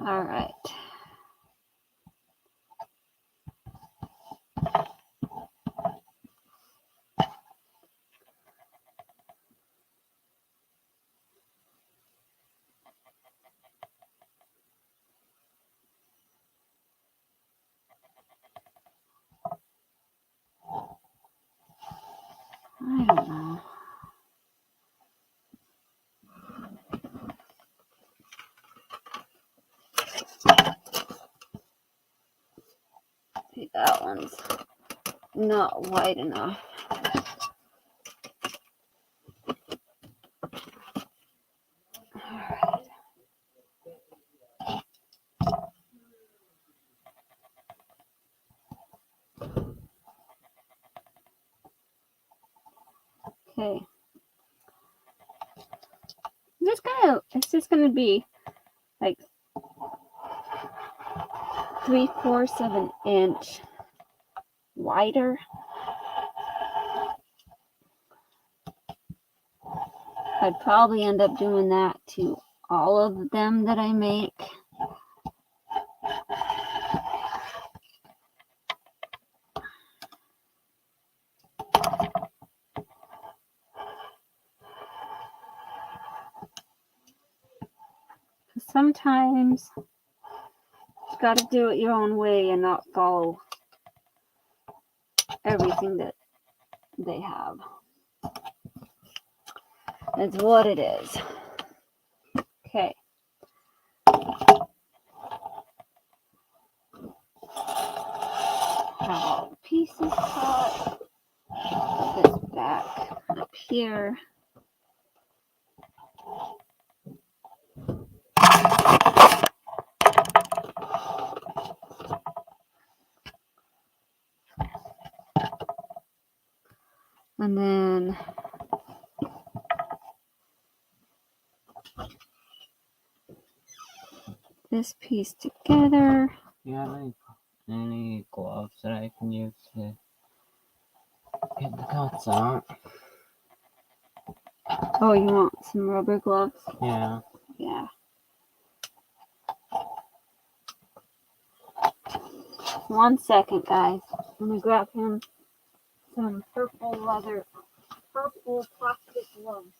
All right. I don't know. See, that one's not wide enough. All right. Okay. It's just gonna be like 3/4 of an inch wider. I'd probably end up doing that to all of them that I make. Sometimes you got to do it your own way and not follow everything that they have. It's what it is. Okay. Have all the pieces cut. Put this back up here. And then this piece together. Do you have any gloves that I can use to get the cuts out? Oh, you want some rubber gloves? Yeah. Yeah. One second, guys. I'm gonna grab him some purple plastic gloves.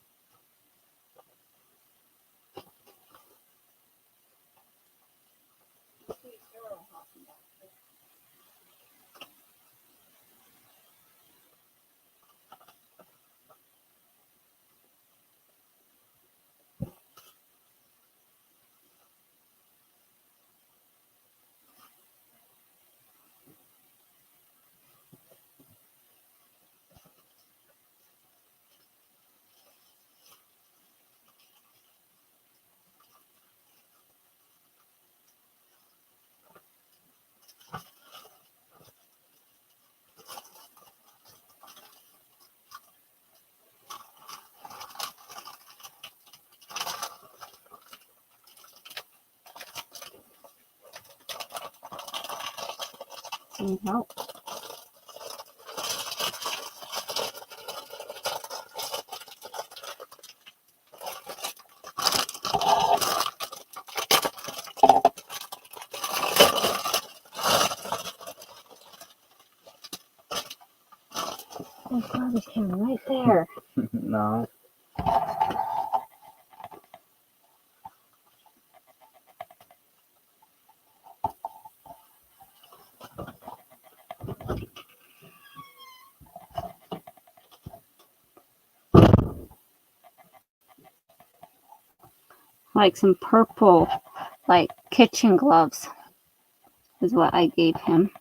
Any help? Oh, garbage can right there. No. Like some purple, like kitchen gloves is what I gave him.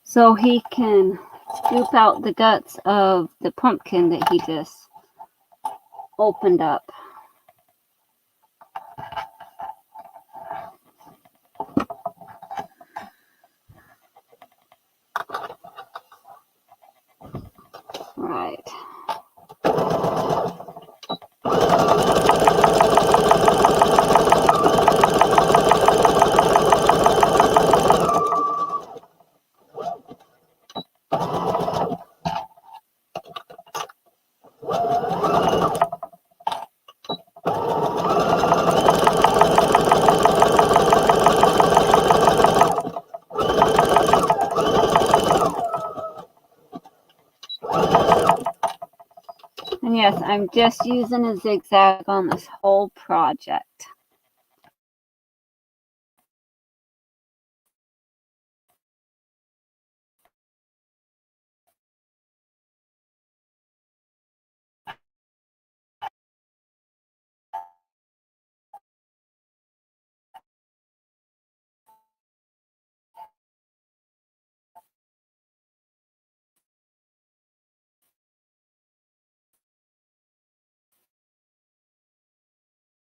So he can scoop out the guts of the pumpkin that he just opened up. Right. And yes, I'm just using a zigzag on this whole project.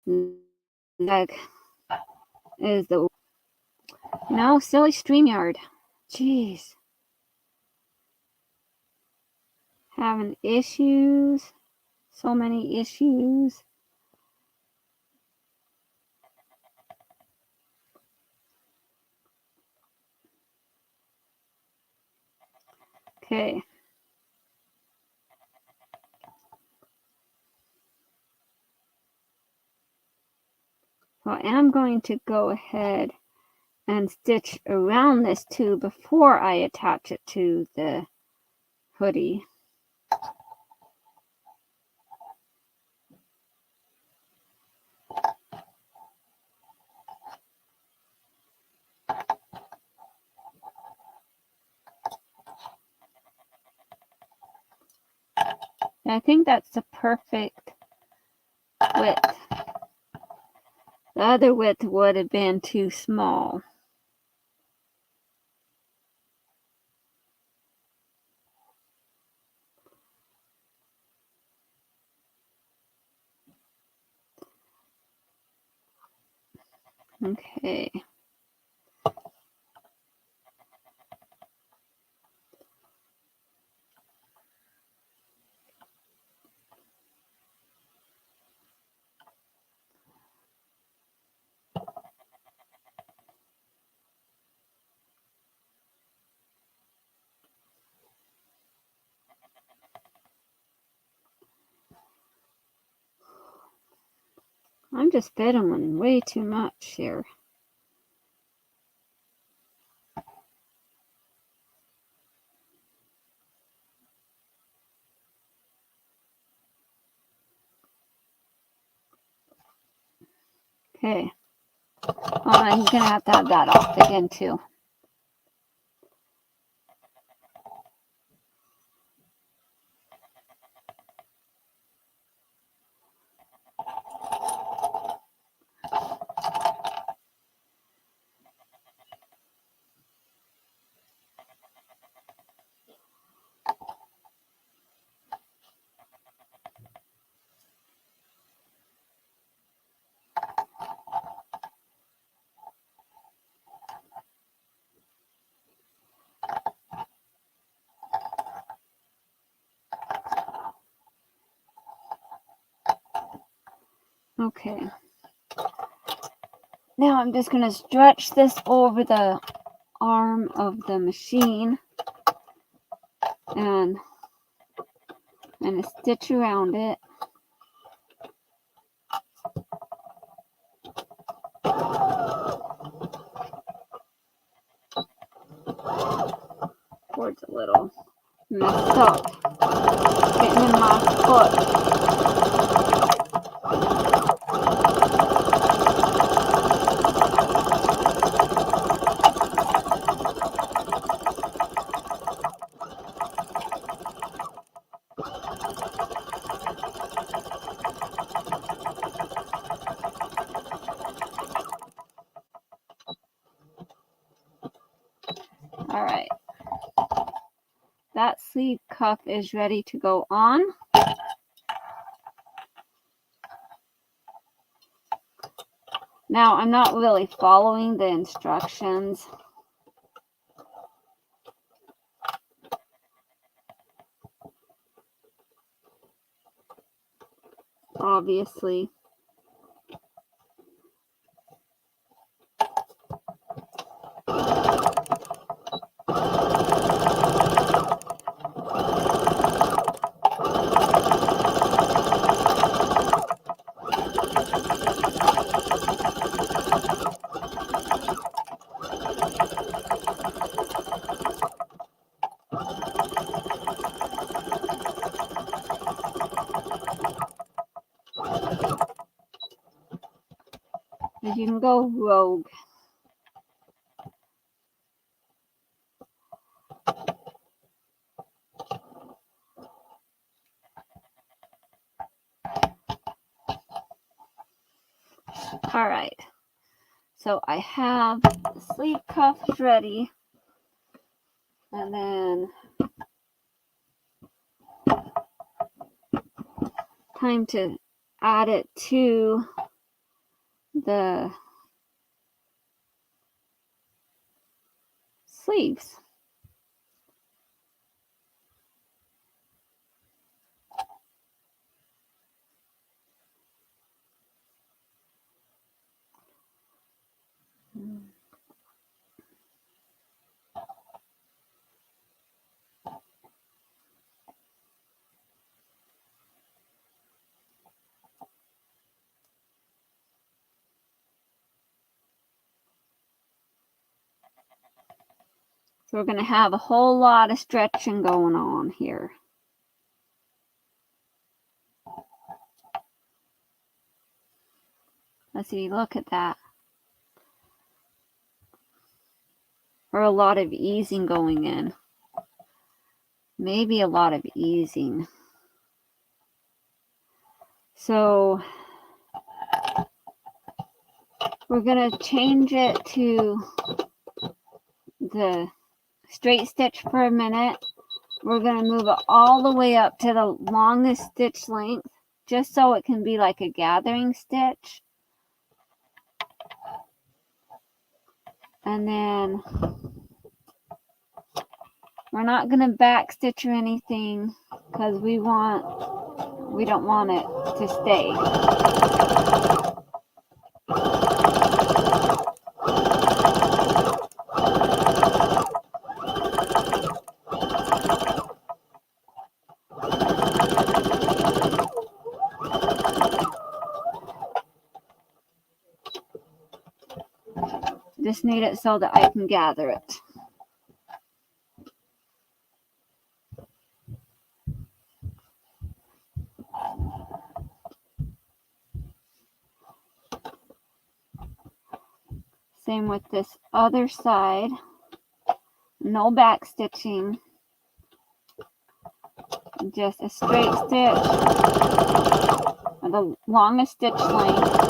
Zigzag is the no silly Streamyard. Jeez. Having issues. So many issues. Okay. Well, I am going to go ahead and stitch around this too before I attach it to the hoodie. And I think that's the perfect width. The other width would have been too small. Okay. I'm just fiddling way too much here. Okay. Oh, I'm going to have that off again too. Okay. Now I'm just going to stretch this over the arm of the machine and stitch around it. Cord's a little messed up. Getting in my foot. All right. That sleeve cuff is ready to go on. Now, I'm not really following the instructions. Obviously. You can go rogue. All right. So I have the sleeve cuffs ready. And then time to add it to the sleeves. So we're going to have a whole lot of stretching going on here. Let's see, look at that. Or a lot of easing going in. Maybe a lot of easing. So we're going to change it to the straight stitch for a minute. We're going to move it all the way up to the longest stitch length, just so it can be like a gathering stitch. And then we're not going to back stitch or anything because we don't want it to stay. Just need it so that I can gather it. Same with this other side. No back stitching. Just a straight stitch with the longest stitch length.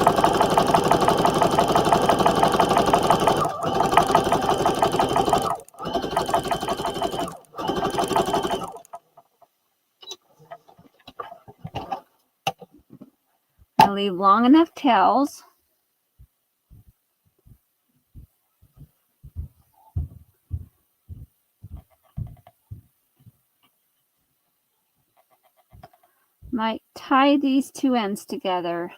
I leave long enough tails. Might tie these two ends together.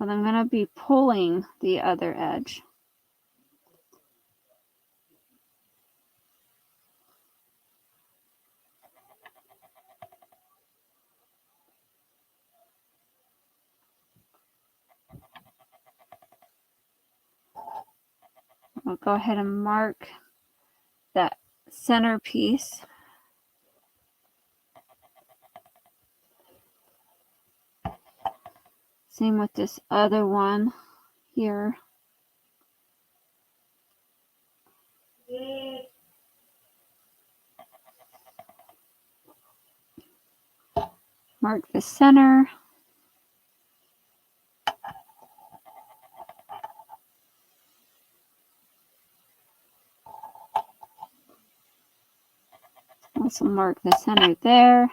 but I'm going to be pulling the other edge. I'll go ahead and mark that center piece. Same with this other one here. Mark the center. Also mark the center there.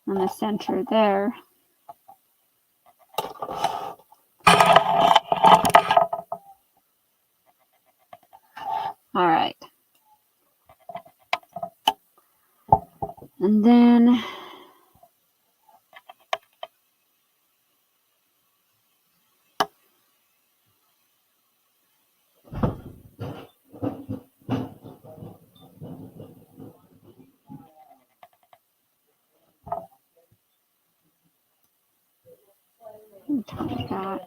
And the center there. All right. And then that.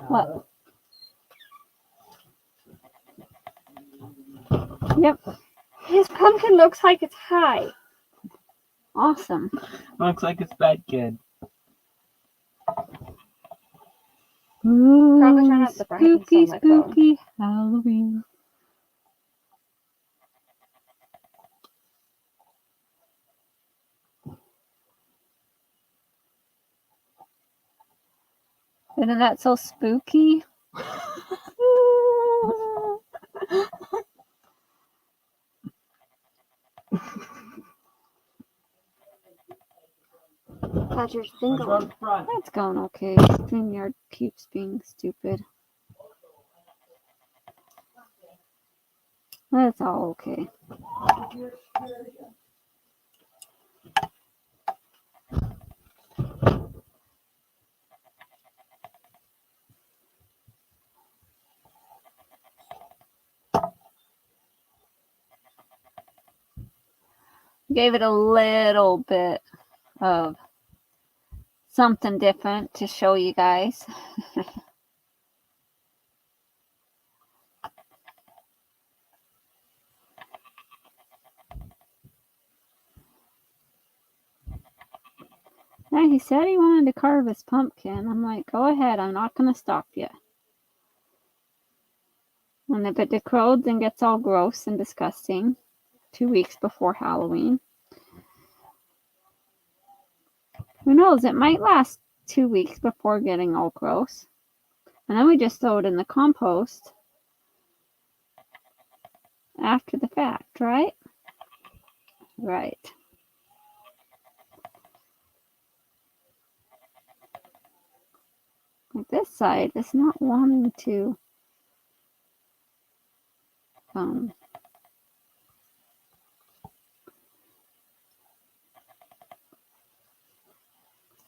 What? Yep. His pumpkin looks like it's high. Awesome. Looks like it's bad kid. Ooh, Probably try not to brightness spooky, on my phone. spooky Halloween. Isn't that so spooky? How's your thing going? That's going okay. Streamyard keeps being stupid. That's all okay. Gave it a little bit of something different to show you guys. Yeah, he said he wanted to carve his pumpkin. I'm like, go ahead, I'm not going to stop you. And if it decodes and gets all gross and disgusting 2 weeks before Halloween, who knows, it might last 2 weeks before getting all gross. And then we just throw it in the compost after the fact, right? Right. Like this side is not wanting to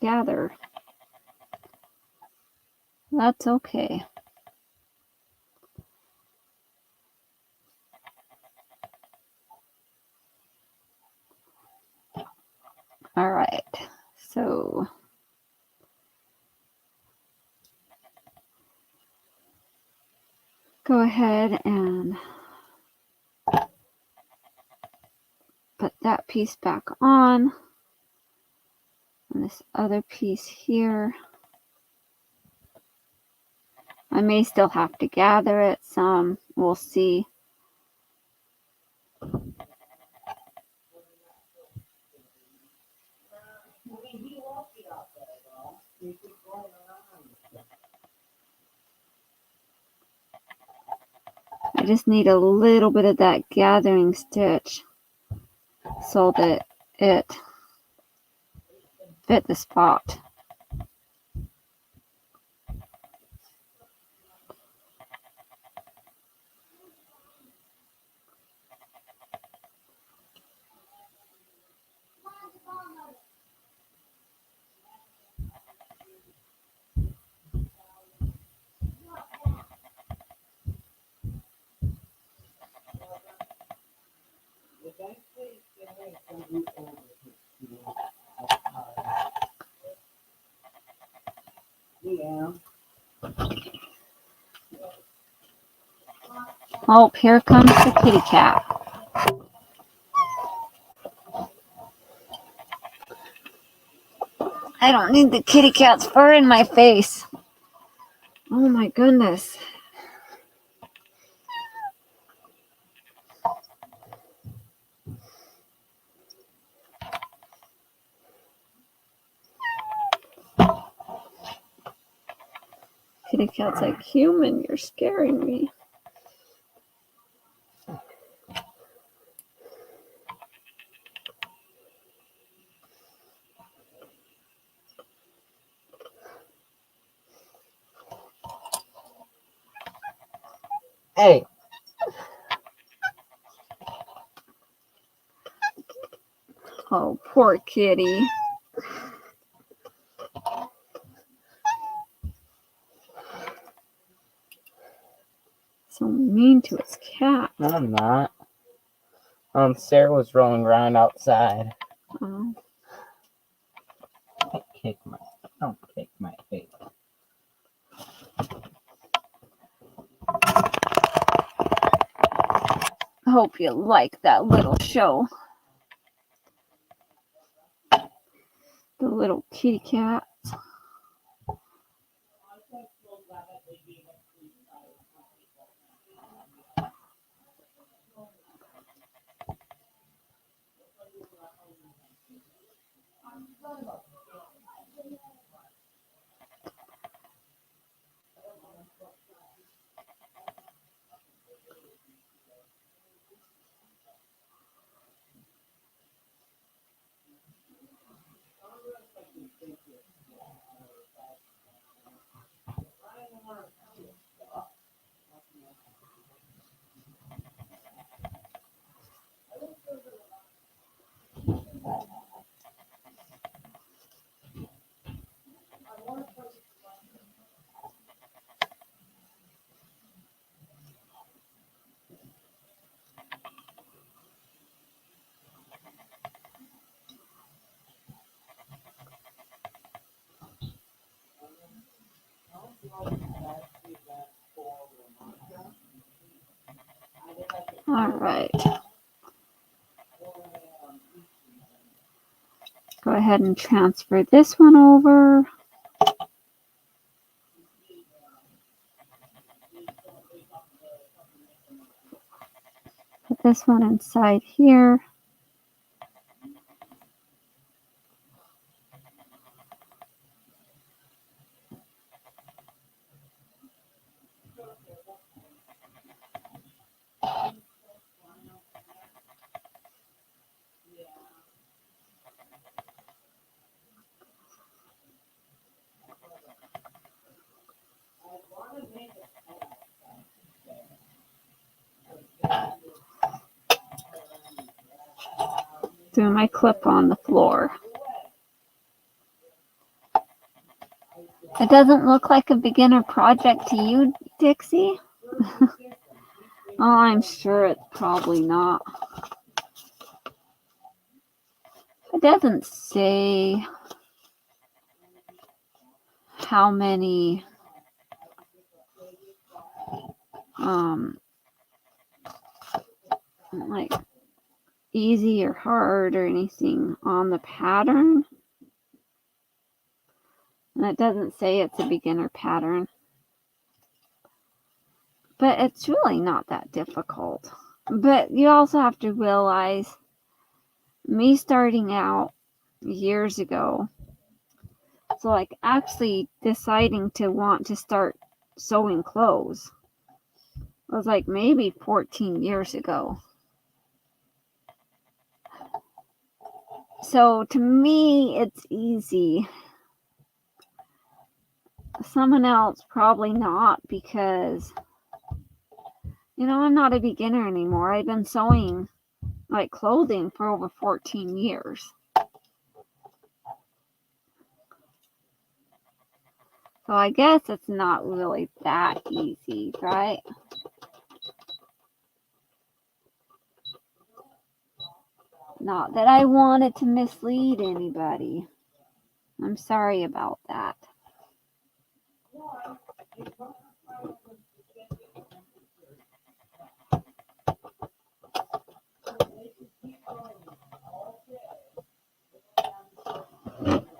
gather. That's okay. All right. So go ahead and put that piece back on. And this other piece here. I may still have to gather it some. We'll see. I just need a little bit of that gathering stitch so that it fit the spot. Yeah. Oh, here comes the kitty cat. I don't need the kitty cat's fur in my face. Oh my goodness. Kitty cat's like, human, you're scaring me. Hey. Oh, poor kitty. So mean to his cat. No, I'm not. Sarah was rolling around outside. Oh. Don't kick my face. I hope you like that little show. The little kitty cat. All right. Go ahead and transfer this one over. Put this one inside here. Threw my clip on the floor. It doesn't look like a beginner project to you, Dixie? Oh, I'm sure it's probably not. It doesn't say how many like easy or hard or anything on the pattern. And it doesn't say it's a beginner pattern. But it's really not that difficult. But you also have to realize, me starting out years ago, so like actually deciding to want to start sewing clothes was like maybe 14 years ago. So to me, it's easy. Someone else probably not, because I'm not a beginner anymore. I've been sewing like clothing for over 14 years. So I guess it's not really that easy, right? Not that I wanted to mislead anybody. I'm sorry about that.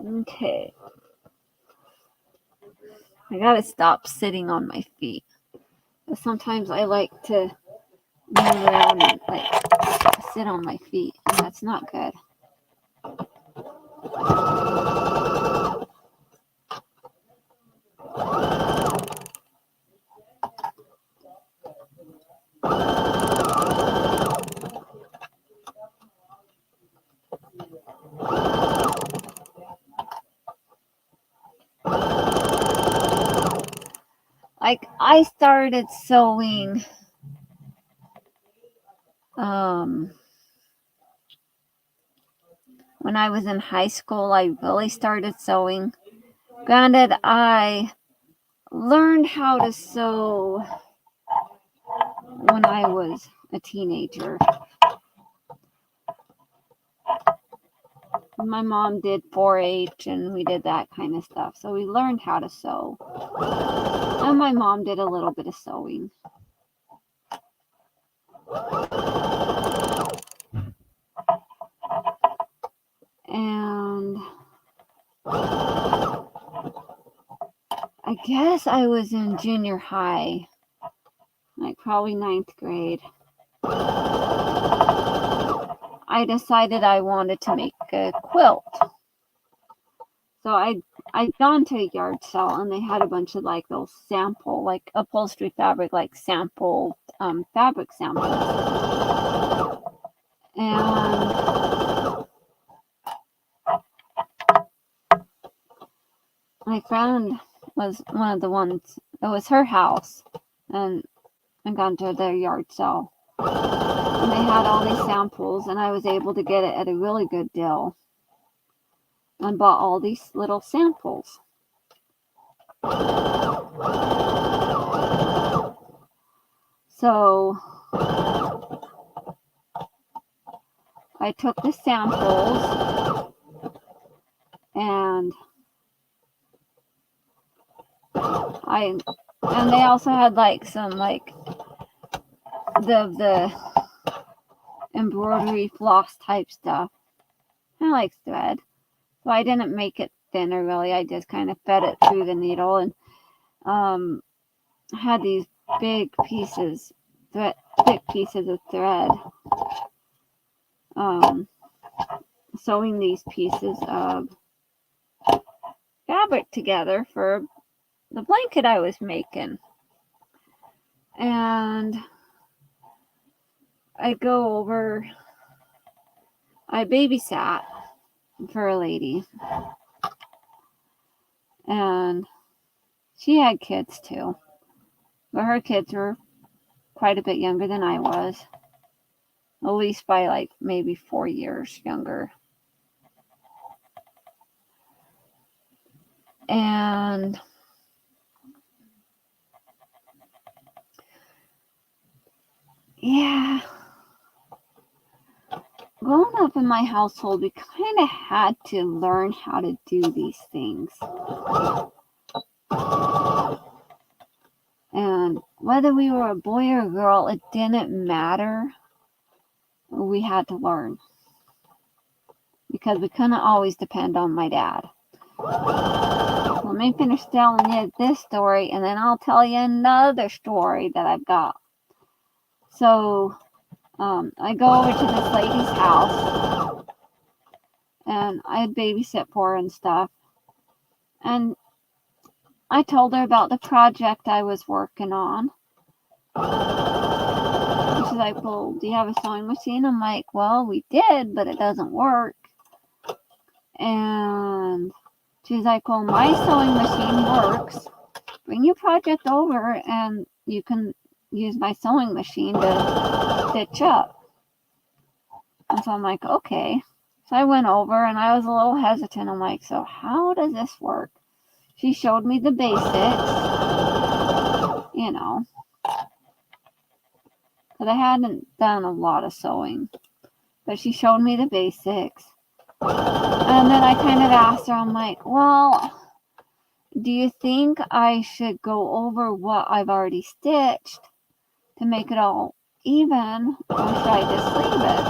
Okay. I gotta stop sitting on my feet. But sometimes I like to move around and like sit on my feet, and that's not good. Like, I started sewing when I was in high school. I really started sewing. Granted, I learned how to sew when I was a teenager. My mom did 4-H and we did that kind of stuff. So we learned how to sew. And my mom did a little bit of sewing. And I guess I was in junior high, like probably 9th grade. I decided I wanted to make a quilt. So I'd gone to a yard sale and they had a bunch of like those sample, like upholstery fabric, like sample fabric samples. And my friend was one of the ones, it was her house, and I gone to their yard sale. And they had all these samples, and I was able to get it at a really good deal. And bought all these little samples. So I took the samples and they also had like some like the embroidery floss type stuff. I like thread. So I didn't make it thinner really. I just kind of fed it through the needle and had these big pieces of thread. Sewing these pieces of fabric together for the blanket I was making. And I babysat for a lady. And she had kids too. But her kids were quite a bit younger than I was. At least by like maybe 4 years younger. And yeah, growing up in my household, we kind of had to learn how to do these things. And whether we were a boy or a girl, it didn't matter. We had to learn. Because we couldn't always depend on my dad. Let me finish telling you this story, and then I'll tell you another story that I've got. So, I go over to this lady's house, and I'd babysit for her and stuff. And I told her about the project I was working on. And she's like, well, do you have a sewing machine? I'm like, well, we did, but it doesn't work. And she's like, well, my sewing machine works. Bring your project over and you can use my sewing machine to stitch up. And so I'm like, okay. So I went over and I was a little hesitant. I'm like, so how does this work? She showed me the basics, you know, because I hadn't done a lot of sewing. But she showed me the basics. And then I kind of asked her, I'm like, well, do you think I should go over what I've already stitched to make it all even, or should I just leave it?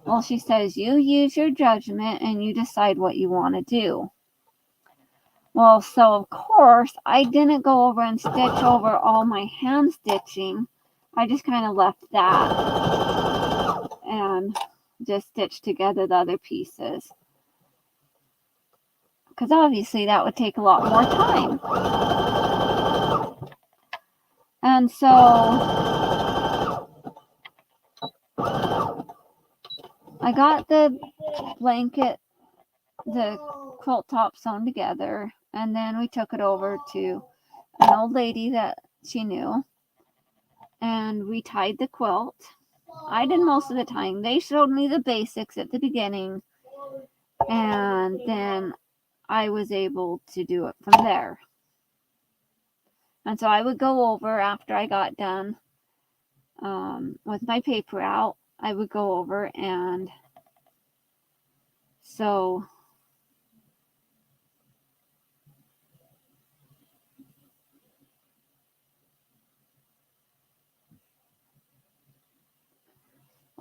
Well, she says, you use your judgment and you decide what you want to do. Well, so of course, I didn't go over and stitch over all my hand stitching. I just kind of left that and just stitched together the other pieces. Because obviously that would take a lot more time. And so I got the blanket, the quilt top sewn together, and then we took it over to an old lady that she knew, and we tied the quilt. I did most of the time. They showed me the basics at the beginning, and then I was able to do it from there. And so I would go over after I got done with my paper out. I would go over and sew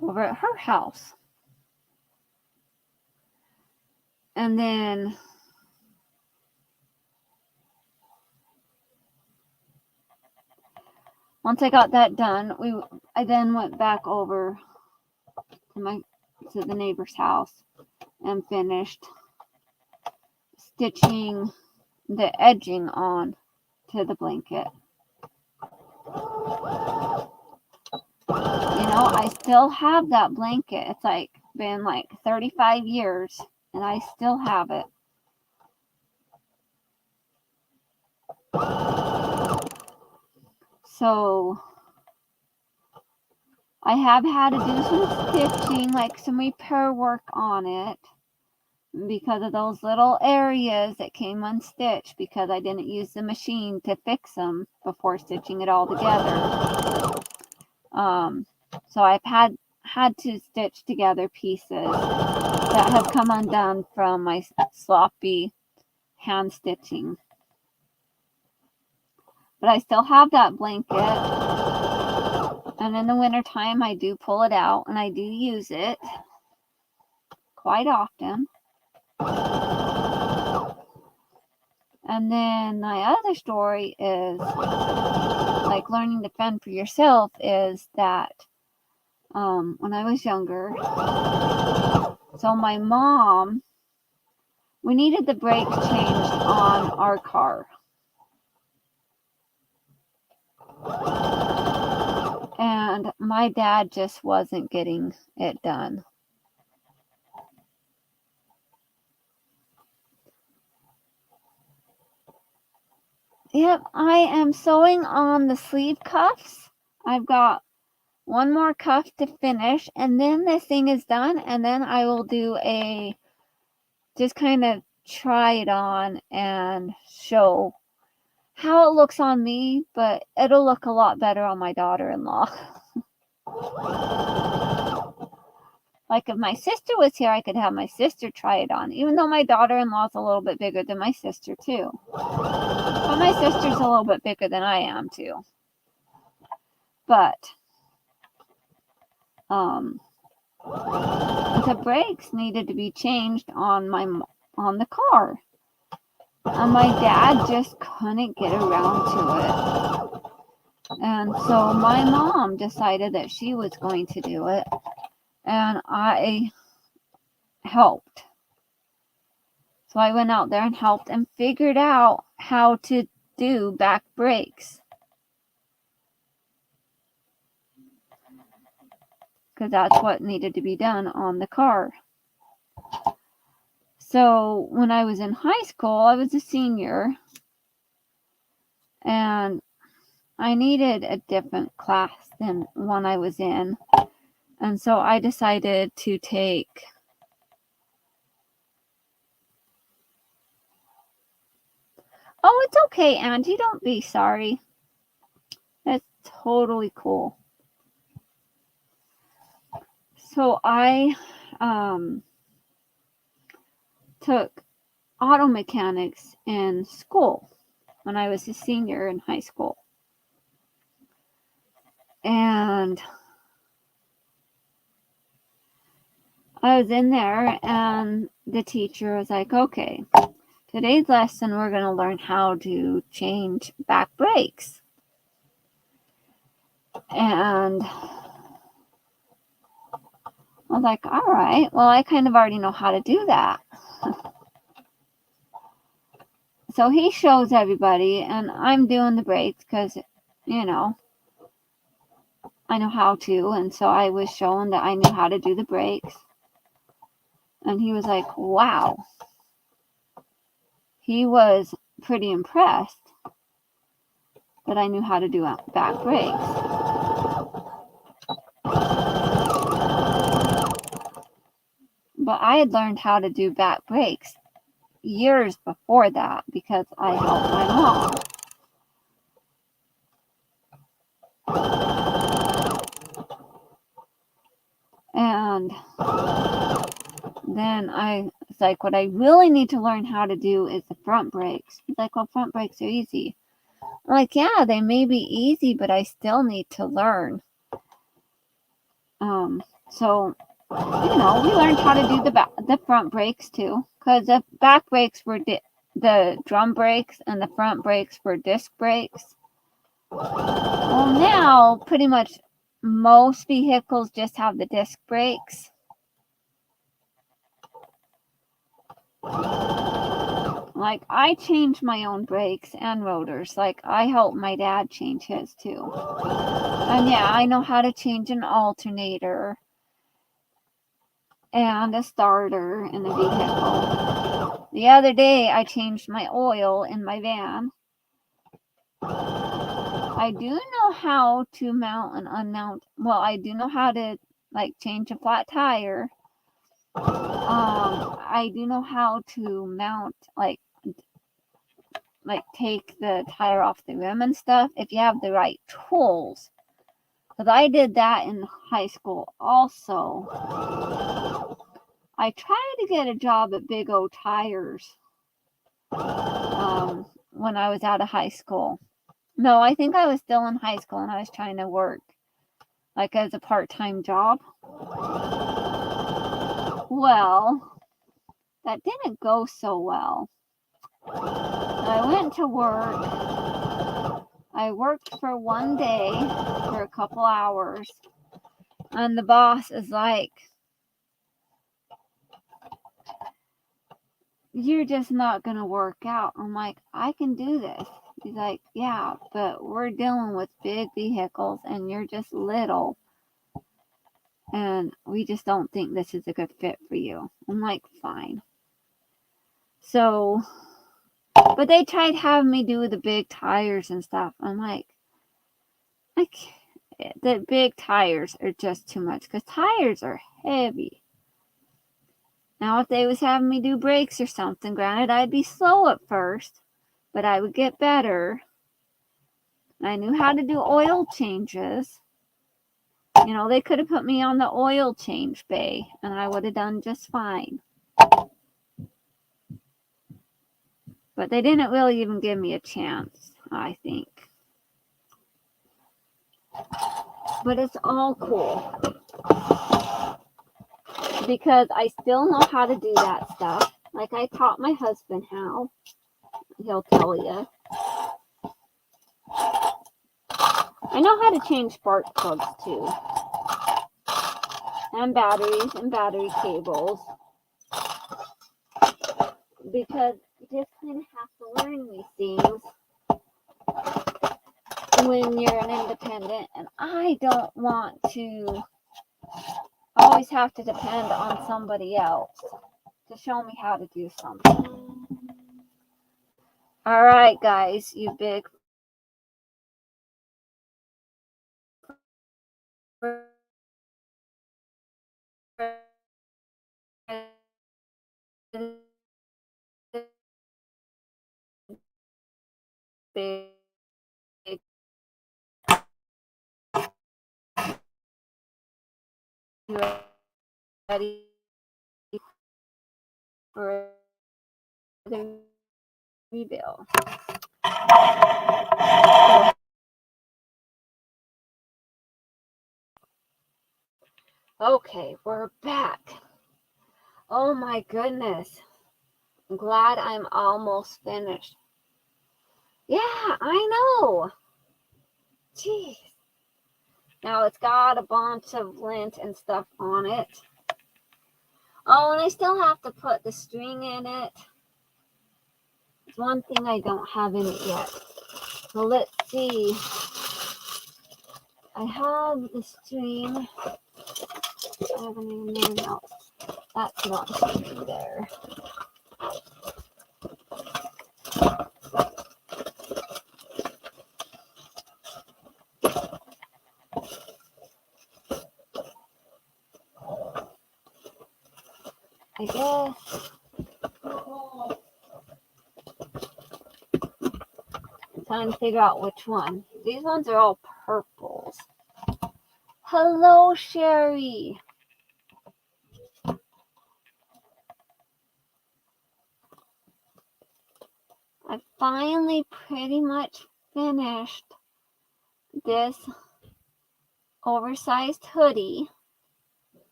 over at her house. And then once I got that done, I then went back over to the neighbor's house and finished stitching the edging on to the blanket. You know, I still have that blanket. It's like been like 35 years and I still have it. So I have had to do some stitching, like some repair work on it, because of those little areas that came unstitched because I didn't use the machine to fix them before stitching it all together. So I've had to stitch together pieces that have come undone from my sloppy hand stitching. But I still have that blanket, and in the wintertime I do pull it out and I do use it quite often. And then my other story is, like, learning to fend for yourself, is that when I was younger, so my mom, we needed the brakes changed on our car. And my dad just wasn't getting it done. Yep, I am sewing on the sleeve cuffs. I've got one more cuff to finish, and then this thing is done, and then I will do just kind of try it on and show how it looks on me, but it'll look a lot better on my daughter-in-law. Like if my sister was here, I could have my sister try it on, even though my daughter-in-law is a little bit bigger than my sister too. But my sister's a little bit bigger than I am too. But the brakes needed to be changed on the car. And my dad just couldn't get around to it. And so my mom decided that she was going to do it. And I helped. So I went out there and helped and figured out how to do back brakes. Because that's what needed to be done on the car. So when I was in high school, I was a senior. And I needed a different class than one I was in. And so I decided to take it's okay, Angie. Don't be sorry. That's totally cool. So I took auto mechanics in school when I was a senior in high school. And I was in there, and the teacher was like, okay, today's lesson we're going to learn how to change back brakes. And I was like, all right, well, I kind of already know how to do that. So he shows everybody, and I'm doing the brakes because, you know, I know how to. And so I was showing that I knew how to do the brakes. And he was like, wow. He was pretty impressed that I knew how to do back brakes. But I had learned how to do back brakes years before that because I helped my mom. And then I was like, what I really need to learn how to do is the front brakes. He's like, well, front brakes are easy. I'm like, yeah, they may be easy, but I still need to learn. So, you know, we learned how to do the front brakes too, because the back brakes were the drum brakes and the front brakes were disc brakes. Well, now pretty much most vehicles just have the disc brakes. Like, I change my own brakes and rotors. Like, I help my dad change his too. And yeah, I know how to change an alternator and a starter in the vehicle. The other day, I changed my oil in my van. I do know how to mount and unmount. Well, I do know how to, like, change a flat tire. I do know how to mount, like take the tire off the rim and stuff if you have the right tools. Because I did that in high school also. I tried to get a job at Big O Tires when I was out of high school. No, I think I was still in high school and I was trying to work like as a part-time job. Well, that didn't go so well. I went to work. I worked for one day for a couple hours. And the boss is like, you're just not going to work out. I'm like, I can do this. He's like, yeah, but we're dealing with big vehicles and you're just little. And we just don't think this is a good fit for you. I'm like, fine. So, but they tried having me do the big tires and stuff. I'm like, the big tires are just too much because tires are heavy. Now, if they was having me do brakes or something, granted, I'd be slow at first, but I would get better. I knew how to do oil changes. You know, they could have put me on the oil change bay, and I would have done just fine. But they didn't really even give me a chance, I think. But it's all cool. Because I still know how to do that stuff. Like, I taught my husband how. He'll tell you. I know how to change spark plugs too. And batteries and battery cables. Because you just kind of have to learn these things when you're an independent. And I don't want to always have to depend on somebody else to show me how to do something. Alright, guys, you big big ready for the reveal. Okay, we're back. Oh my goodness. I'm glad I'm almost finished. Yeah, I know. Jeez. Now it's got a bunch of lint and stuff on it. Oh, and I still have to put the string in it. There's one thing I don't have in it yet. So let's see. I have the string. I haven't even known out. That's not string there. I guess. Trying to figure out which one. These ones are all purples. Hello, Sherry. I finally pretty much finished this oversized hoodie.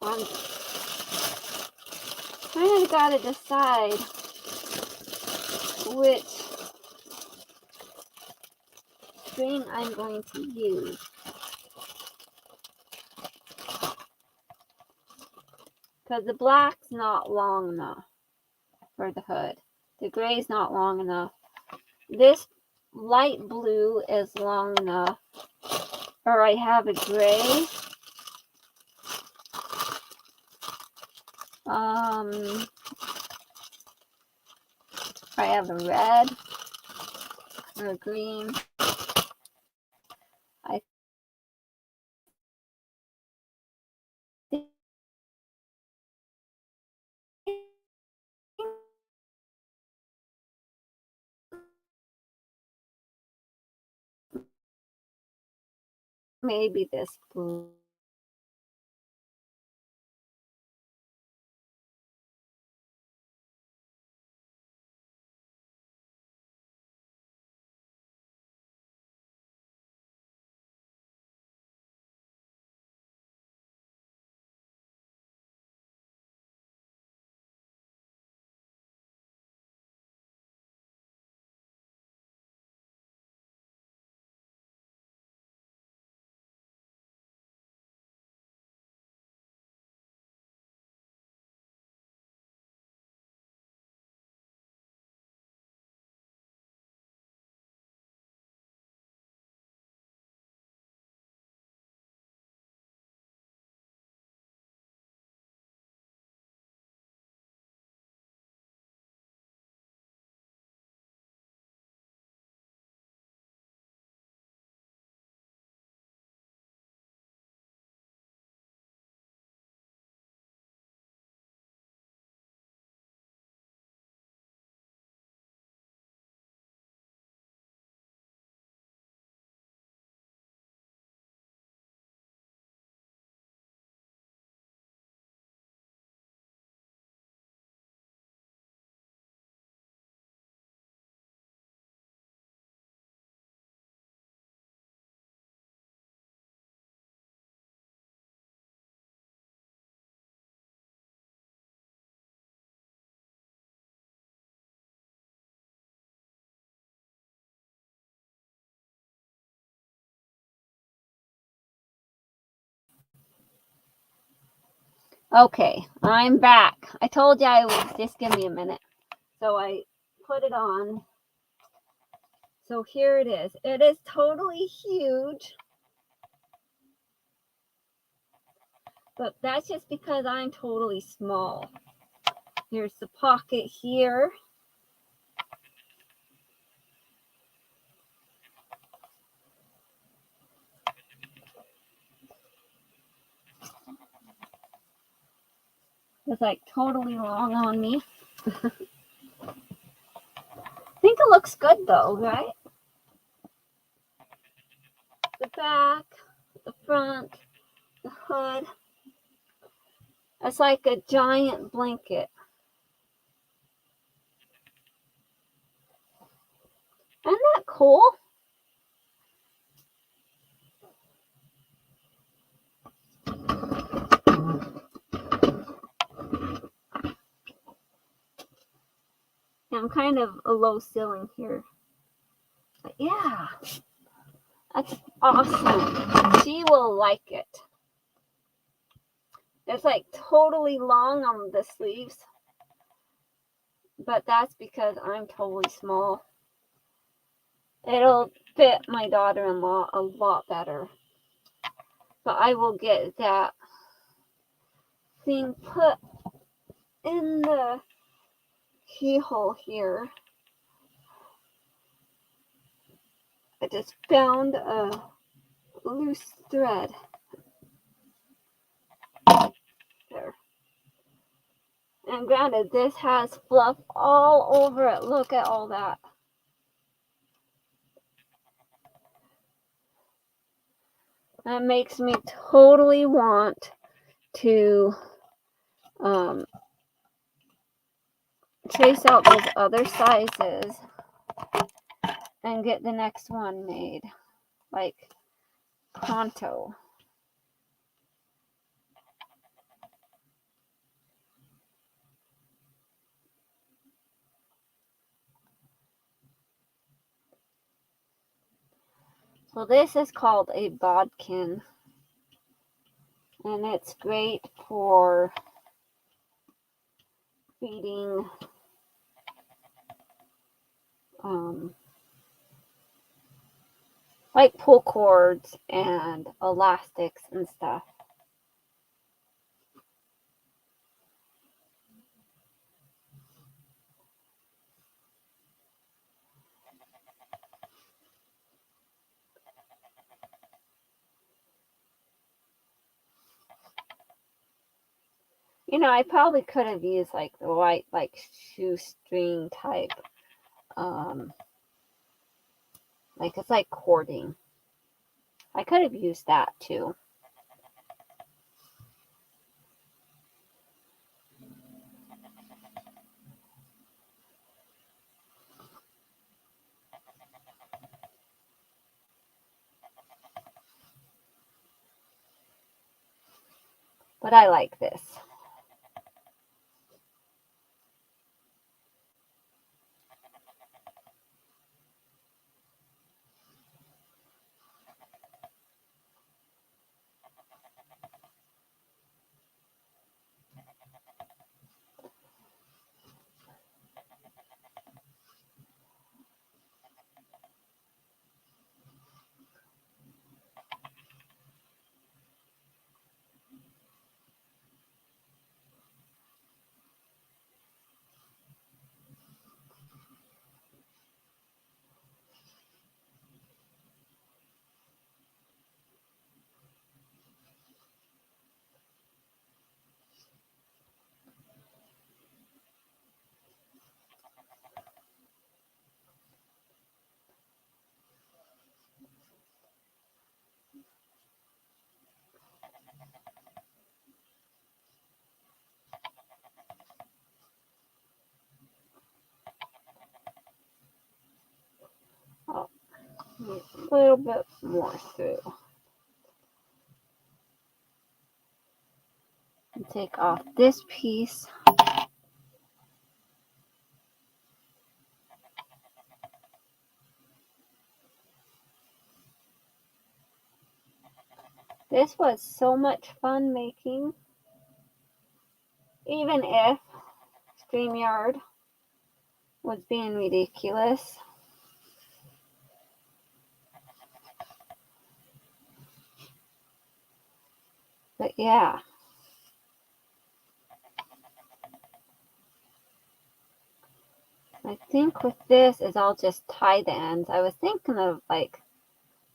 I'm kind of got to decide which string I'm going to use. Because the black's not long enough for the hood. The gray's not long enough. This light blue is long enough. Or I have a gray. I have a red or a green. I think maybe this blue. Okay, I'm back. I told you I would just give me a minute. So I put it on. So here it is. It is totally huge. But that's just because I'm totally small. Here's the pocket here. It's like totally long on me. I think it looks good though, right? The back, the front, the hood. It's like a giant blanket. Isn't that cool? I'm kind of a low ceiling here. But yeah, that's awesome. She will like it. It's like totally long on the sleeves, but that's because I'm totally small. It'll fit my daughter-in-law a lot better. But I will get that thing put in the keyhole here. I just found a loose thread. There. And granted, this has fluff all over it. Look at all that. That makes me totally want to chase out those other sizes and get the next one made, like pronto. So this is called a bodkin, and it's great for feeding like pull cords and elastics and stuff. You know, I probably could have used like the white like shoestring type, like it's like cording. I could have used that too. But I like this. Oh, a little bit more through. And take off this piece. This was so much fun making, even if Streamyard was being ridiculous. But yeah. I think with this is I'll just tie the ends. I was thinking of like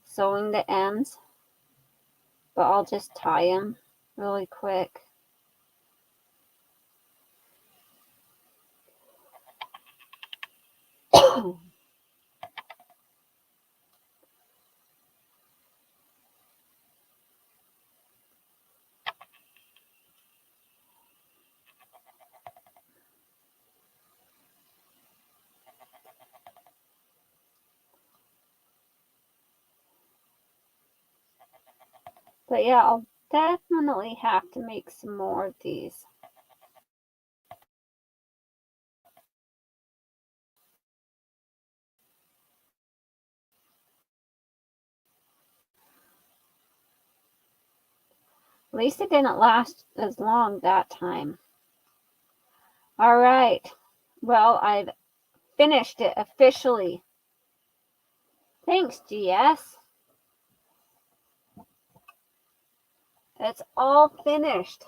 sewing the ends, but I'll just tie them really quick. But yeah, I'll definitely have to make some more of these. At least it didn't last as long that time. All right. Well, I've finished it officially. Thanks, GS. It's all finished.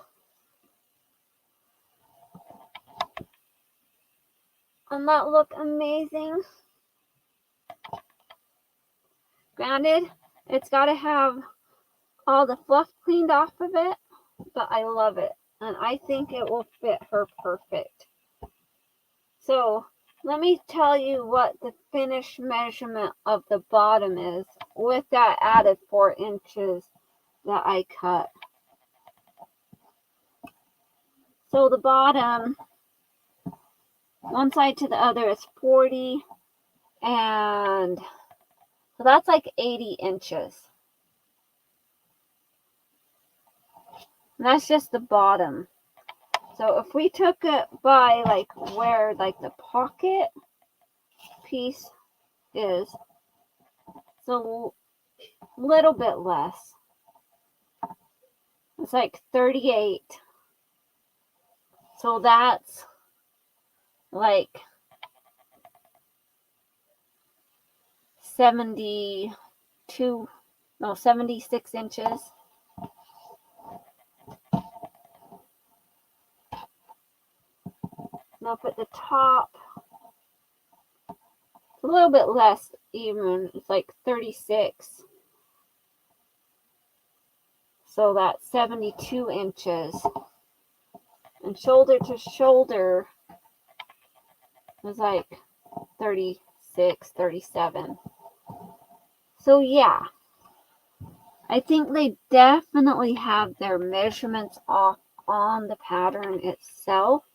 Doesn't that look amazing? Granted, it's got to have all the fluff cleaned off of it, but I love it. And I think it will fit her perfect. So, let me tell you what the finished measurement of the bottom is with that added 4 inches that I cut. So the bottom, one side to the other is 40, and so that's like 80 inches. And that's just the bottom. So if we took it by like where like the pocket piece is, it's a little bit less. It's like 38. So that's like 76 inches. Now up at the top, it's a little bit less even. It's like 36. So that's 72 inches. And shoulder to shoulder is like 36, 37. So yeah, I think they definitely have their measurements off on the pattern itself.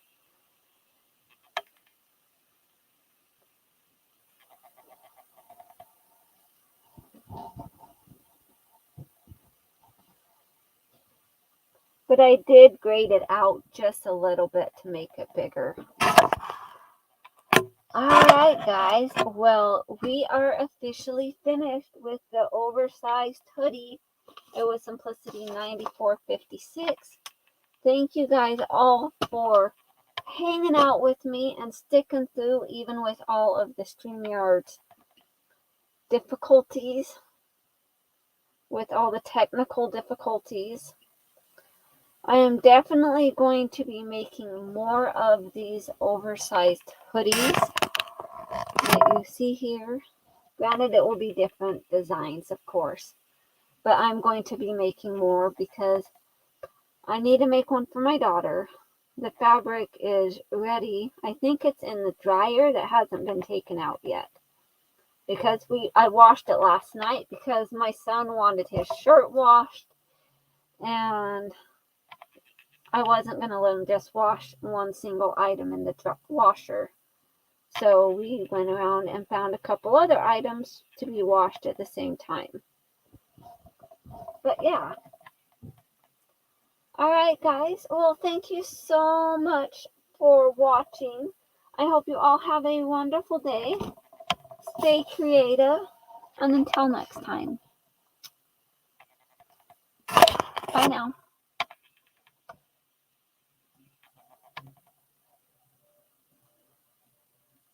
But I did grade it out just a little bit to make it bigger. Alright guys, well, we are officially finished with the oversized hoodie. It was Simplicity 9456. Thank you guys all for hanging out with me and sticking through even with all of the Streamyard difficulties, with all the technical difficulties. I am definitely going to be making more of these oversized hoodies that you see here. Granted, it will be different designs, of course, but I'm going to be making more because I need to make one for my daughter. The fabric is ready. I think it's in the dryer that hasn't been taken out yet. Because I washed it last night because my son wanted his shirt washed. And I wasn't going to let him just wash one single item in the washer. So we went around and found a couple other items to be washed at the same time. But yeah. Alright guys, well thank you so much for watching. I hope you all have a wonderful day. Stay creative. And until next time. Bye now.